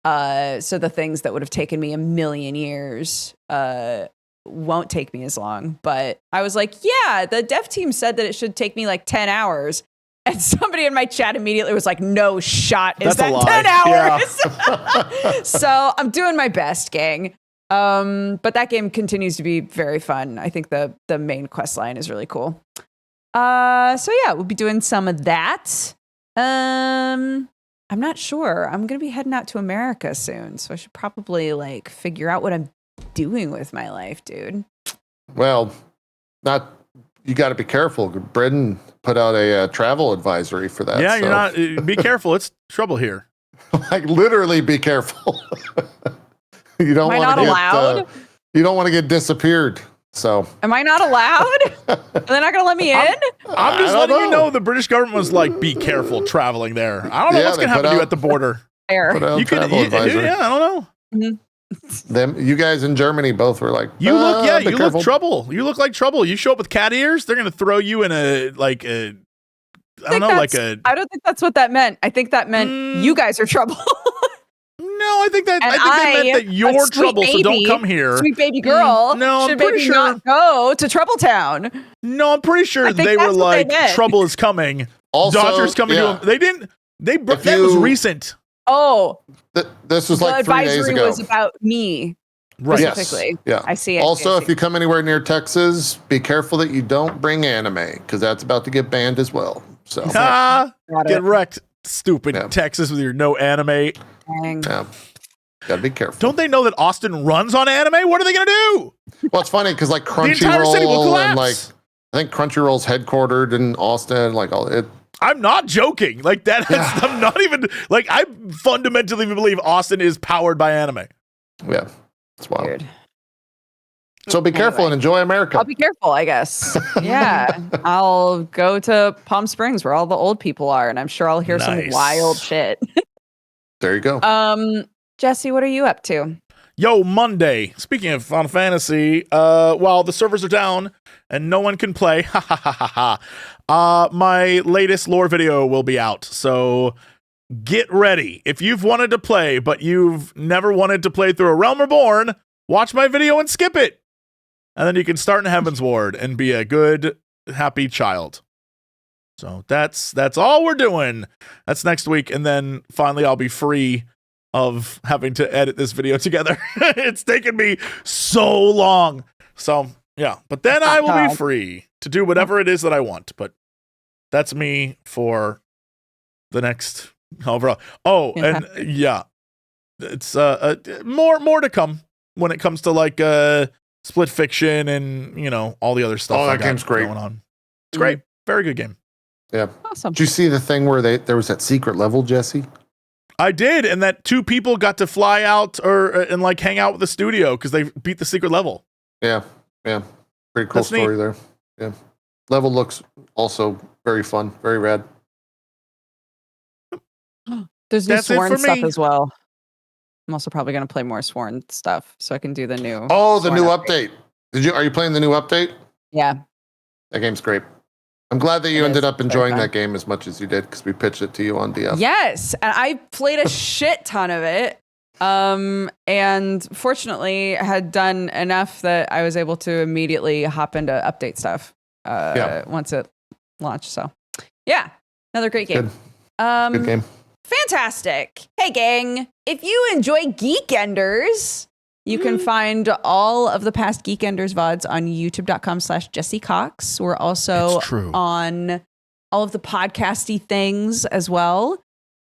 So the things that would have taken me a million years won't take me as long. But I was like, yeah, the dev team said that it should take me like 10 hours. And somebody in my chat immediately was like, no shot. Is that 10 hours? Yeah. So I'm doing my best, gang. But that game continues to be very fun. I think the main quest line is really cool. So yeah, we'll be doing some of that. I'm not sure. I'm going to be heading out to America soon, so I should probably like figure out what I'm doing with my life, dude. Well, you got to be careful. Britain put out a travel advisory for that. Yeah, you're not. Be careful. It's trouble here. Like literally, be careful. You don't want to get allowed. You don't want to get disappeared. So, am I not allowed? Are they not going to let me in? I'm just letting you know the British government was like, be careful traveling there. I don't know what's going to happen to you at the border. There. I don't know. Mm-hmm. You guys in Germany both were like, you look trouble. You look like trouble. You show up with cat ears, they're going to throw you in I don't think that's what that meant. I think that meant you guys are trouble. No, I think they meant that you're trouble, so don't come here. Sweet baby girl should maybe not go to Trouble Town. No, I'm pretty sure they were like, trouble is coming. Also, Dodger's coming to them. They didn't. That was recent. Oh. This was like 3 days ago. The advisory was about me. Right. Specifically. Yes. Yeah. I see it. Also, if you come anywhere near Texas, be careful that you don't bring anime, because that's about to get banned as well. So get wrecked, stupid Texas with your no anime. Yeah. Gotta be careful. Don't they know that Austin runs on anime? What are they gonna do? Well, it's funny because like Crunchyroll and like I think Crunchyroll's headquartered in Austin. Like all it. I'm not joking. Like that. I'm not even like I fundamentally believe Austin is powered by anime. Yeah, it's wild. Weird. So be careful and enjoy America. I'll be careful, I guess. Yeah, I'll go to Palm Springs where all the old people are, and I'm sure I'll hear some wild shit. There you go. Jesse, what are you up to? Yo, Monday. Speaking of Final Fantasy, while the servers are down and no one can play, my latest lore video will be out. So get ready. If you've wanted to play, but you've never wanted to play through A Realm Reborn, watch my video and skip it. And then you can start in Heaven's Ward and be a good, happy child. So that's all we're doing. That's next week. And then finally I'll be free of having to edit this video together. It's taken me so long. So yeah, but then I will be free to do whatever it is that I want. But That's me for the next overall. Oh, and yeah, it's more to come when it comes to like split fiction and all the other stuff. Oh, that game's great. Going on. It's great. Very good game. Yeah. Awesome. Did you see the thing where there was that secret level, Jesse? I did, and that 2 people got to fly out and like hang out with the studio because they beat the secret level. Yeah. Pretty cool story there. Yeah. Level looks also very fun, very rad. There's new That's it Sworn for stuff me. as well. I'm also probably going to play more Sworn stuff so I can do the new. Oh, the Sworn new update. Are you playing the new update? Yeah. That game's great. I'm glad that you It ended is up enjoying very fun. that game as much as you did because we pitched it to you on DF. Yes, and I played a shit ton of it. And fortunately had done enough that I was able to immediately hop into update stuff once it launched. So yeah, another great game. Good game. Fantastic. Hey gang, if you enjoy Geekenders, you can find all of the past Geekenders VODs on youtube.com/Jesse Cox. We're also on all of the podcasty things as well.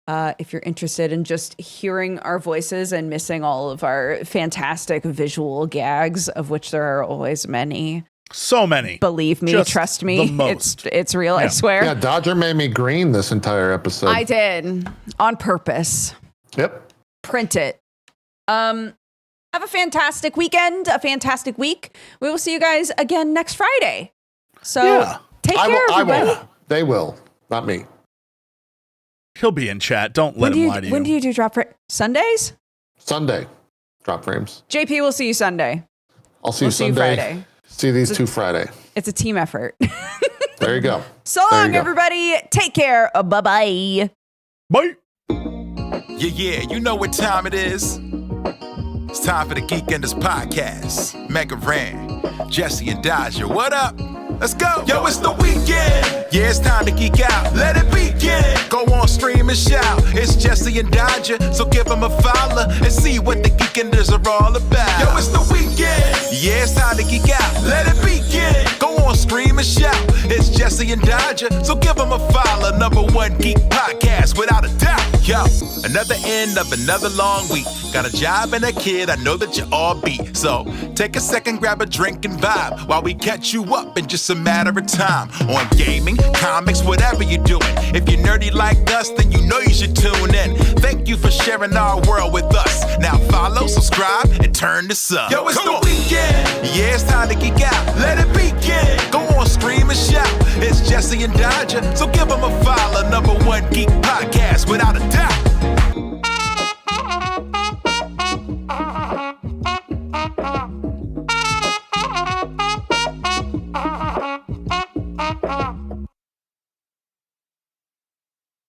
If you're interested in just hearing our voices and missing all of our fantastic visual gags, of which there are always many. So many. Believe me, Just trust me. the most. It's real, I swear. Yeah, Dodger made me green this entire episode. I did. On purpose. Yep. Print it. Have a fantastic weekend, a fantastic week. We will see you guys again next Friday. So take care, everybody. I will. They will. Not me. He'll be in chat. Don't let him lie to you. When do you do drop Sundays? Sunday. Drop frames. JP will see you Sunday. I'll see you Sunday. Friday. See these two Friday. It's a team effort. There you go. So long, everybody. Take care. Bye-bye. Bye. Yeah, you know what time it is. It's time for the Geekenders podcast. MegaRan, Jesse and Dodger, what up? Let's go. Yo, it's the weekend. Yeah, it's time to geek out. Let it begin. Go on, stream and shout. It's Jesse and Dodger, so give them a follow and see what the Geekenders are all about. Yo, it's the weekend. Yeah, it's time to geek out. Let it begin. Go on, stream and shout. It's Jesse and Dodger, so give them a follow. #1 geek podcast, without a doubt. Yo, another end of another long week. Got a job and a kid, I know that you all beat. So take a second, grab a drink and vibe while we catch you up in just a matter of time. On gaming, comics, whatever you're doing. If you're nerdy like us, then you know you should tune in. Thank you for sharing our world with us. Now follow, subscribe, and turn this up. Yo, it's the weekend. Yeah, it's time to geek out. Let it begin. Go on, stream and shout. It's Jesse and Dodger, so give them a follow. #1 geek podcast, without a doubt.